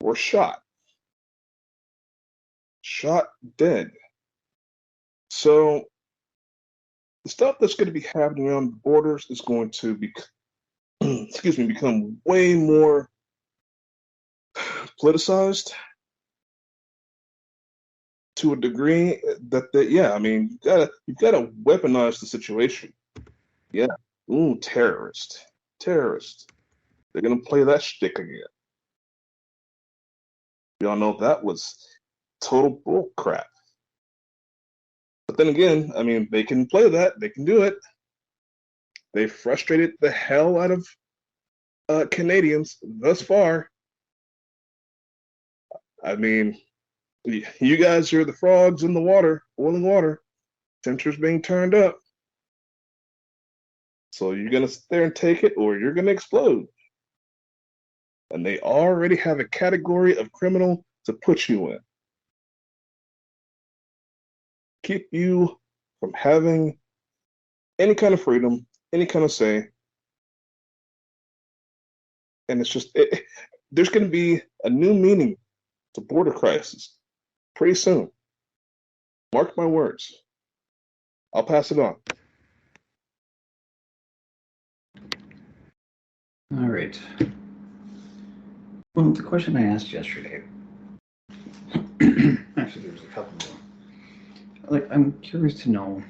or shot dead. So the stuff that's going to be happening around the borders is going to be, become way more politicized. to a degree that yeah, I mean, you gotta weaponize the situation. Yeah. Ooh, terrorist. They're gonna play that shtick again. We all know that was total bull crap. But then again, I mean, they can play that. They can do it. They frustrated the hell out of Canadians thus far. I mean, you guys are the frogs in the water, boiling water. Temperature's being turned up. So you're going to sit there and take it, or you're going to explode. And they already have a category of criminal to put you in. Keep you from having any kind of freedom, any kind of say. And it's just, there's going to be a new meaning to border crisis pretty soon. Mark my words. I'll pass it on. All right. Well, the question I asked yesterday, actually, there was a couple more. Like, I'm curious to know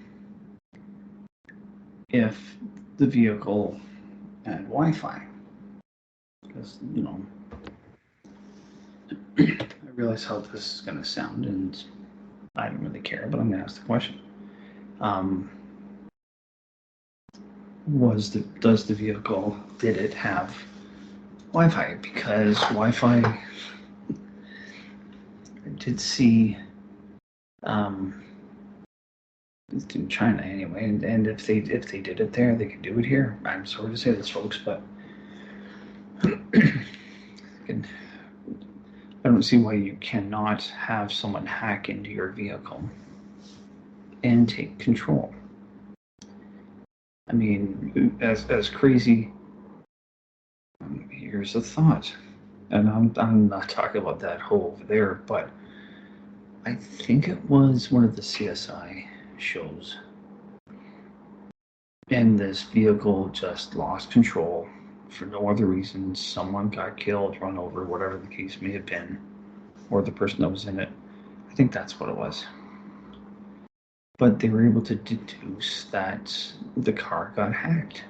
if the vehicle had Wi-Fi, because I realize how this is going to sound, and I don't really care, but I'm going to ask the question. Did it have Wi-Fi? Because Wi-Fi, I did see, it's in China anyway, and if they did it there, they could do it here. I'm sorry to say this, folks, but I don't see why you cannot have someone hack into your vehicle and take control. I mean, as crazy. Here's a thought, and I'm not talking about that hole over there, but I think it was one of the CSI shows, and this vehicle just lost control for no other reason. Someone got killed, run over, whatever the case may have been, or the person that was in it. I think that's what it was. But they were able to deduce that the car got hacked.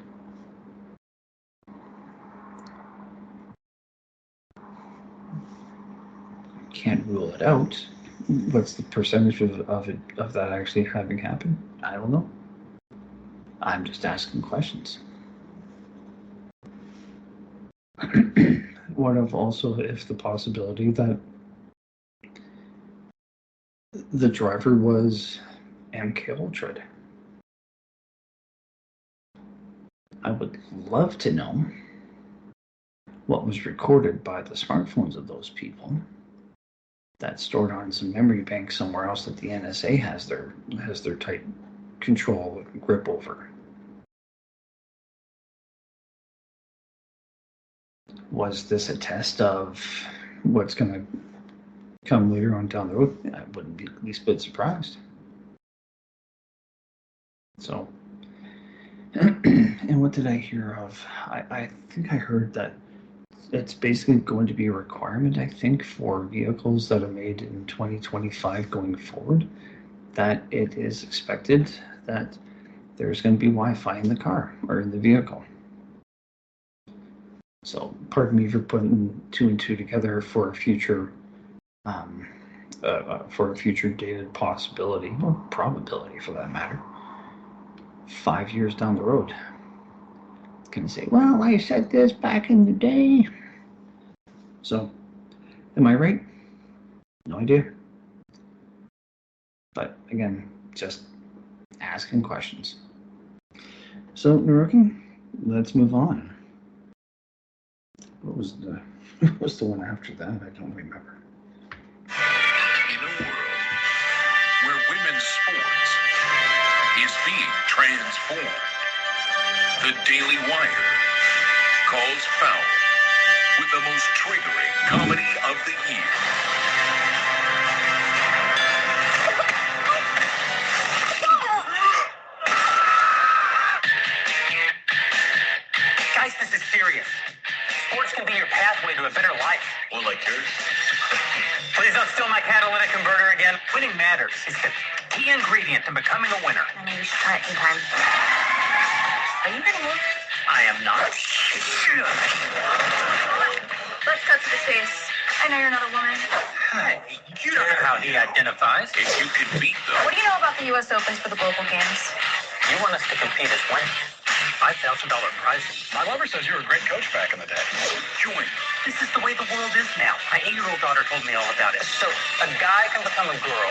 Can't rule it out. What's the percentage of that actually having happened? I don't know. I'm just asking questions. What if also if the possibility that the driver was MK Ultra? I would love to know what was recorded by the smartphones of those people that's stored on some memory bank somewhere else that the NSA has their tight control grip over. Was this a test of what's going to come later on down the road? I wouldn't be the least bit surprised. So, and what did I hear of? I think I heard that it's basically going to be a requirement, I think, for vehicles that are made in 2025 going forward, that it is expected that there's going to be Wi-Fi in the car or in the vehicle. So, pardon me for putting two and two together for a future dated possibility, or probability for that matter, 5 years down the road. Can say, well, I said this back in the day. So, am I right? No idea. But again, just asking questions. So, Naruki, let's move on. What was the one after that? I don't remember. In a world where women's sports is being transformed, the Daily Wire calls foul with the most triggering comedy of the year. Guys, this is serious. Sports can be your pathway to a better life. Or like yours. Please don't steal my catalytic converter again. Winning matters. It's the key ingredient to becoming a winner. I know you should try it sometime. Are you gonna move? I am not. Let's cut to the chase. I know you're not a woman. Hey, you don't know how he identifies. If you can beat them, What do you know about the U.S. Opens for the global games? You want us to compete as winners. $5,000 prizes. My lover says you were a great coach back in the day. join This is the way the world is now. My 8-year-old daughter told me all about it. So a guy can become a girl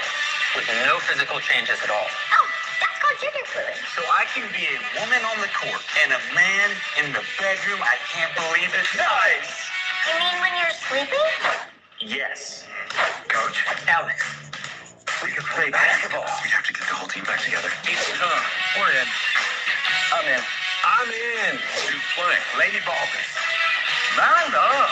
with no physical changes at all. Oh, that's called gender fluid. So I can be a woman on the court and a man in the bedroom. I can't believe it. Nice! You mean when you're sleeping? Yes. Coach, Alex, we can play basketball. We have to get the whole team back together. It's time We're in. I'm in. I'm in. to play. Lady Baldwin. Round up.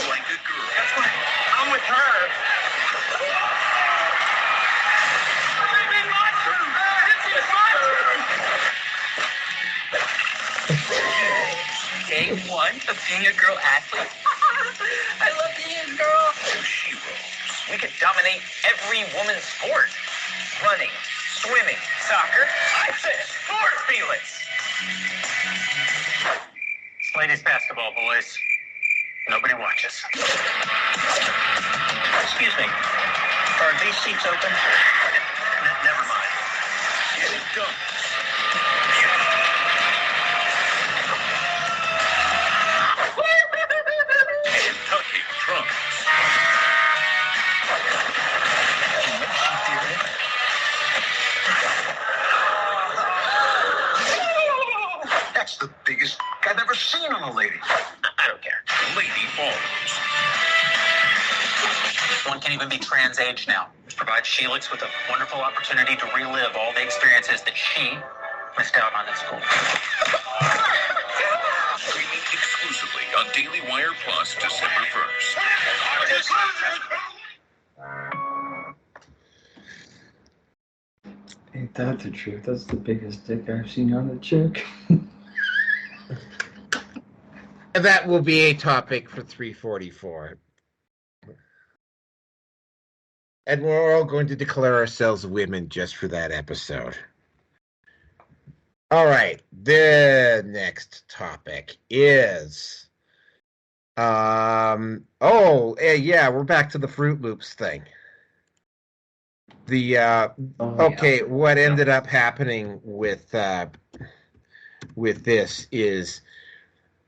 Like a girl. That's right. I'm with her. It's my turn. It's my turn. Day one of being a girl athlete. I love being a girl. Two she-rolls. We could dominate every woman's sport. Running, swimming, soccer. I said sport, Felix. It's ladies basketball, boys. Nobody watches. Excuse me. Are these seats open? Never mind. Get it done. Kentucky trumps. That's the biggest I've ever seen on a lady. I don't care. Lady Falls. One can even be trans age now, which provides Sheelix with a wonderful opportunity to relive all the experiences that she missed out on at school. Streaming exclusively on Daily Wire Plus December 1st. Ain't that the truth? That's the biggest dick I've seen on a chick. And that will be a topic for 344. And we're all going to declare ourselves women just for that episode. All right. The next topic is we're back to the Fruit Loops thing. What ended up happening with this is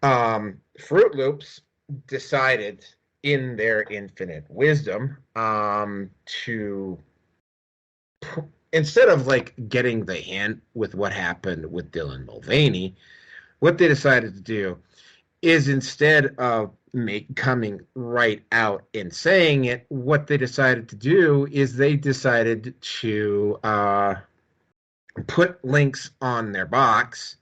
Fruit Loops decided in their infinite wisdom to, instead of like getting the hint with what happened with Dylan Mulvaney, what they decided to do is, instead of coming right out and saying it, what they decided to do is they decided to put links on their box.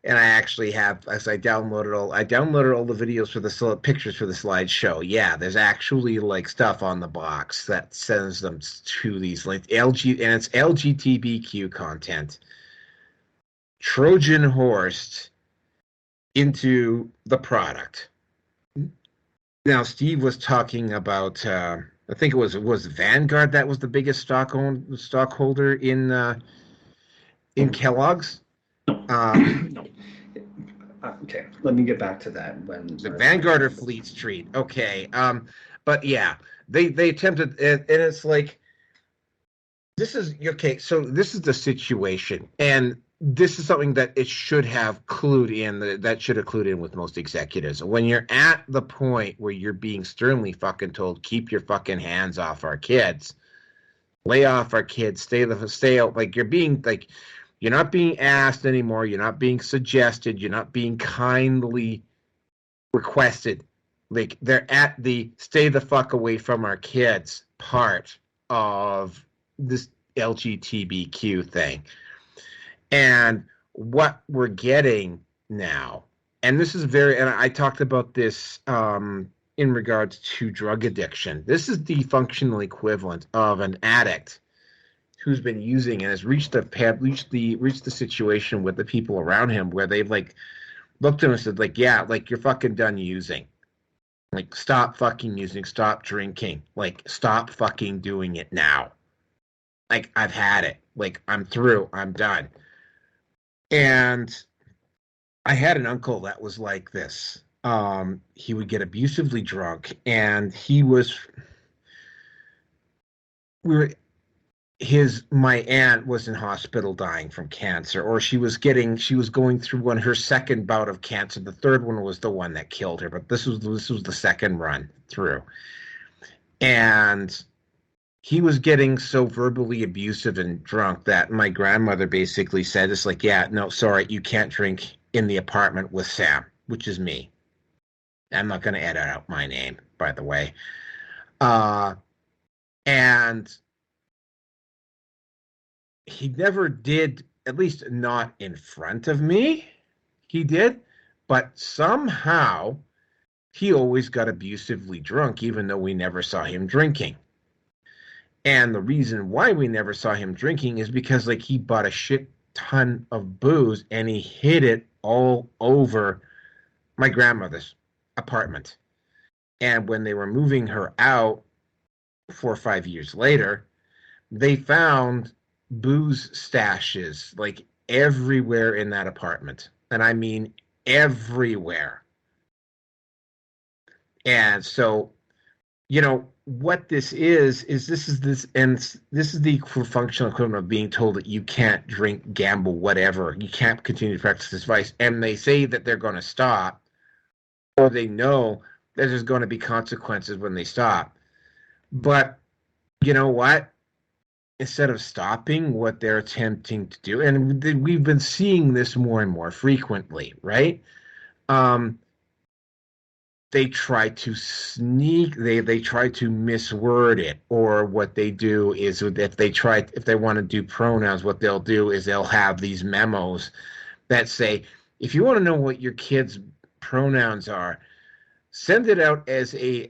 And I actually have, as I downloaded all the videos for the pictures for the slideshow. Yeah, there's actually like stuff on the box that sends them to these links. And it's LGTBQ content. Trojan horsed into the product. Now, Steve was talking about, I think it was Vanguard that was the biggest stockholder in Kellogg's. No. Okay, let me get back to that. When The Vanguard or Fleet Street. Okay. But yeah, they attempted, and it's like, this is okay. So this is the situation, and this is something that it should have clued in. That should have clued in with most executives. When you're at the point where you're being sternly fucking told, keep your fucking hands off our kids, lay off our kids, stay out. Like, you're being like, you're not being asked anymore. You're not being suggested. You're not being kindly requested. Like, they're at the stay the fuck away from our kids part of this LGTBQ thing. And what we're getting now, and this is and I talked about this in regards to drug addiction. This is the functional equivalent of an addict who's been using and has reached the situation with the people around him where they've like looked at him and said, like, yeah, like, you're fucking done using. Like, stop fucking using, stop drinking. Like, stop fucking doing it now. Like, I've had it. Like, I'm through. I'm done. And I had an uncle that was like this. He would get abusively drunk, and we were my aunt was in hospital dying from cancer, or she was going through her second bout of cancer. The third one was the one that killed her, but this was the second run through. And he was getting so verbally abusive and drunk that my grandmother basically said, it's like, yeah, no, sorry, you can't drink in the apartment with Sam, which is me. I'm not going to edit out my name, by the way. And he never did, at least not in front of me. He did, but somehow he always got abusively drunk, even though we never saw him drinking. And the reason why we never saw him drinking is because, like, he bought a shit ton of booze and he hid it all over my grandmother's apartment. And when they were moving her out 4 or 5 years later, they found booze stashes like everywhere in that apartment. And I mean everywhere. And so, you know, what this is the functional equivalent of being told that you can't drink, gamble, whatever. You can't continue to practice this vice. And they say that they're going to stop, or they know that there's going to be consequences when they stop. But you know what? Instead of stopping what they're attempting to do, and we've been seeing this more and more frequently, right? They try to sneak, they try to misword it, or what they do is if they want to do pronouns, what they'll do is they'll have these memos that say, if you want to know what your kids' pronouns are, send it out as a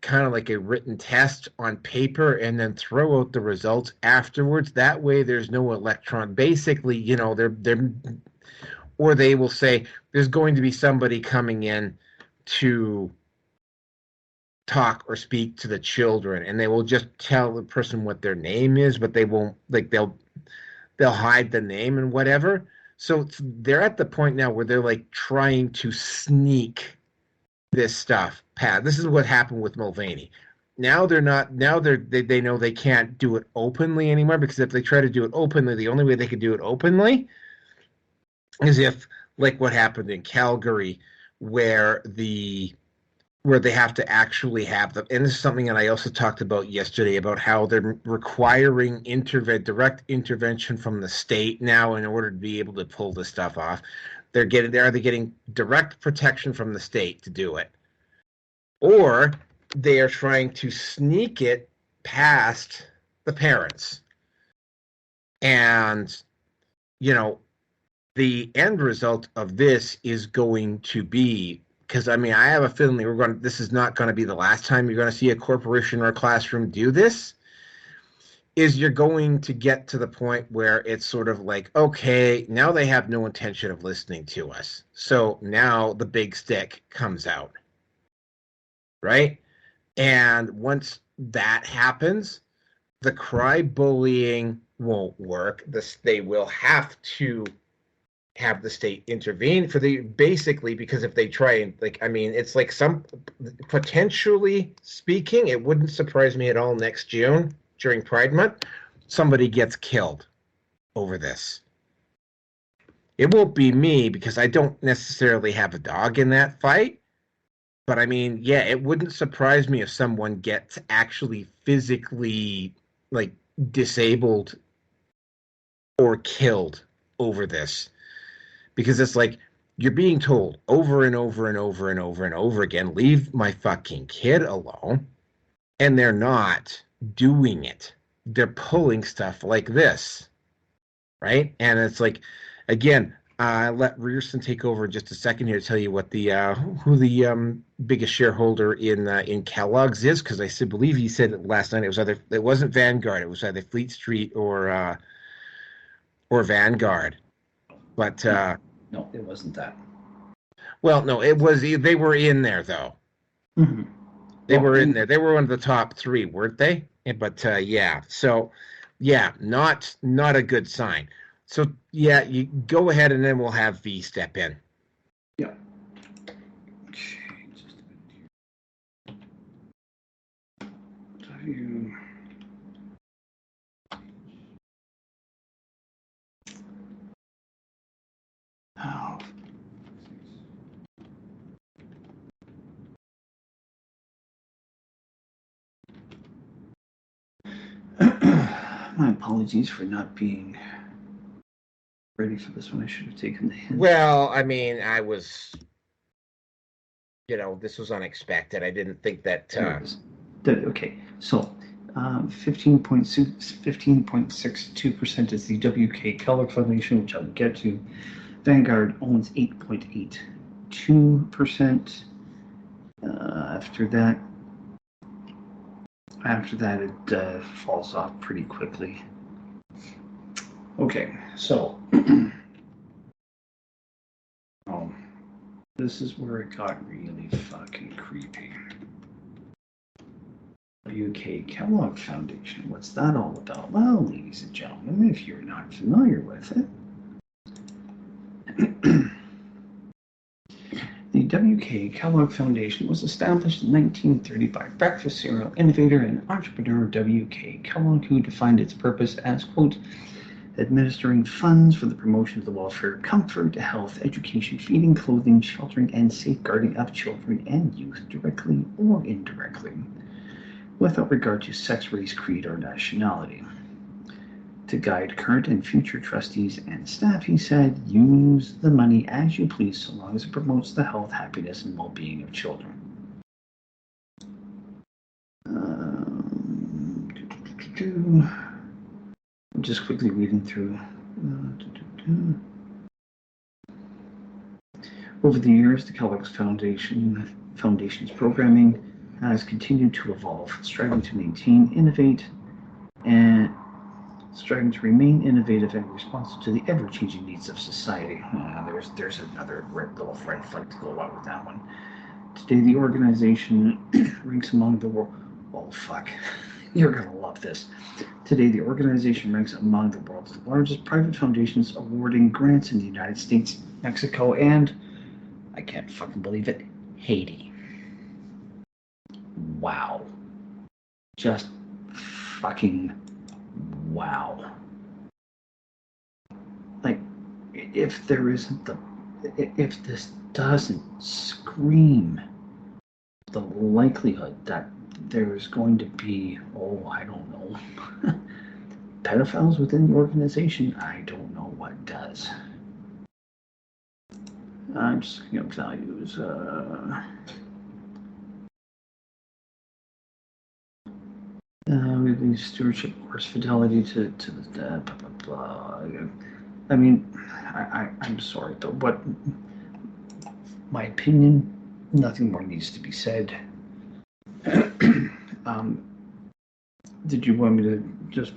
kind of like a written test on paper, and then throw out the results afterwards. That way there's no electron. Basically, you know, or they will say there's going to be somebody coming in to talk or speak to the children, and they will just tell the person what their name is, but they won't, like, they'll hide the name and whatever. So they're at the point now where they're like trying to sneak this stuff past. This is what happened with Mulvaney. Now they know they can't do it openly anymore, because if they try to do it openly, the only way they could do it openly is if, like what happened in Calgary, where they have to actually have them. And this is something that I also talked about yesterday, about how they're requiring direct intervention from the state now in order to be able to pull this stuff off. They're getting direct protection from the state to do it, or they are trying to sneak it past the parents. And, you know, the end result of this is going to be, because I mean, I have a feeling this is not going to be the last time you're going to see a corporation or a classroom do this, is you're going to get to the point where it's sort of like, okay, now they have no intention of listening to us. So now the big stick comes out, right? And once that happens, the cry bullying won't work. They will have to have the state intervene basically, because if they try and, like, I mean, it's like potentially speaking, it wouldn't surprise me at all next June during Pride Month, somebody gets killed over this. It won't be me, because I don't necessarily have a dog in that fight. But I mean, yeah, it wouldn't surprise me if someone gets actually physically, like, disabled or killed over this. Because it's like, you're being told over and over and over and over and over again, leave my fucking kid alone. And they're not doing it. They're pulling stuff like this, right? And it's like, again, let Rearson take over in just a second here to tell you what who the biggest shareholder in Kellogg's is, because I believe he said it last night. It wasn't Vanguard. It was either Fleet Street or Vanguard. But no, it wasn't that. Well, no, it was. They were in there though. Mm-hmm. They were in there. They were one of the top 3, weren't they? But yeah, so yeah, not a good sign. So yeah, you go ahead and then we'll have V step in. Yeah. Okay, just a minute here. Oh. My apologies for not being ready for this one. I should have taken the hint. Well, I mean, I was, this was unexpected. I didn't think that. There it is. Okay, so 15.62% is the WK Kellogg Foundation, which I'll get to. Vanguard owns 8.82%. After that, it falls off pretty quickly. Okay, so this is where it got really fucking creepy. UK Kellogg Foundation, what's that all about? Well, ladies and gentlemen, if you're not familiar with it, the WK Kellogg Foundation was established in 1930 by breakfast cereal innovator and entrepreneur W.K. Kellogg, who defined its purpose as, quote, administering funds for the promotion of the welfare, comfort, health, education, feeding, clothing, sheltering, and safeguarding of children and youth directly or indirectly, without regard to sex, race, creed, or nationality. To guide current and future trustees and staff, he said, use the money as you please so long as it promotes the health, happiness, and well-being of children. I'm just quickly reading through. Over the years, the Kellogg's Foundation's programming has continued to evolve, striving to remain innovative and responsive to the ever-changing needs of society. There's another little red flag to go out with that one. Today, the organization ranks among the world. Oh fuck, you're gonna love this. Today, the organization ranks among the world's largest private foundations, awarding grants in the United States, Mexico, and I can't fucking believe it, Haiti. Wow. Just fucking wow. Like, if this doesn't scream the likelihood that there's going to be, I don't know, pedophiles within the organization, I don't know what does. I'm just looking up values. Stewardship, of course, fidelity to the blah, blah, blah. I mean, I'm sorry, but what, my opinion, nothing more needs to be said. Did you want me to just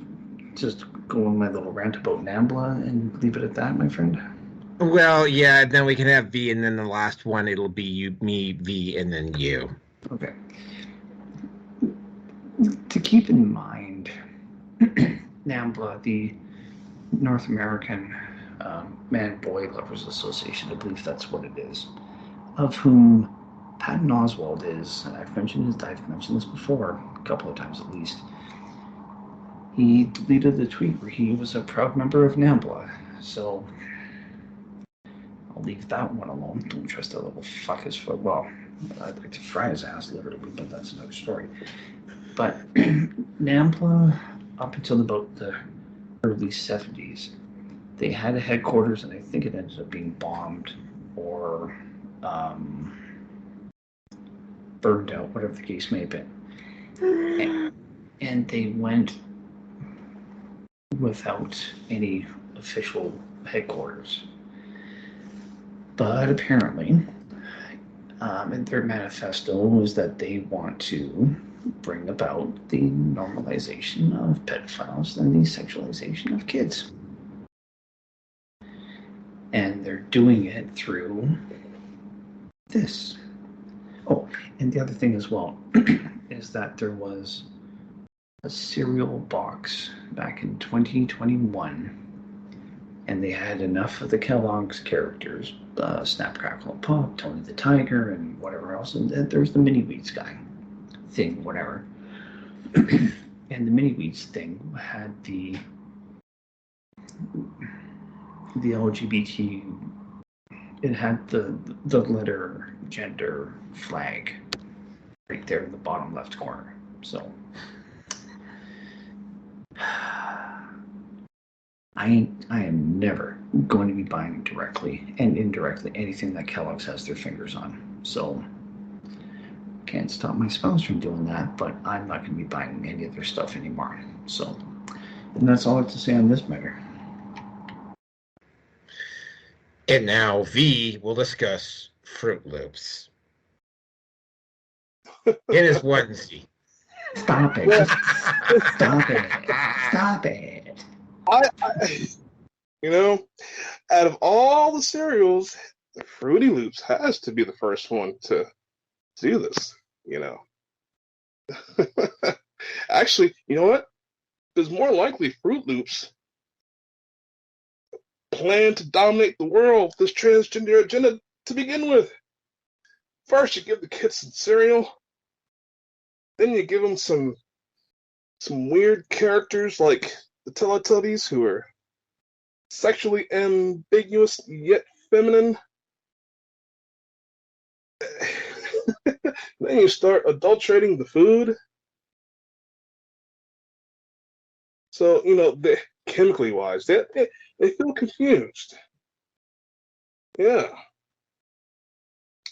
go on my little rant about NAMBLA and leave it at that, my friend? Well, yeah, then we can have V, and then the last one, it'll be you, me, V, and then you. Okay. To keep in mind, NAMBLA, the North American Man-Boy Lovers Association, I believe that's what it is, of whom Patton Oswalt is, and I've mentioned this before, a couple of times at least. He deleted the tweet where he was a proud member of NAMBLA, so I'll leave that one alone. Don't trust that little fuck his foot. Well, I'd like to fry his ass literally, but that's another story. But NAMBLA, up until about the early 70s, they had a headquarters, and I think it ended up being bombed or burned out, whatever the case may have been. And they went without any official headquarters. But apparently, in their manifesto was that they want to bring about the normalization of pedophiles and the sexualization of kids. And they're doing it through this. Oh, and the other thing as well is that there was a cereal box back in 2021, and they had enough of the Kellogg's characters, Snap, Crackle, and Pop, Tony the Tiger, and whatever else, and there's the Mini Wheats guy thing, whatever. And the Mini Wheats thing had the LGBT. It had the letter gender flag right there in the bottom left corner. So I am never going to be buying directly and indirectly anything that Kellogg's has their fingers on. So can't stop my spouse from doing that, but I'm not going to be buying any of their stuff anymore. So, and that's all I have to say on this matter. And now V will discuss Fruit Loops. In his onesie. Stop it. Stop it. Stop it. You know, out of all the cereals, the Fruity Loops has to be the first one to do this, you know. Actually, you know what? It's more likely Fruit Loops plan to dominate the world with this transgender agenda to begin with. First, you give the kids some cereal, then you give them some weird characters like the Teletubbies who are sexually ambiguous yet feminine. Then you start adulterating the food. So, you know, chemically wise, they feel confused. Yeah.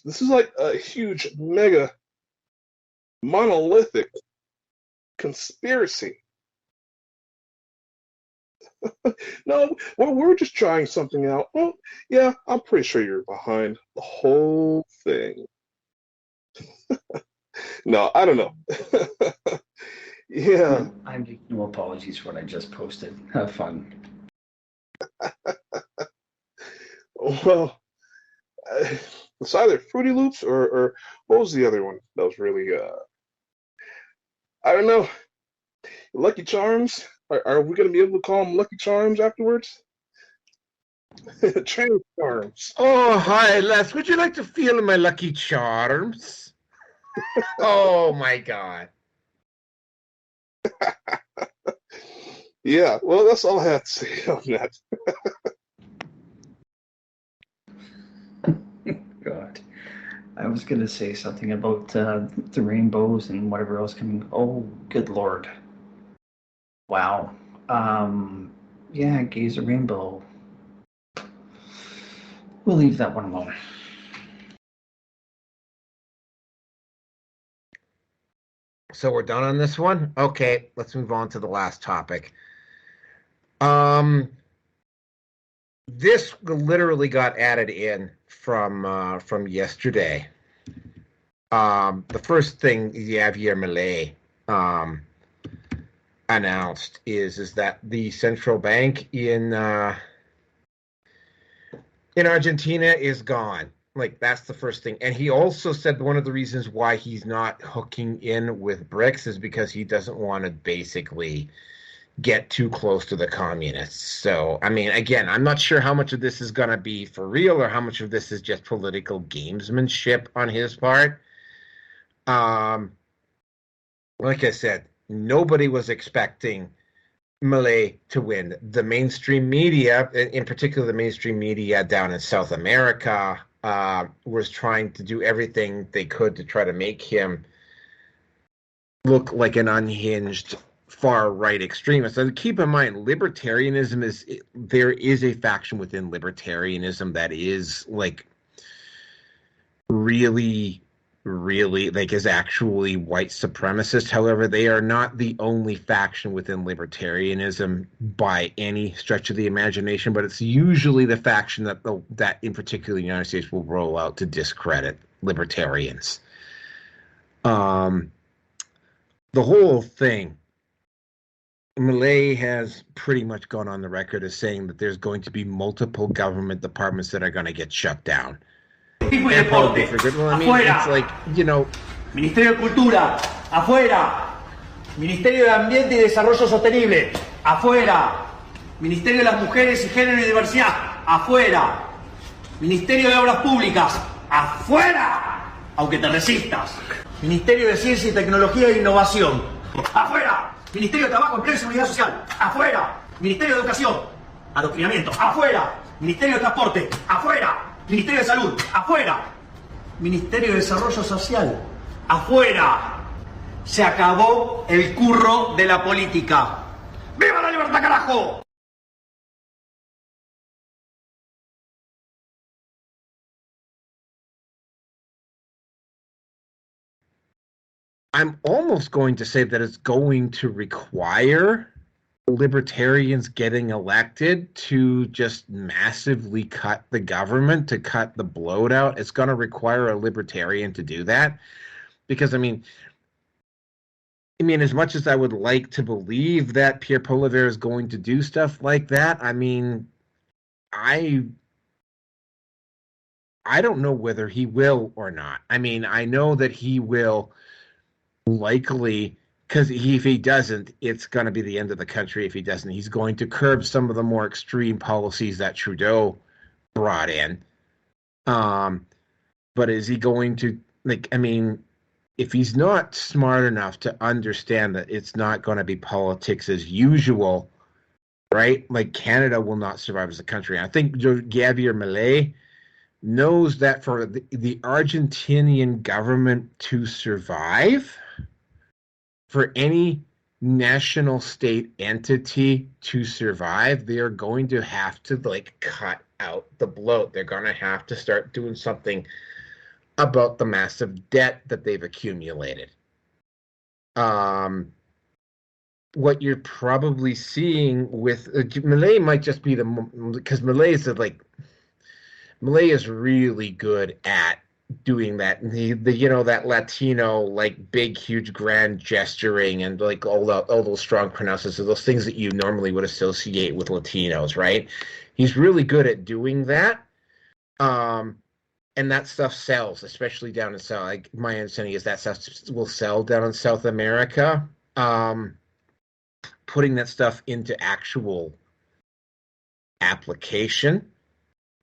This is like a huge, mega, monolithic conspiracy. No, we're just trying something out. Well, yeah, I'm pretty sure you're behind the whole thing. No, I don't know. Yeah. I make no apologies for what I just posted. Have fun. Well, it's either Fruity Loops or what was the other one that was really, I don't know, Lucky Charms? Are we going to be able to call them Lucky Charms afterwards? Trans Charms. Oh, hi, Les. Would you like to feel my Lucky Charms? Oh, my God. Yeah, well, that's all I have to say on that. God. I was going to say something about the rainbows and whatever else coming. Oh, good Lord. Wow. Yeah, gays a rainbow. We'll leave that one alone. So we're done on this one? Okay, let's move on to the last topic. This literally got added in from yesterday. The first thing Javier Milei announced is that the central bank in Argentina is gone. Like, that's the first thing. And he also said one of the reasons why he's not hooking in with BRICS is because he doesn't want to basically get too close to the communists. So, I mean, again, I'm not sure how much of this is going to be for real or how much of this is just political gamesmanship on his part. Like I said, nobody was expecting Milei to win. The mainstream media, in particular the mainstream media down in South America, was trying to do everything they could to try to make him look like an unhinged far-right extremist. And keep in mind, libertarianism there is a faction within libertarianism that is like really like is actually white supremacist. However, they are not the only faction within libertarianism by any stretch of the imagination, but it's usually the faction that in particular the United States will roll out to discredit libertarians. The whole thing, Milei has pretty much gone on the record as saying that there's going to be multiple government departments that are going to get shut down. Tipo y and deporte. for good. Well, I mean, Afuera. it's like, you know, Ministerio de Cultura, afuera. Ministerio de Ambiente y Desarrollo Sostenible, afuera. Ministerio de las Mujeres y Género y Diversidad, afuera. Ministerio de Obras Públicas, afuera. Aunque te resistas. Ministerio de Ciencia y Tecnología e Innovación, afuera. Ministerio de Trabajo, Empleo y Seguridad Social, afuera. Ministerio de Educación, Adoctrinamiento, afuera. Ministerio de Transporte, afuera. Ministerio de Salud, afuera. Ministerio de Desarrollo Social, afuera. Se acabó el curro de la política. ¡Viva la libertad, carajo! I'm almost going to say that it's going to require libertarians getting elected to just massively cut the government, to cut the bloat out. It's going to require a libertarian to do that. Because, I mean, as much as I would like to believe that Pierre Poilievre is going to do stuff like that, I mean, I don't know whether he will or not. I mean, I know that he will likely, because if he doesn't, it's going to be the end of the country if he doesn't. He's going to curb some of the more extreme policies that Trudeau brought in. But is he going to, like, I mean, if he's not smart enough to understand that it's not going to be politics as usual, right? Like, Canada will not survive as a country. I think Javier Milei knows that for the Argentinian government to survive, for any national state entity to survive, they are going to have to, like, cut out the bloat. They're going to have to start doing something about the massive debt that they've accumulated. What you're probably seeing with Milei might just be because Milei is really good at doing that. That Latino, like, big, huge, grand gesturing and, like, all those strong pronunciations, those things that you normally would associate with Latinos, right? He's really good at doing that. And that stuff sells, especially down in South. Like, my understanding is that stuff will sell down in South America. Putting that stuff into actual application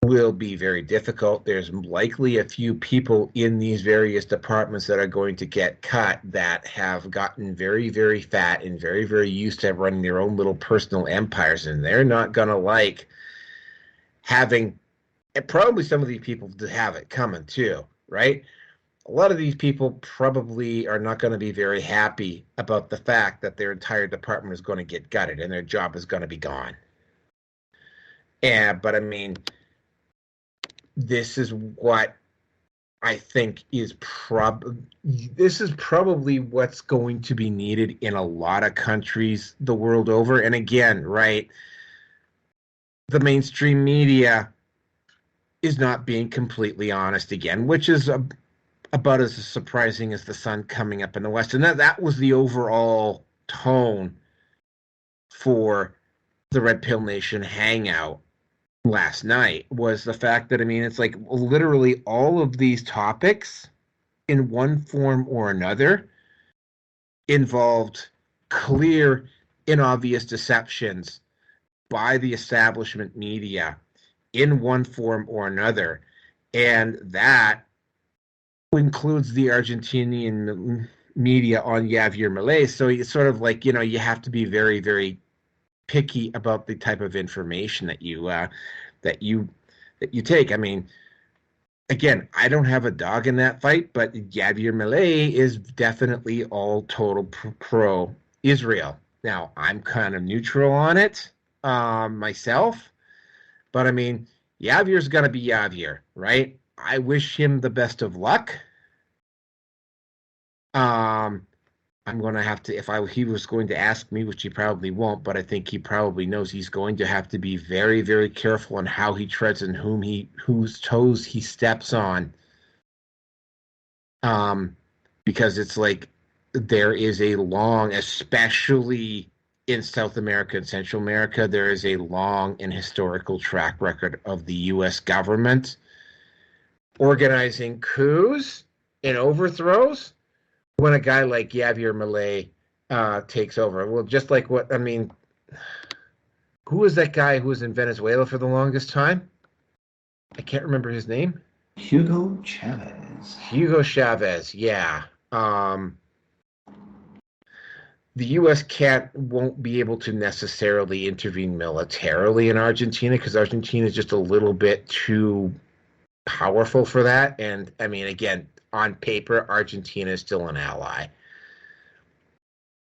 will be very difficult. There's likely a few people in these various departments that are going to get cut that have gotten very, very fat and very, very used to running their own little personal empires, and they're not going to like having. And probably some of these people have it coming too, right? A lot of these people probably are not going to be very happy about the fact that their entire department is going to get gutted and their job is going to be gone. But I mean, this is what I think is probably what's going to be needed in a lot of countries the world over. And again, right, the mainstream media is not being completely honest again, which is about as surprising as the sun coming up in the west. And that was the overall tone for the Red Pill Nation Hangout last night, was the fact that, I mean, it's like literally all of these topics in one form or another involved clear and obvious deceptions by the establishment media in one form or another. And that includes the Argentinian media on Javier Milei. So it's sort of like, you have to be very, very picky about the type of information that you take. I mean, again, I don't have a dog in that fight, but Javier Milei is definitely all total pro-Israel. Now, I'm kind of neutral on it myself, but I mean, Javier's going to be Javier, right? I wish him the best of luck. I'm going to have to, if he was going to ask me, which he probably won't, but I think he probably knows, he's going to have to be very, very careful on how he treads and whose toes he steps on. Because it's like there is a long, especially in South America and Central America, there is a long and historical track record of the U.S. government organizing coups and overthrows when a guy like Javier Milei takes over. Well, just like what, I mean, who was that guy who was in Venezuela for the longest time? I can't remember his name. Hugo Chavez. Hugo Chavez, yeah. The U.S. won't be able to necessarily intervene militarily in Argentina because Argentina is just a little bit too powerful for that. And I mean, again, on paper, Argentina is still an ally.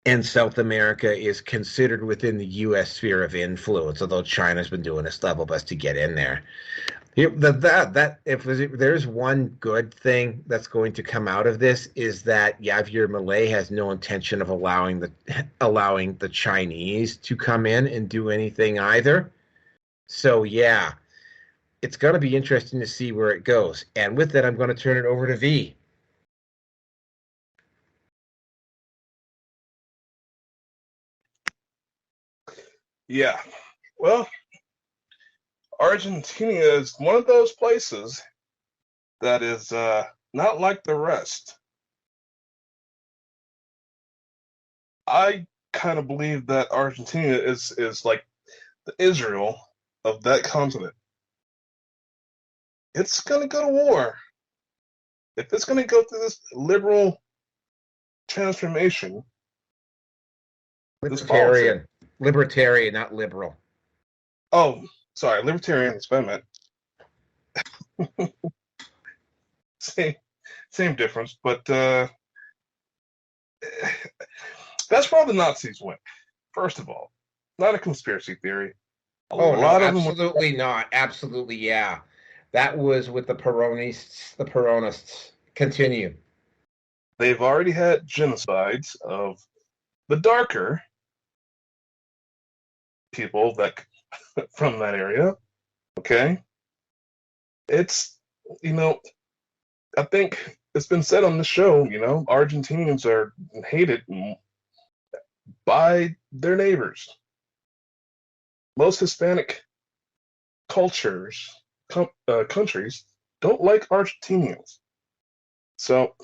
And South America is considered within the U.S. sphere of influence, although China's been doing its level best to get in there. If there's one good thing that's going to come out of this is that Javier Milei has no intention of allowing the Chinese to come in and do anything either. So yeah, it's going to be interesting to see where it goes. And with that, I'm going to turn it over to V. Yeah. Well, Argentina is one of those places that is not like the rest. I kind of believe that Argentina is like the Israel of that continent. It's going to go to war. If it's going to go through this liberal transformation, Libertarian, not liberal. Oh, sorry, libertarian is what I meant. Same difference, but that's where all the Nazis went. First of all, not a conspiracy theory. Absolutely not. Absolutely, yeah. That was with the Peronists. Continue. They've already had genocides of the darker people that from that area. Okay, it's I think it's been said on the show. Argentinians are hated by their neighbors. Most Hispanic countries don't like Argentinians. So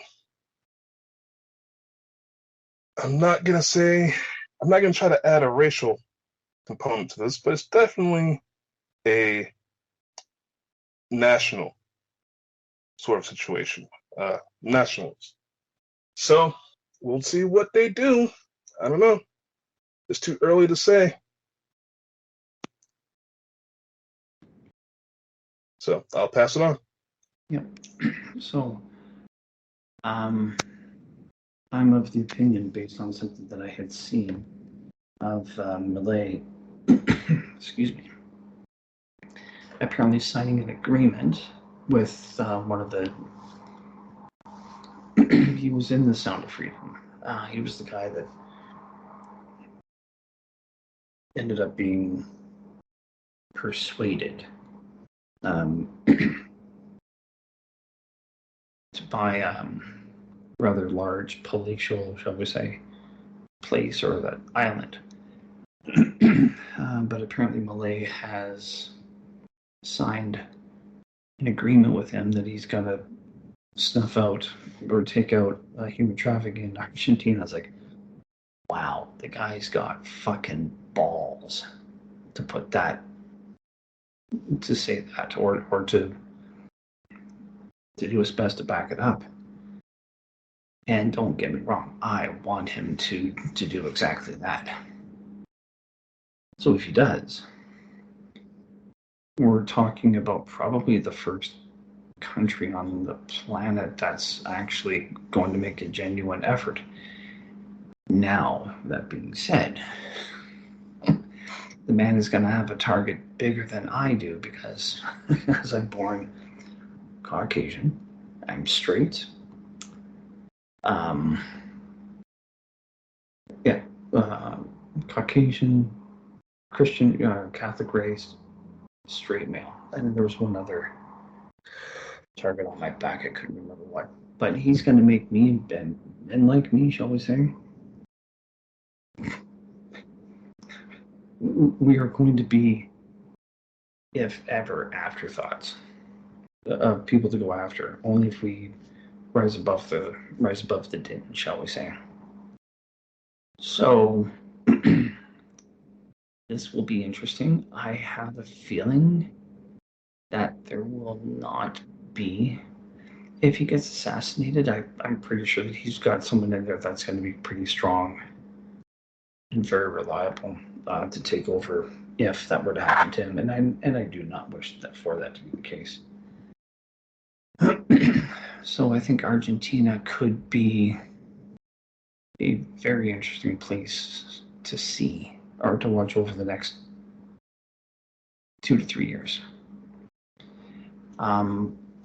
I'm not going to try to add a racial component to this, but it's definitely a national sort of situation. Nationals. So we'll see what they do. I don't know. It's too early to say. So I'll pass it on. Yep. So, I'm of the opinion, based on something that I had seen, of Milei, excuse me, apparently signing an agreement with one of the. He was in the Sound of Freedom. He was the guy that ended up being persuaded to buy a rather large palatial, shall we say, place or that island. But apparently Milei has signed an agreement with him that he's going to snuff out or take out human trafficking in Argentina. I was like, wow, the guy's got fucking balls to put that, to say that, or to do his best to back it up. And don't get me wrong, I want him to do exactly that. So if he does, we're talking about probably the first country on the planet that's actually going to make a genuine effort. Now, that being said, the man is going to have a target bigger than I do because as I'm born Caucasian, I'm straight. Caucasian, Christian, Catholic race, straight male. And there was one other target on my back, I couldn't remember what. But he's going to make me, and like me, shall we say, we are going to be, if ever, afterthoughts. people to go after. Only if we rise above the din, shall we say? So this will be interesting. I have a feeling that there will not be. If he gets assassinated, I'm pretty sure that he's got someone in there that's going to be pretty strong and very reliable to take over if that were to happen to him. And I do not wish for that to be the case. So I think Argentina could be a very interesting place to see or to watch over the next 2 to 3 years.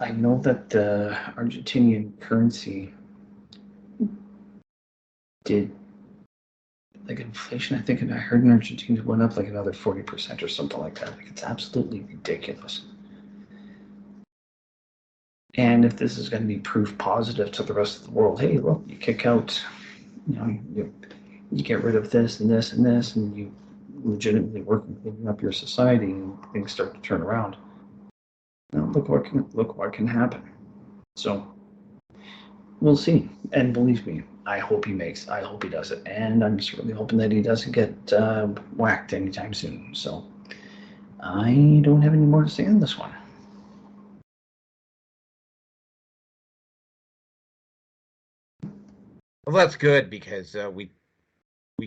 I know that the Argentinian currency did, like inflation, I think, and I heard in Argentina went up like another 40% or something like that. Like, it's absolutely ridiculous. And if this is going to be proof positive to the rest of the world, hey, look, you kick out, you get rid of this and this and this, and you legitimately work on cleaning up your society, and things start to turn around. Now, look what can happen. So we'll see. And believe me, I hope he does it. And I'm certainly hoping that he doesn't get whacked anytime soon. So I don't have any more to say on this one. Well, that's good, because we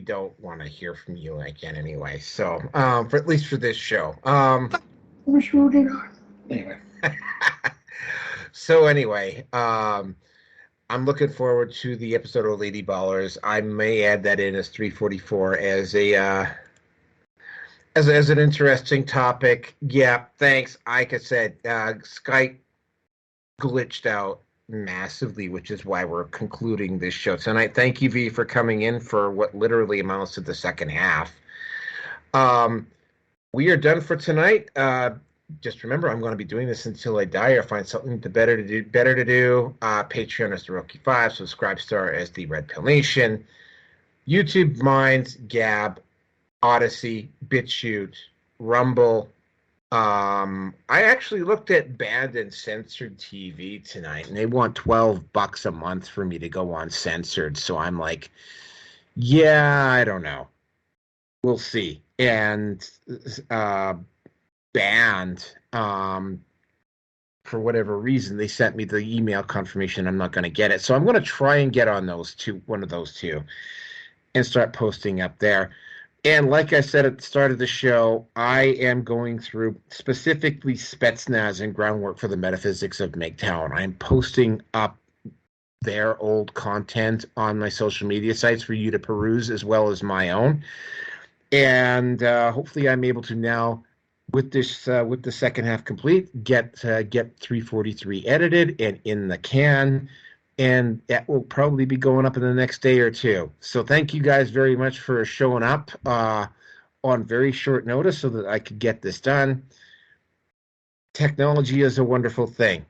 don't want to hear from you again anyway. So for at least for this show. Anyway. So anyway, I'm looking forward to the episode of Lady Ballers. I may add that in as 344 as an interesting topic. Yeah, thanks. Like I said, Skype glitched out massively, which is why we're concluding this show tonight. Thank you, V, for coming in for what literally amounts to the second half. We are done for tonight. Just remember, I'm going to be doing this until I die or find something better to do. Patreon is the Rookie 5, Subscribe Star as the Red Pill Nation, YouTube Minds, Gab, Odyssey, BitChute, Rumble. I actually looked at banned and censored TV tonight, and they want $12 a month for me to go on censored. So I'm like, yeah, I don't know. We'll see. And banned, for whatever reason, they sent me the email confirmation. I'm not going to get it. So I'm going to try and get on one of those two, and start posting up there. And like I said at the start of the show, I am going through specifically Spetsnaz and groundwork for the metaphysics of MGTOW. I'm posting up their old content on my social media sites for you to peruse, as well as my own. And hopefully I'm able to now, with the second half complete, get 343 edited and in the can. And that will probably be going up in the next day or two. So thank you guys very much for showing up on very short notice so that I could get this done. Technology is a wonderful thing.